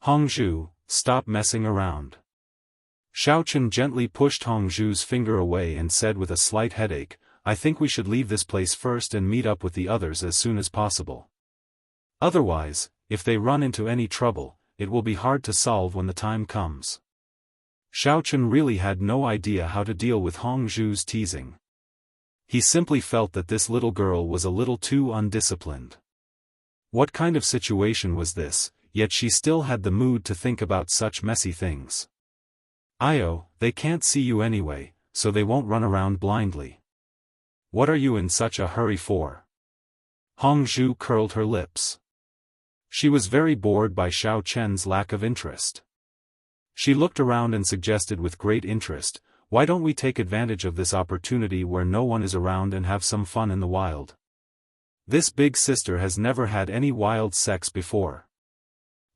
Hongzhu, stop messing around. Xiaochen gently pushed Hongzhu's finger away and said with a slight headache, I think we should leave this place first and meet up with the others as soon as possible. Otherwise, if they run into any trouble, it will be hard to solve when the time comes. Xiaochen really had no idea how to deal with Hongzhu's teasing. He simply felt that this little girl was a little too undisciplined. What kind of situation was this, yet she still had the mood to think about such messy things. Io, they can't see you anyway, so they won't run around blindly. What are you in such a hurry for? Hongzhu curled her lips. She was very bored by Xiaochen's lack of interest. She looked around and suggested with great interest, why don't we take advantage of this opportunity where no one is around and have some fun in the wild? This big sister has never had any wild sex before.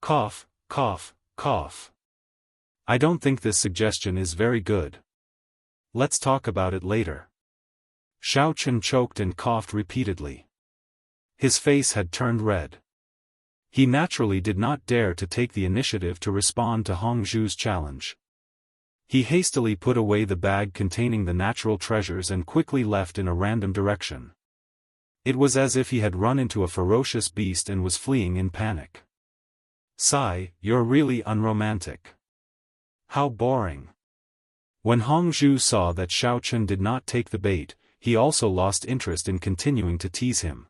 Cough, cough, cough. I don't think this suggestion is very good. Let's talk about it later. Xiaofan choked and coughed repeatedly. His face had turned red. He naturally did not dare to take the initiative to respond to Hongzhu's challenge. He hastily put away the bag containing the natural treasures and quickly left in a random direction. It was as if he had run into a ferocious beast and was fleeing in panic. "Sigh, you're really unromantic. How boring." When Hongzhu saw that Xiaofan did not take the bait, he also lost interest in continuing to tease him.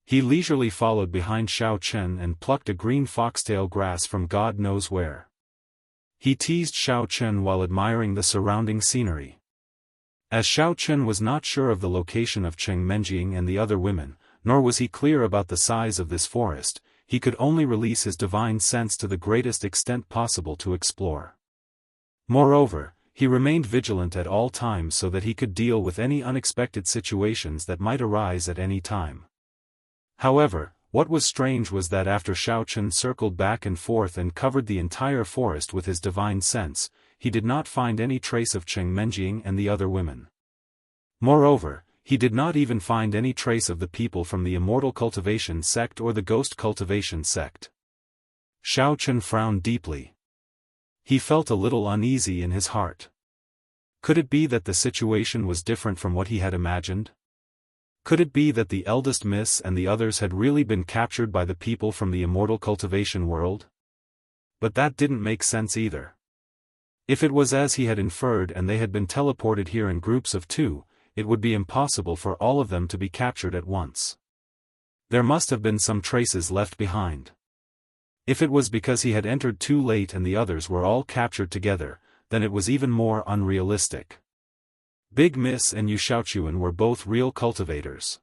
He leisurely followed behind Xiaofan and plucked a green foxtail grass from God knows where. He teased Xiaofan while admiring the surrounding scenery. As Xiaofan was not sure of the location of Cheng Menjing and the other women, nor was he clear about the size of this forest, he could only release his divine sense to the greatest extent possible to explore. Moreover, he remained vigilant at all times so that he could deal with any unexpected situations that might arise at any time. However, what was strange was that after Xiaofan circled back and forth and covered the entire forest with his divine sense, he did not find any trace of Cheng Menjing and the other women. Moreover, he did not even find any trace of the people from the Immortal Cultivation sect or the Ghost Cultivation sect. Xiaofan frowned deeply. He felt a little uneasy in his heart. Could it be that the situation was different from what he had imagined? Could it be that the eldest miss and the others had really been captured by the people from the Immortal Cultivation world? But that didn't make sense either. If it was as he had inferred and they had been teleported here in groups of 2, it would be impossible for all of them to be captured at once. There must have been some traces left behind. If it was because he had entered too late and the others were all captured together, then it was even more unrealistic. Big Miss and Yu Xiaochuan were both real cultivators.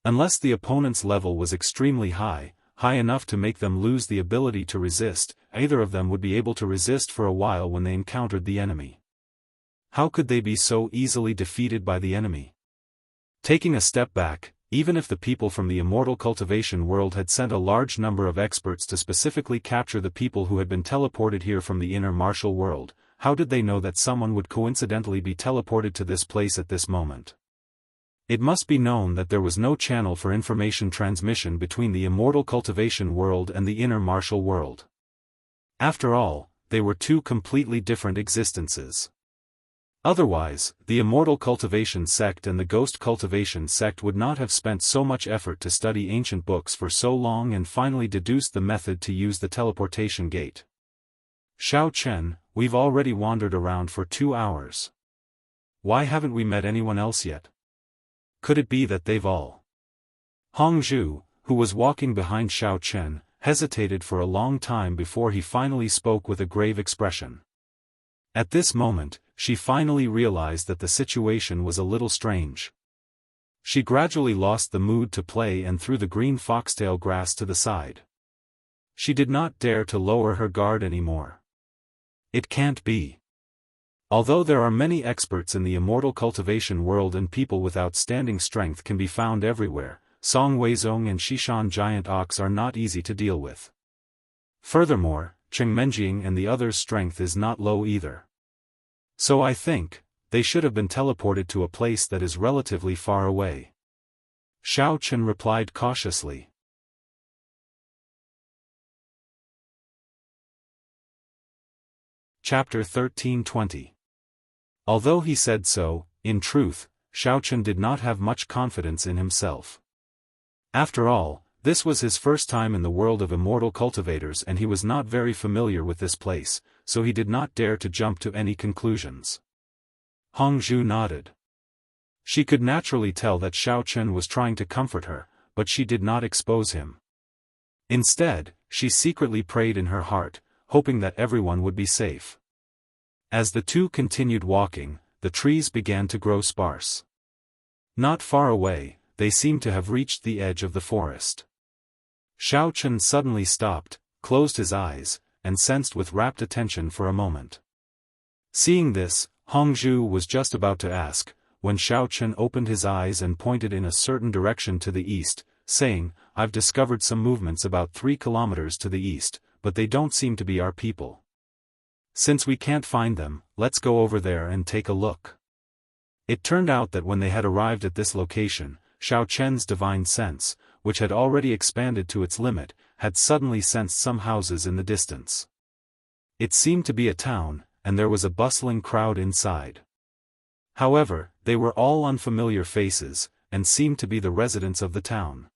Unless the opponent's level was extremely high enough to make them lose the ability to resist, either of them would be able to resist for a while when they encountered the enemy. How could they be so easily defeated by the enemy? Taking a step back, even if the people from the Immortal Cultivation world had sent a large number of experts to specifically capture the people who had been teleported here from the inner martial world, how did they know that someone would coincidentally be teleported to this place at this moment? It must be known that there was no channel for information transmission between the Immortal Cultivation world and the inner martial world. After all, they were 2 completely different existences. Otherwise, the Immortal Cultivation sect and the Ghost Cultivation sect would not have spent so much effort to study ancient books for so long and finally deduced the method to use the teleportation gate. "Xiaofan, we've already wandered around for 2 hours. Why haven't we met anyone else yet? Could it be that they've all..." Hongzhu, who was walking behind Xiaofan, hesitated for a long time before he finally spoke with a grave expression. At this moment, she finally realized that the situation was a little strange. She gradually lost the mood to play and threw the green foxtail grass to the side. She did not dare to lower her guard anymore. It can't be. Although there are many experts in the Immortal Cultivation world and people with outstanding strength can be found everywhere, Song Weizong and Xishan Giant Ox are not easy to deal with. Furthermore, Cheng Menjing and the others' strength is not low either. So I think, they should have been teleported to a place that is relatively far away. Xiaofan replied cautiously. Chapter 13:20. Although he said so, in truth, Xiaofan did not have much confidence in himself. After all, this was his first time in the world of immortal cultivators and he was not very familiar with this place, so he did not dare to jump to any conclusions. Hongzhu nodded. She could naturally tell that Xiaofan was trying to comfort her, but she did not expose him. Instead, she secretly prayed in her heart, hoping that everyone would be safe. As the 2 continued walking, the trees began to grow sparse. Not far away, they seemed to have reached the edge of the forest. Xiaofan suddenly stopped, closed his eyes, and sensed with rapt attention for a moment. Seeing this, Hongzhu was just about to ask, when Xiaofan opened his eyes and pointed in a certain direction to the east, saying, "I've discovered some movements about 3 kilometers to the east, but they don't seem to be our people." Since we can't find them, let's go over there and take a look. It turned out that when they had arrived at this location, Xiao Chen's divine sense, which had already expanded to its limit, had suddenly sensed some houses in the distance. It seemed to be a town, and there was a bustling crowd inside. However, they were all unfamiliar faces, and seemed to be the residents of the town.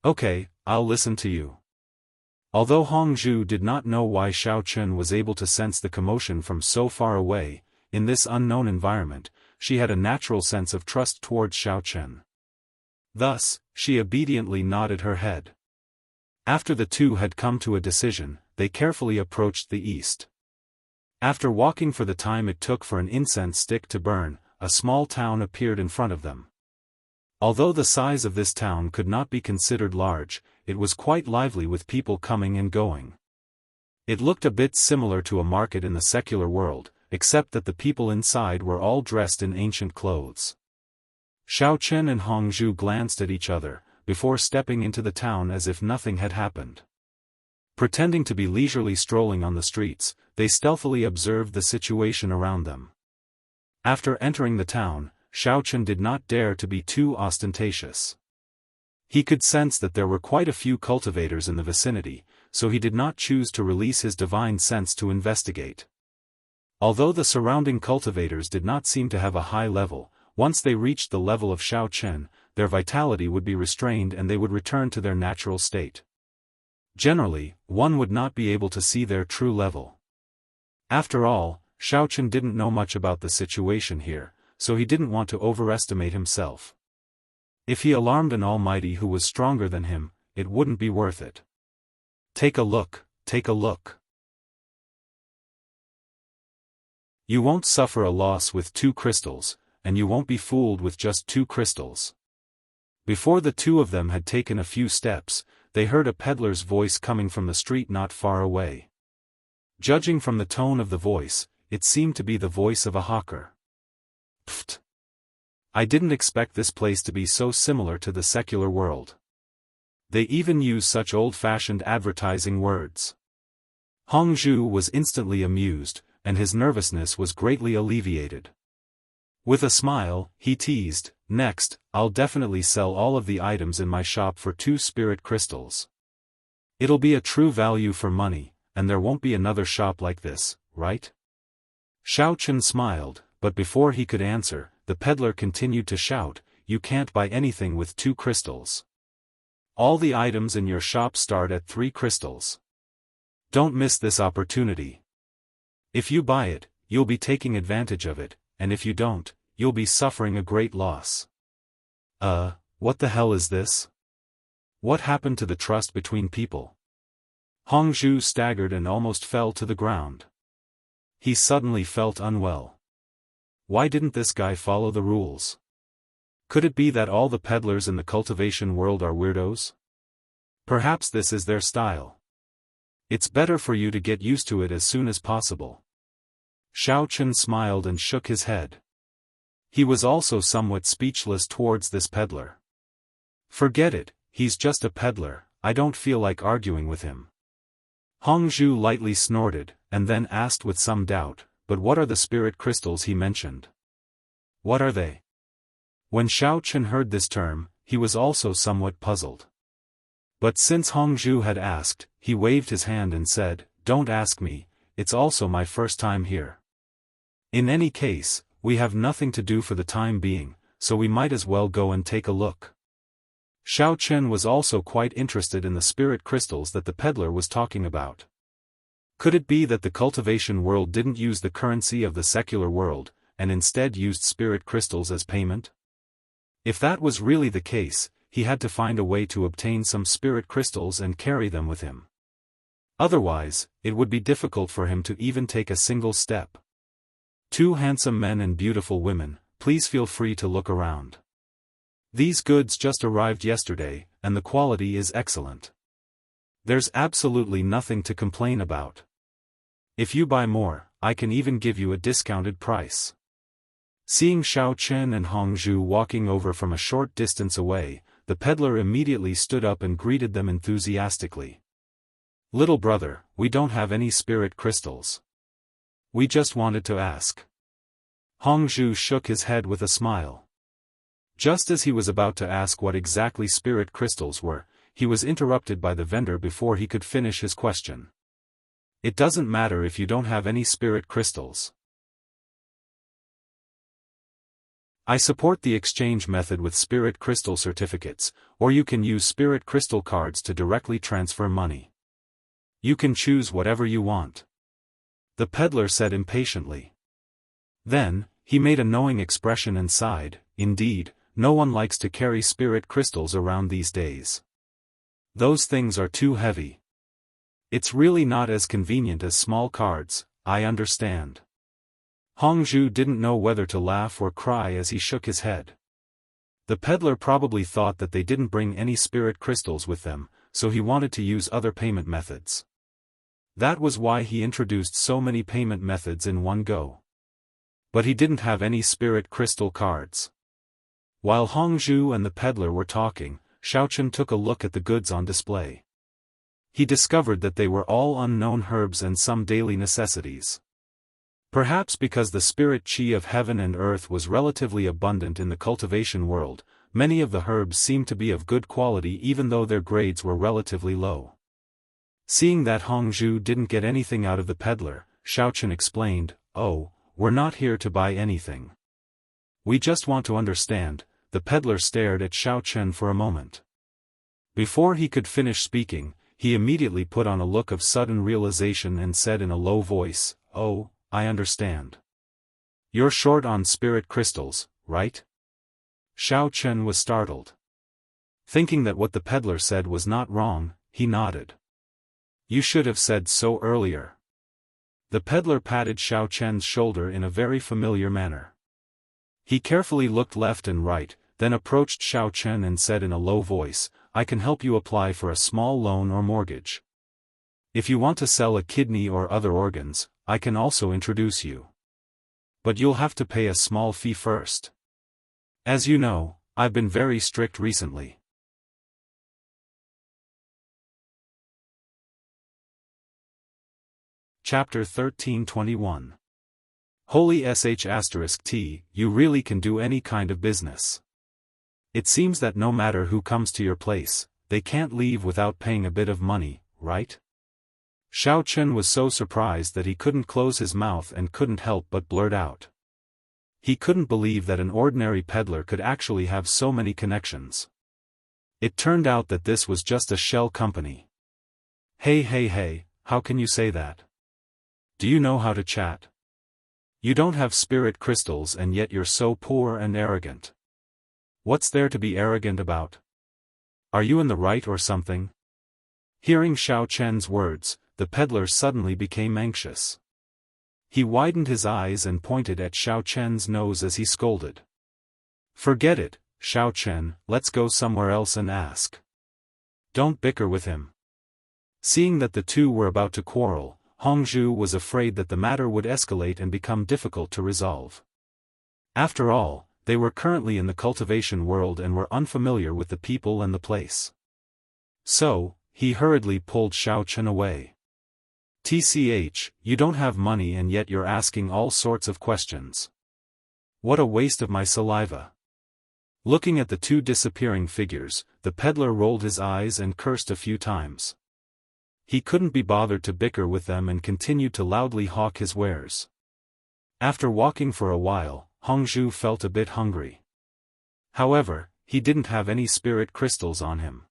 Okay, I'll listen to you. Although Hongzhu did not know why Xiao Chen was able to sense the commotion from so far away, in this unknown environment, she had a natural sense of trust towards Xiao Chen. Thus, she obediently nodded her head. After the two had come to a decision, they carefully approached the east. After walking for the time it took for an incense stick to burn, a small town appeared in front of them. Although the size of this town could not be considered large, it was quite lively with people coming and going. It looked a bit similar to a market in the secular world, except that the people inside were all dressed in ancient clothes. Xiao Chen and Hongzhu glanced at each other, before stepping into the town as if nothing had happened. Pretending to be leisurely strolling on the streets, they stealthily observed the situation around them. After entering the town, Xiao Chen did not dare to be too ostentatious. He could sense that there were quite a few cultivators in the vicinity, so he did not choose to release his divine sense to investigate. Although the surrounding cultivators did not seem to have a high level, once they reached the level of Xiao Chen, their vitality would be restrained and they would return to their natural state. Generally, one would not be able to see their true level. After all, Xiao Chen didn't know much about the situation here, so he didn't want to overestimate himself. If he alarmed an almighty who was stronger than him, it wouldn't be worth it. Take a look, take a look. You won't suffer a loss with 2 crystals, and you won't be fooled with just 2 crystals. Before the two of them had taken a few steps, they heard a peddler's voice coming from the street not far away. Judging from the tone of the voice, it seemed to be the voice of a hawker. Pfft! I didn't expect this place to be so similar to the secular world. They even use such old-fashioned advertising words. Hongzhu was instantly amused, and his nervousness was greatly alleviated. With a smile, he teased, "Next, I'll definitely sell all of the items in my shop for 2 spirit crystals. It'll be a true value for money, and there won't be another shop like this, right?" Xiao Chen smiled, but before he could answer, the peddler continued to shout, "You can't buy anything with 2 crystals. All the items in your shop start at 3 crystals. Don't miss this opportunity. If you buy it, you'll be taking advantage of it, and if you don't, you'll be suffering a great loss." What the hell is this? What happened to the trust between people? Hongzhu staggered and almost fell to the ground. He suddenly felt unwell. Why didn't this guy follow the rules? Could it be that all the peddlers in the cultivation world are weirdos? Perhaps this is their style. It's better for you to get used to it as soon as possible. Xiao Chen smiled and shook his head. He was also somewhat speechless towards this peddler. Forget it, he's just a peddler, I don't feel like arguing with him. Hongzhu lightly snorted, and then asked with some doubt, "But what are the spirit crystals he mentioned? What are they?" When Xiao Chen heard this term, he was also somewhat puzzled. But since Hongzhu had asked, he waved his hand and said, "Don't ask me, it's also my first time here. In any case, we have nothing to do for the time being, so we might as well go and take a look." Xiao Chen was also quite interested in the spirit crystals that the peddler was talking about. Could it be that the cultivation world didn't use the currency of the secular world, and instead used spirit crystals as payment? If that was really the case, he had to find a way to obtain some spirit crystals and carry them with him. Otherwise, it would be difficult for him to even take a single step. 2 handsome men and beautiful women, please feel free to look around. These goods just arrived yesterday, and the quality is excellent. There's absolutely nothing to complain about. If you buy more, I can even give you a discounted price. Seeing Xiao Chen and Hongzhu walking over from a short distance away, the peddler immediately stood up and greeted them enthusiastically. "Little brother, we don't have any spirit crystals. We just wanted to ask. Hongzhu shook his head with a smile. Just as he was about to ask what exactly spirit crystals were, he was interrupted by the vendor before he could finish his question. It doesn't matter if you don't have any spirit crystals. I support the exchange method with spirit crystal certificates, or you can use spirit crystal cards to directly transfer money. You can choose whatever you want. The peddler said impatiently. Then, he made a knowing expression and sighed. Indeed, no one likes to carry spirit crystals around these days. Those things are too heavy. It's really not as convenient as small cards, I understand. Hongzhu didn't know whether to laugh or cry as he shook his head. The peddler probably thought that they didn't bring any spirit crystals with them, so he wanted to use other payment methods. That was why he introduced so many payment methods in one go. But he didn't have any spirit crystal cards. While Hongzhu and the peddler were talking, Xiaofan took a look at the goods on display. He discovered that they were all unknown herbs and some daily necessities. Perhaps because the spirit qi of heaven and earth was relatively abundant in the cultivation world, many of the herbs seemed to be of good quality even though their grades were relatively low. Seeing that Hongzhu didn't get anything out of the peddler, Xiaofan explained, "Oh, we're not here to buy anything. We just want to understand." The peddler stared at Xiaofan for a moment. Before he could finish speaking, he immediately put on a look of sudden realization and said in a low voice, "Oh, I understand. You're short on spirit crystals, right?" Xiaofan was startled. Thinking that what the peddler said was not wrong, he nodded. "You should have said so earlier." The peddler patted Xiaofan's shoulder in a very familiar manner. He carefully looked left and right, then approached Xiaofan and said in a low voice, "I can help you apply for a small loan or mortgage. If you want to sell a kidney or other organs, I can also introduce you. But you'll have to pay a small fee first. As you know, I've been very strict recently." Chapter 13:21. Holy sh*t, you really can do any kind of business. It seems that no matter who comes to your place, they can't leave without paying a bit of money, right? Xiaofan was so surprised that he couldn't close his mouth and couldn't help but blurt out. He couldn't believe that an ordinary peddler could actually have so many connections. It turned out that this was just a shell company. Hey, how can you say that? Do you know how to chat? You don't have spirit crystals and yet you're so poor and arrogant. What's there to be arrogant about? Are you in the right or something? Hearing Xiaofan's words, the peddler suddenly became anxious. He widened his eyes and pointed at Xiaofan's nose as he scolded. "Forget it, Xiaofan, let's go somewhere else and ask. Don't bicker with him." Seeing that the two were about to quarrel, Hongzhu was afraid that the matter would escalate and become difficult to resolve. After all, they were currently in the cultivation world and were unfamiliar with the people and the place. So, he hurriedly pulled Xiaofan away. "Tch, you don't have money and yet you're asking all sorts of questions. What a waste of my saliva." Looking at the two disappearing figures, the peddler rolled his eyes and cursed a few times. He couldn't be bothered to bicker with them and continued to loudly hawk his wares. After walking for a while, Hongzhu felt a bit hungry. However, he didn't have any spirit crystals on him.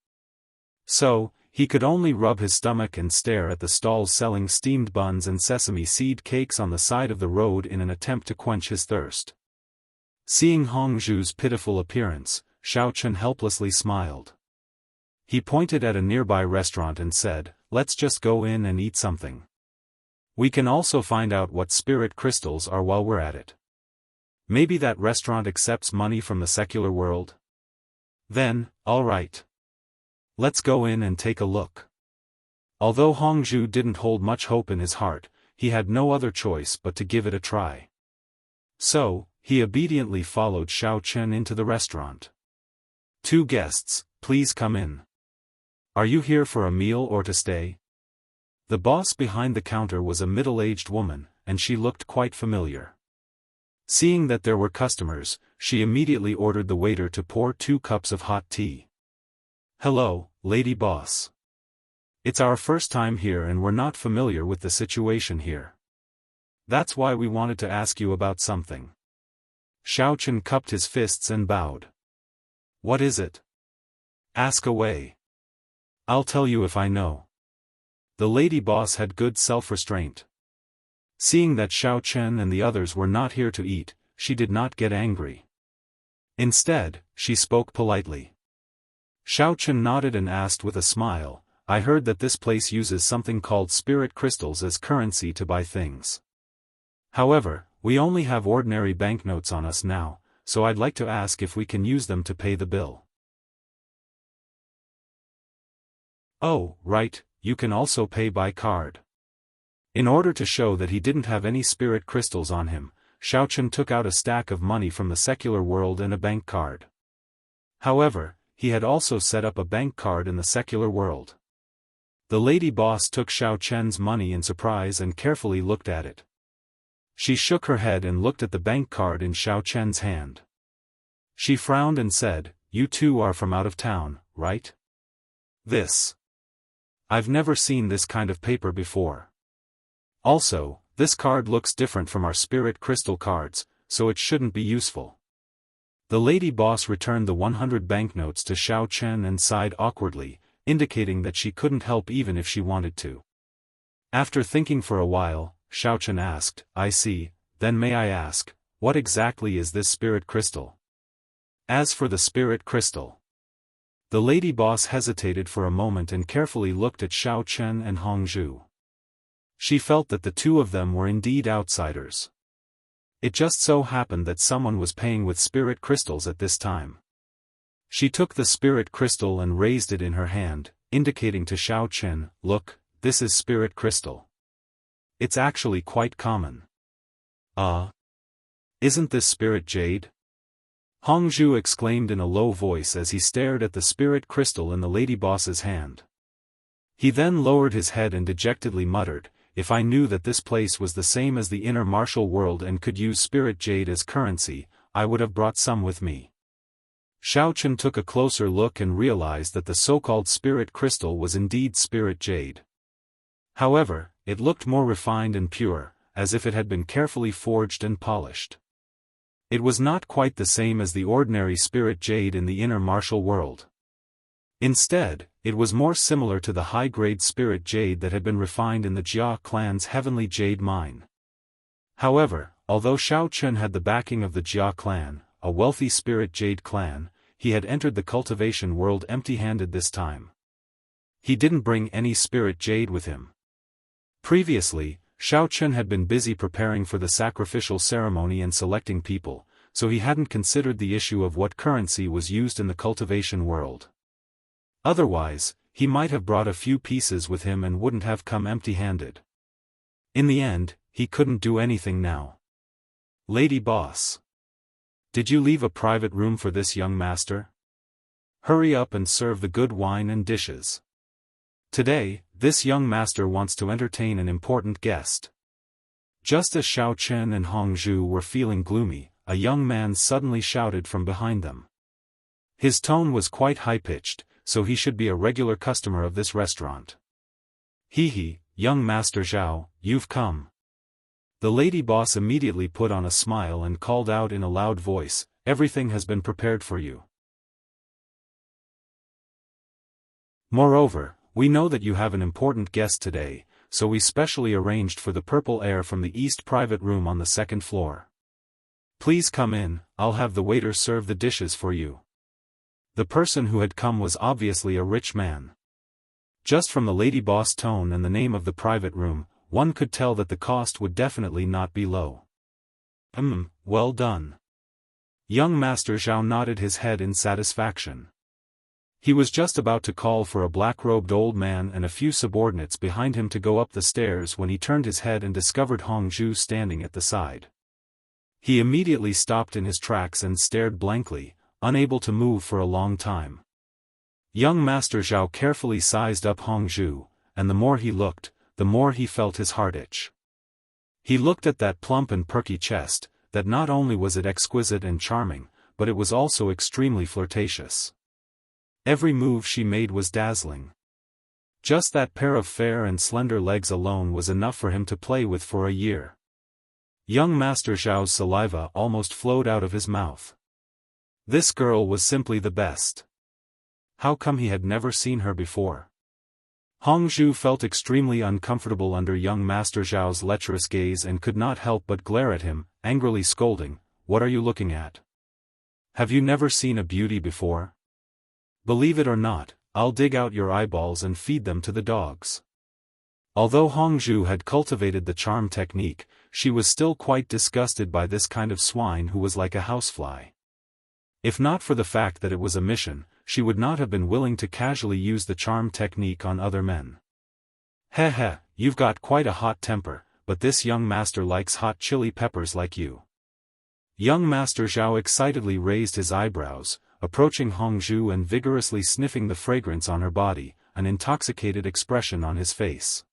So, he could only rub his stomach and stare at the stalls selling steamed buns and sesame seed cakes on the side of the road in an attempt to quench his thirst. Seeing Hongzhu's pitiful appearance, Xiaofan helplessly smiled. He pointed at a nearby restaurant and said, "Let's just go in and eat something. We can also find out what spirit crystals are while we're at it. Maybe that restaurant accepts money from the secular world? Then, all right. Let's go in and take a look." Although Hongzhu didn't hold much hope in his heart, he had no other choice but to give it a try. So, he obediently followed Xiaofan into the restaurant. "Two guests, please come in. Are you here for a meal or to stay?" The boss behind the counter was a middle-aged woman, and she looked quite familiar. Seeing that there were customers, she immediately ordered the waiter to pour 2 cups of hot tea. "Hello, lady boss. It's our first time here and we're not familiar with the situation here. That's why we wanted to ask you about something." Xiaofan cupped his fists and bowed. "What is it? Ask away. I'll tell you if I know." The lady boss had good self-restraint. Seeing that Xiaofan and the others were not here to eat, she did not get angry. Instead, she spoke politely. Xiaofan nodded and asked with a smile, "I heard that this place uses something called spirit crystals as currency to buy things. However, we only have ordinary banknotes on us now, so I'd like to ask if we can use them to pay the bill." "Oh, right, you can also pay by card." In order to show that he didn't have any spirit crystals on him, Xiaofan took out a stack of money from the secular world and a bank card. However, he had also set up a bank card in the secular world. The lady boss took Xiaofan's money in surprise and carefully looked at it. She shook her head and looked at the bank card in Xiaofan's hand. She frowned and said, "You two are from out of town, right? This. I've never seen this kind of paper before. Also, this card looks different from our spirit crystal cards, so it shouldn't be useful." The lady boss returned the 100 banknotes to Xiaofan and sighed awkwardly, indicating that she couldn't help even if she wanted to. After thinking for a while, Xiaofan asked, "I see, then may I ask, what exactly is this spirit crystal?" As for the spirit crystal. The lady boss hesitated for a moment and carefully looked at Xiaofan and Hongzhu. She felt that the two of them were indeed outsiders. It just so happened that someone was paying with spirit crystals at this time. She took the spirit crystal and raised it in her hand, indicating to Xiaofan, "Look, this is spirit crystal. It's actually quite common." Isn't this spirit jade?" Hongzhu exclaimed in a low voice as he stared at the spirit crystal in the lady boss's hand. He then lowered his head and dejectedly muttered, "If I knew that this place was the same as the inner martial world and could use spirit jade as currency, I would have brought some with me." Xiaofan took a closer look and realized that the so-called spirit crystal was indeed spirit jade. However, it looked more refined and pure, as if it had been carefully forged and polished. It was not quite the same as the ordinary spirit jade in the inner martial world. Instead, it was more similar to the high-grade spirit jade that had been refined in the Jia clan's heavenly jade mine. However, although Xiaofan had the backing of the Jia clan, a wealthy spirit jade clan, he had entered the cultivation world empty-handed this time. He didn't bring any spirit jade with him. Previously, Xiaofan had been busy preparing for the sacrificial ceremony and selecting people, so he hadn't considered the issue of what currency was used in the cultivation world. Otherwise, he might have brought a few pieces with him and wouldn't have come empty-handed. In the end, he couldn't do anything now. "Lady boss. Did you leave a private room for this young master? Hurry up and serve the good wine and dishes. Today, this young master wants to entertain an important guest." Just as Xiaofan and Hongzhu were feeling gloomy, a young man suddenly shouted from behind them. His tone was quite high-pitched, so he should be a regular customer of this restaurant. "Hee, young Master Zhao, you've come." The lady boss immediately put on a smile and called out in a loud voice, "Everything has been prepared for you. Moreover, we know that you have an important guest today, so we specially arranged for the purple air from the east private room on the second floor. Please come in, I'll have the waiter serve the dishes for you." The person who had come was obviously a rich man. Just from the lady boss tone and the name of the private room, one could tell that the cost would definitely not be low. Well done." Young Master Zhao nodded his head in satisfaction. He was just about to call for a black-robed old man and a few subordinates behind him to go up the stairs when he turned his head and discovered Hongzhu standing at the side. He immediately stopped in his tracks and stared blankly, unable to move for a long time. Young Master Zhao carefully sized up Hongzhu, and the more he looked, the more he felt his heart itch. He looked at that plump and perky chest, that not only was it exquisite and charming, but it was also extremely flirtatious. Every move she made was dazzling. Just that pair of fair and slender legs alone was enough for him to play with for a year. Young Master Zhao's saliva almost flowed out of his mouth. This girl was simply the best. How come he had never seen her before? Hongzhu felt extremely uncomfortable under young Master Zhao's lecherous gaze and could not help but glare at him, angrily scolding, "What are you looking at? Have you never seen a beauty before? Believe it or not, I'll dig out your eyeballs and feed them to the dogs." Although Hongzhu had cultivated the charm technique, she was still quite disgusted by this kind of swine who was like a housefly. If not for the fact that it was a mission, she would not have been willing to casually use the charm technique on other men. "Heh heh, you've got quite a hot temper, but this young master likes hot chili peppers like you." Young Master Zhao excitedly raised his eyebrows, approaching Hongzhu and vigorously sniffing the fragrance on her body, an intoxicated expression on his face.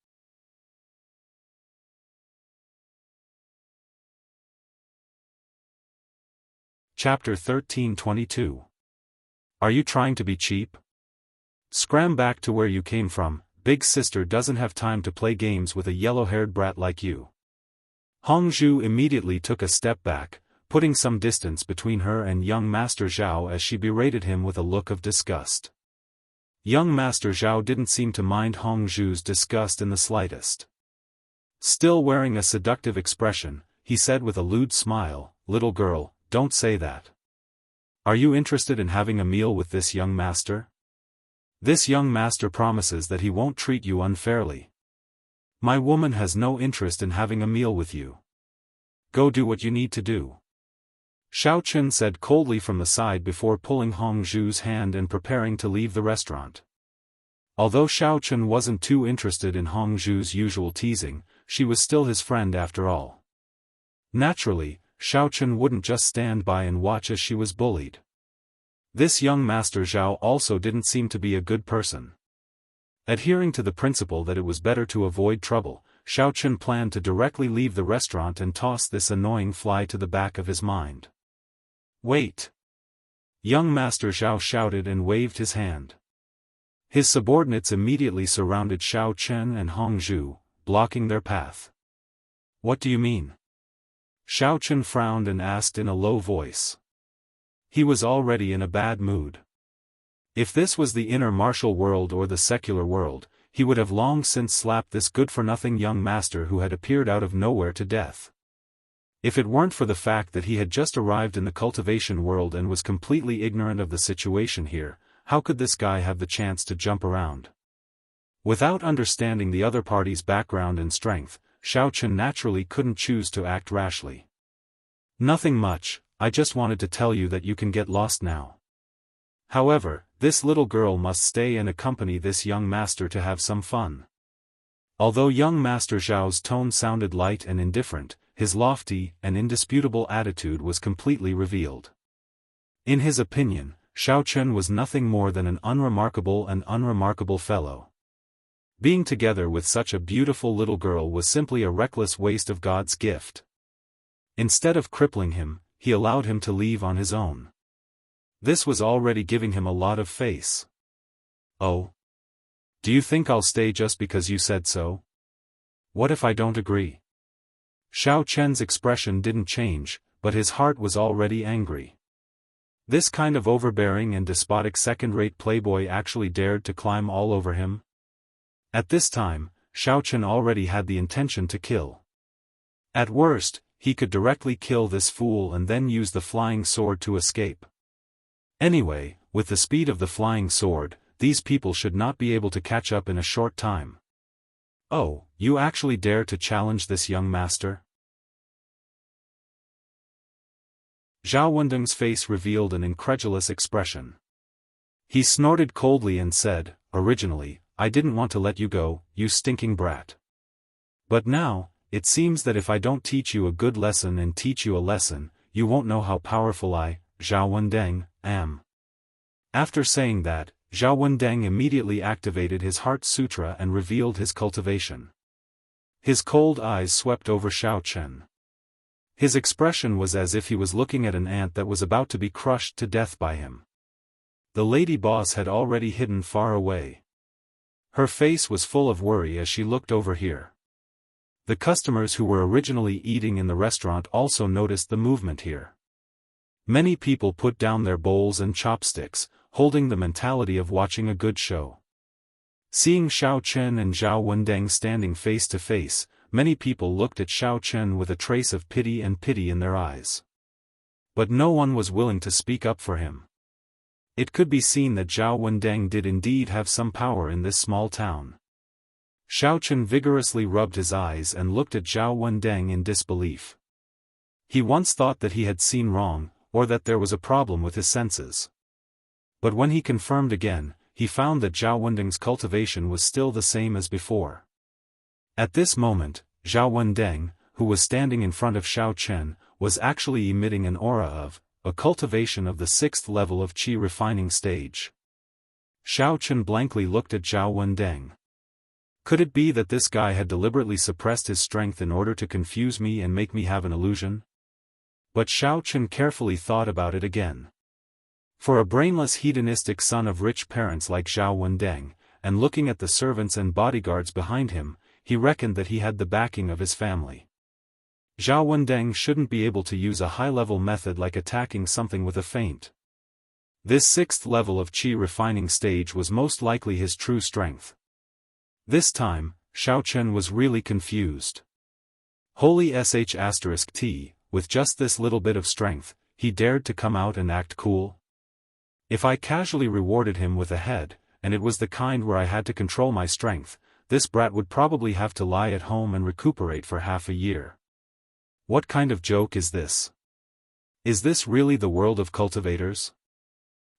Chapter 13:22. Are you trying to be cheap? Scram back to where you came from, big sister doesn't have time to play games with a yellow-haired brat like you. Hongzhu immediately took a step back, putting some distance between her and young Master Zhao as she berated him with a look of disgust. Young Master Zhao didn't seem to mind Hongzhu's disgust in the slightest. Still wearing a seductive expression, he said with a lewd smile, "Little girl, don't say that. Are you interested in having a meal with this young master? This young master promises that he won't treat you unfairly. My woman has no interest in having a meal with you. Go do what you need to do." Xiaofan said coldly from the side before pulling Hongzhu's hand and preparing to leave the restaurant. Although Xiaofan wasn't too interested in Hongzhu's usual teasing, she was still his friend after all. Naturally, Xiaofan wouldn't just stand by and watch as she was bullied. This young Master Zhao also didn't seem to be a good person. Adhering to the principle that it was better to avoid trouble, Xiaofan planned to directly leave the restaurant and toss this annoying fly to the back of his mind. "Wait!" Young Master Zhao shouted and waved his hand. His subordinates immediately surrounded Xiaofan and Hongzhu, blocking their path. "What do you mean?" Xiaofan frowned and asked in a low voice. He was already in a bad mood. If this was the inner martial world or the secular world, he would have long since slapped this good-for-nothing young master who had appeared out of nowhere to death. If it weren't for the fact that he had just arrived in the cultivation world and was completely ignorant of the situation here, how could this guy have the chance to jump around? Without understanding the other party's background and strength, Xiaofan naturally couldn't choose to act rashly. "Nothing much, I just wanted to tell you that you can get lost now. However, this little girl must stay and accompany this young master to have some fun." Although young Master Zhao's tone sounded light and indifferent, his lofty and indisputable attitude was completely revealed. In his opinion, Xiaofan was nothing more than an unremarkable fellow. Being together with such a beautiful little girl was simply a reckless waste of God's gift. Instead of crippling him, he allowed him to leave on his own. This was already giving him a lot of face. "Oh? Do you think I'll stay just because you said so? What if I don't agree?" Xiao Chen's expression didn't change, but his heart was already angry. This kind of overbearing and despotic second-rate playboy actually dared to climb all over him? At this time, Xiao Chen already had the intention to kill. At worst, he could directly kill this fool and then use the flying sword to escape. Anyway, with the speed of the flying sword, these people should not be able to catch up in a short time. "Oh, you actually dare to challenge this young master?" Zhao Wendeng's face revealed an incredulous expression. He snorted coldly and said, "Originally, I didn't want to let you go, you stinking brat. But now, it seems that if I don't teach you a good lesson and teach you a lesson, you won't know how powerful I, Zhao Wendeng, am." After saying that, Zhao Wendeng immediately activated his Heart Sutra and revealed his cultivation. His cold eyes swept over Xiaochen. His expression was as if he was looking at an ant that was about to be crushed to death by him. The lady boss had already hidden far away. Her face was full of worry as she looked over here. The customers who were originally eating in the restaurant also noticed the movement here. Many people put down their bowls and chopsticks, holding the mentality of watching a good show. Seeing Xiaochen and Zhao Wendeng standing face to face, many people looked at Xiaochen with a trace of pity in their eyes. But no one was willing to speak up for him. It could be seen that Zhao Wendeng did indeed have some power in this small town. Xiaochen vigorously rubbed his eyes and looked at Zhao Wendeng in disbelief. He once thought that he had seen wrong, or that there was a problem with his senses. But when he confirmed again, he found that Zhao Wendeng's cultivation was still the same as before. At this moment, Zhao Wendeng, who was standing in front of Xiaochen, was actually emitting an aura of a cultivation of the 6th level of qi refining stage. Xiaochen blankly looked at Zhao Wendeng. Could it be that this guy had deliberately suppressed his strength in order to confuse me and make me have an illusion? But Xiaochen carefully thought about it again. For a brainless hedonistic son of rich parents like Zhao Wendeng, and looking at the servants and bodyguards behind him, he reckoned that he had the backing of his family. Zhao Wendeng shouldn't be able to use a high-level method like attacking something with a feint. This 6th level of qi refining stage was most likely his true strength. This time, Xiaochen was really confused. Holy sh*t, with just this little bit of strength, he dared to come out and act cool? If I casually rewarded him with a head, and it was the kind where I had to control my strength, this brat would probably have to lie at home and recuperate for half a year. What kind of joke is this? Is this really the world of cultivators?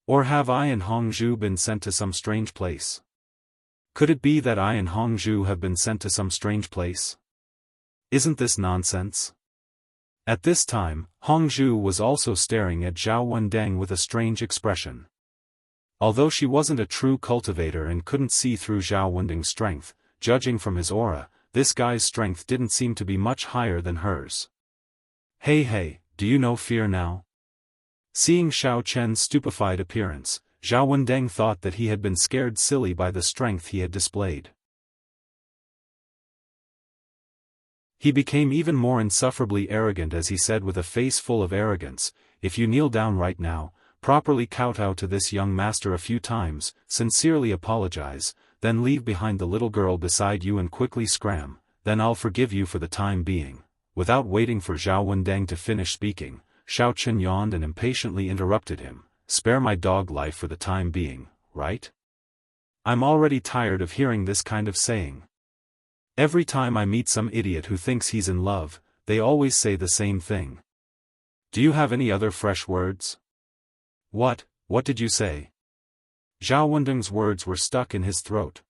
Or have I and Hongzhu been sent to some strange place? Could it be that I and Hongzhu have been sent to some strange place? Isn't this nonsense? At this time, Hongzhu was also staring at Zhao Wendeng with a strange expression. Although she wasn't a true cultivator and couldn't see through Zhao Wendeng's strength, judging from his aura, this guy's strength didn't seem to be much higher than hers. Hey, do you know fear now? Seeing Xiaochen's stupefied appearance, Zhao Wendeng thought that he had been scared silly by the strength he had displayed. He became even more insufferably arrogant as he said with a face full of arrogance, "If you kneel down right now, properly kowtow to this young master a few times, sincerely apologize, then leave behind the little girl beside you and quickly scram, then I'll forgive you for the time being." Without waiting for Zhao Wendeng to finish speaking, Xiaochen yawned and impatiently interrupted him, "Spare my dog life for the time being, right? I'm already tired of hearing this kind of saying. Every time I meet some idiot who thinks he's in love, they always say the same thing. Do you have any other fresh words?" What did you say?" Zhao Wendeng's words were stuck in his throat.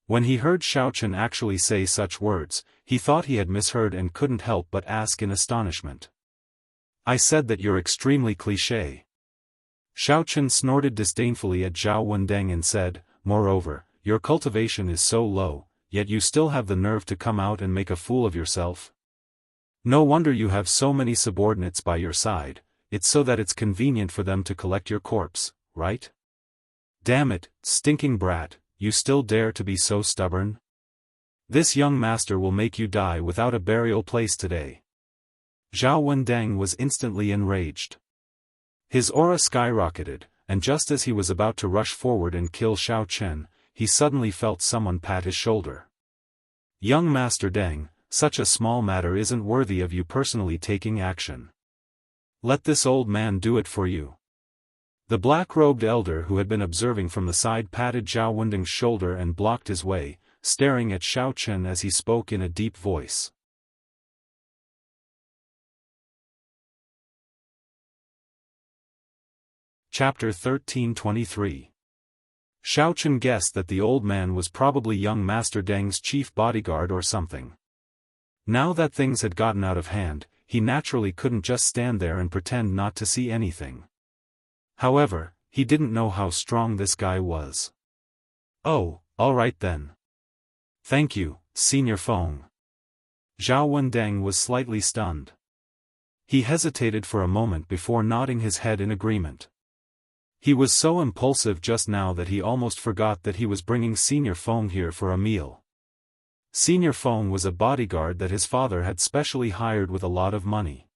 When he heard Xiaochen actually say such words, he thought he had misheard and couldn't help but ask in astonishment. "I said that you're extremely cliché." Xiaochen snorted disdainfully at Zhao Wendeng and said, "Moreover, your cultivation is so low, yet you still have the nerve to come out and make a fool of yourself. No wonder you have so many subordinates by your side, it's so that it's convenient for them to collect your corpse, right? Damn it, stinking brat, you still dare to be so stubborn? This young master will make you die without a burial place today." Zhao Wendeng was instantly enraged. His aura skyrocketed, and just as he was about to rush forward and kill Xiaochen, he suddenly felt someone pat his shoulder. "Young Master Deng, such a small matter isn't worthy of you personally taking action. Let this old man do it for you." The black-robed elder who had been observing from the side patted Zhao Wendeng's shoulder and blocked his way, staring at Xiaochen as he spoke in a deep voice. Chapter 1323. Xiaochen guessed that the old man was probably young Master Deng's chief bodyguard or something. Now that things had gotten out of hand, he naturally couldn't just stand there and pretend not to see anything. However, he didn't know how strong this guy was. "Oh, all right then. Thank you, Senior Feng." Zhao Wendeng was slightly stunned. He hesitated for a moment before nodding his head in agreement. He was so impulsive just now that he almost forgot that he was bringing Senior Feng here for a meal. Senior Feng was a bodyguard that his father had specially hired with a lot of money.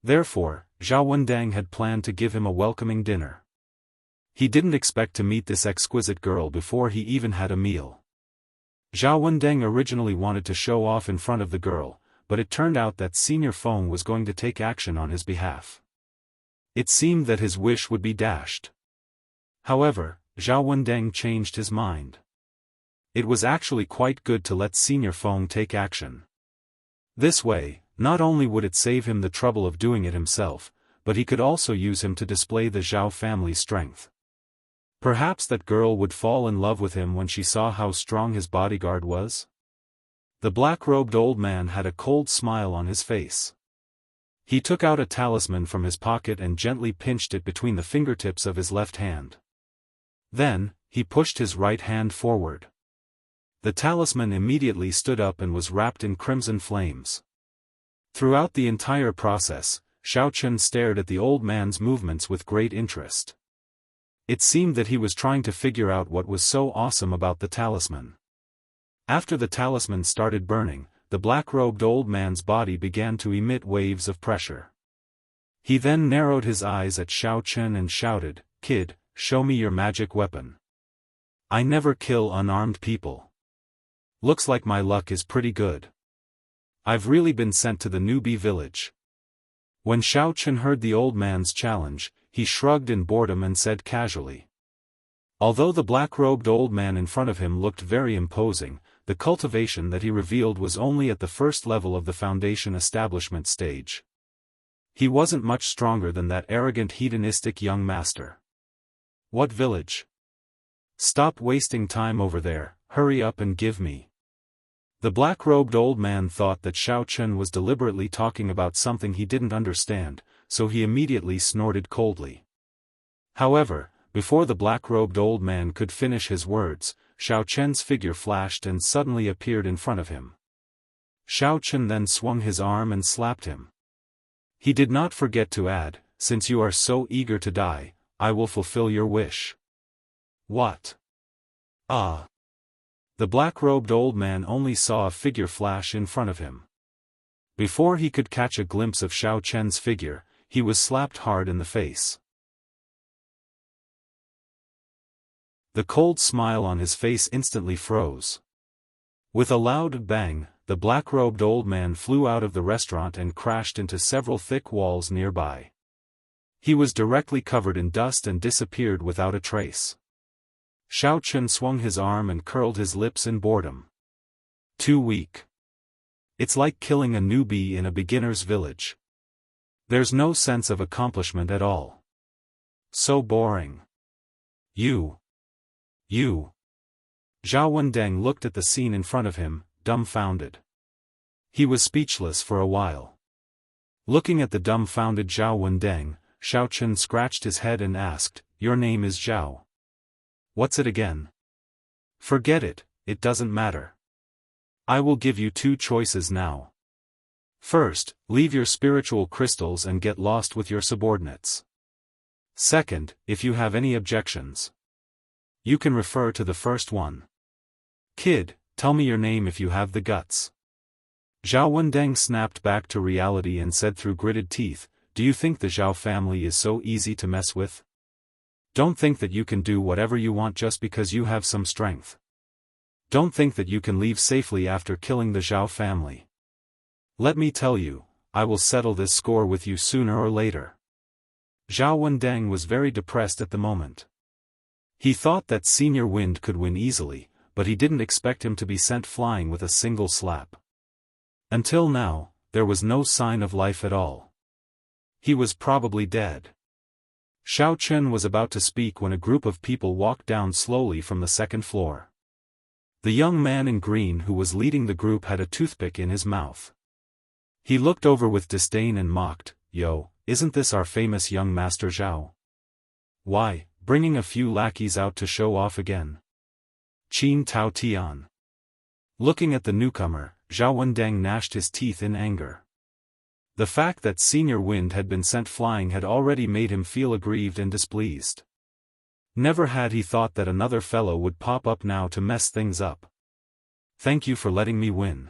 Therefore, Zhao Wendeng had planned to give him a welcoming dinner. He didn't expect to meet this exquisite girl before he even had a meal. Zhao Wendeng originally wanted to show off in front of the girl, but it turned out that Senior Feng was going to take action on his behalf. It seemed that his wish would be dashed. However, Zhao Wendeng changed his mind. It was actually quite good to let Senior Feng take action. This way, not only would it save him the trouble of doing it himself, but he could also use him to display the Zhao family's strength. Perhaps that girl would fall in love with him when she saw how strong his bodyguard was? The black-robed old man had a cold smile on his face. He took out a talisman from his pocket and gently pinched it between the fingertips of his left hand. Then, he pushed his right hand forward. The talisman immediately stood up and was wrapped in crimson flames. Throughout the entire process, Xiaofan stared at the old man's movements with great interest. It seemed that he was trying to figure out what was so awesome about the talisman. After the talisman started burning, the black-robed old man's body began to emit waves of pressure. He then narrowed his eyes at Xiaofan and shouted, "Kid, show me your magic weapon. I never kill unarmed people. Looks like my luck is pretty good. I've really been sent to the newbie village." When Xiaofan heard the old man's challenge, he shrugged in boredom and said casually. Although the black-robed old man in front of him looked very imposing, the cultivation that he revealed was only at the first level of the foundation establishment stage. He wasn't much stronger than that arrogant hedonistic young master. What village? Stop wasting time over there, hurry up and give me. The black-robed old man thought that Xiaofan was deliberately talking about something he didn't understand, so he immediately snorted coldly. However, before the black-robed old man could finish his words, Xiaofan's figure flashed and suddenly appeared in front of him. Xiaofan then swung his arm and slapped him. He did not forget to add, "Since you are so eager to die, I will fulfill your wish." What? Ah! The black-robed old man only saw a figure flash in front of him. Before he could catch a glimpse of Xiaofan's figure, he was slapped hard in the face. The cold smile on his face instantly froze. With a loud bang, the black-robed old man flew out of the restaurant and crashed into several thick walls nearby. He was directly covered in dust and disappeared without a trace. Xiaofan swung his arm and curled his lips in boredom. Too weak. It's like killing a newbie in a beginner's village. There's no sense of accomplishment at all. So boring. You. Zhao Wendeng looked at the scene in front of him, dumbfounded. He was speechless for a while. Looking at the dumbfounded Zhao Wendeng, Xiaofan scratched his head and asked, "Your name is Zhao. What's it again?" "Forget it, it doesn't matter. I will give you two choices now. First, leave your spiritual crystals and get lost with your subordinates. Second, if you have any objections, you can refer to the first one. Kid, tell me your name if you have the guts." Zhao Wendeng snapped back to reality and said through gritted teeth, "Do you think the Zhao family is so easy to mess with? Don't think that you can do whatever you want just because you have some strength. Don't think that you can leave safely after killing the Zhao family. Let me tell you, I will settle this score with you sooner or later." Zhao Wendeng was very depressed at the moment. He thought that Senior Wind could win easily, but he didn't expect him to be sent flying with a single slap. Until now, there was no sign of life at all. He was probably dead. Xiaofan was about to speak when a group of people walked down slowly from the second floor. The young man in green who was leading the group had a toothpick in his mouth. He looked over with disdain and mocked, "Yo, isn't this our famous young master Zhao? Why, bringing a few lackeys out to show off again? Qin Tao Tian. Looking at the newcomer, Zhao Wendeng gnashed his teeth in anger. The fact that Senior Wind had been sent flying had already made him feel aggrieved and displeased. Never had he thought that another fellow would pop up now to mess things up. Thank you for letting me win.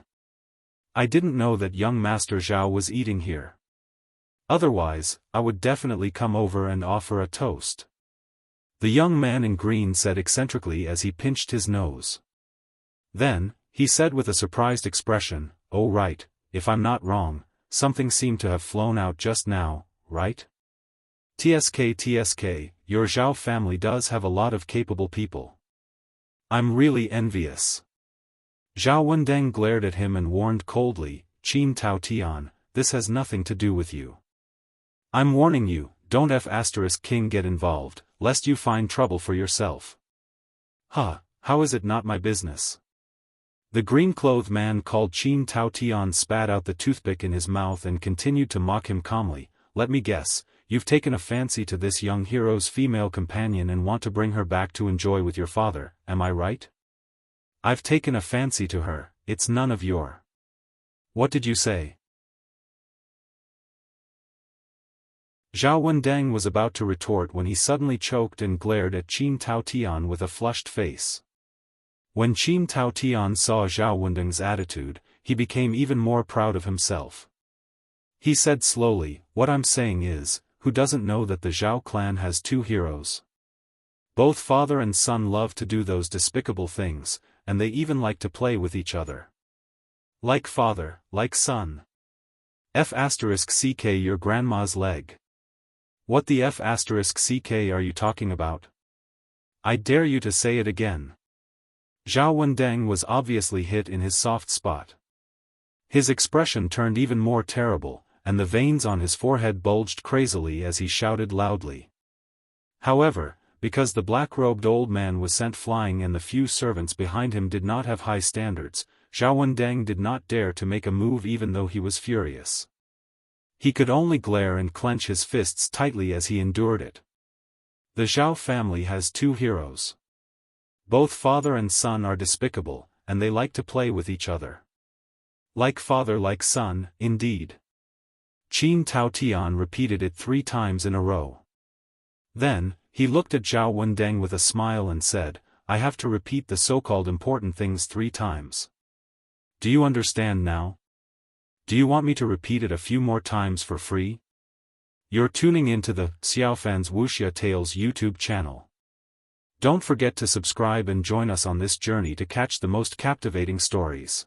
I didn't know that young Master Zhao was eating here. Otherwise, I would definitely come over and offer a toast. The young man in green said eccentrically as he pinched his nose. Then, he said with a surprised expression, "Oh right, if I'm not wrong, something seemed to have flown out just now, right? TSK, your Zhao family does have a lot of capable people. I'm really envious." Zhao Wendeng glared at him and warned coldly, "Qin Tao Tian, this has nothing to do with you. I'm warning you, don't F*King get involved, lest you find trouble for yourself." "Huh, how is it not my business?" The green-clothed man called Qin Tao Tian spat out the toothpick in his mouth and continued to mock him calmly. "Let me guess, you've taken a fancy to this young hero's female companion and want to bring her back to enjoy with your father, am I right?" "I've taken a fancy to her, it's none of your—" "What did you say?" Zhao Wendeng was about to retort when he suddenly choked and glared at Qin Tao Tian with a flushed face. When Qin Tao Tian saw Zhao Wendeng's attitude, he became even more proud of himself. He said slowly, "What I'm saying is, who doesn't know that the Zhao clan has two heroes? Both father and son love to do those despicable things, and they even like to play with each other. Like father, like son. F*** your grandma's leg. What the F*** are you talking about? I dare you to say it again." Zhao Wendeng was obviously hit in his soft spot. His expression turned even more terrible, and the veins on his forehead bulged crazily as he shouted loudly. However, because the black-robed old man was sent flying and the few servants behind him did not have high standards, Zhao Wendeng did not dare to make a move even though he was furious. He could only glare and clench his fists tightly as he endured it. The Zhao family has two heroes. Both father and son are despicable, and they like to play with each other. Like father like son, indeed. Qin Tao Tian repeated it 3 times in a row. Then, he looked at Zhao Wendeng with a smile and said, "I have to repeat the so-called important things 3 times. Do you understand now? Do you want me to repeat it a few more times for free?" You're tuning into the Xiaofan's Wuxia Tales YouTube channel. Don't forget to subscribe and join us on this journey to catch the most captivating stories.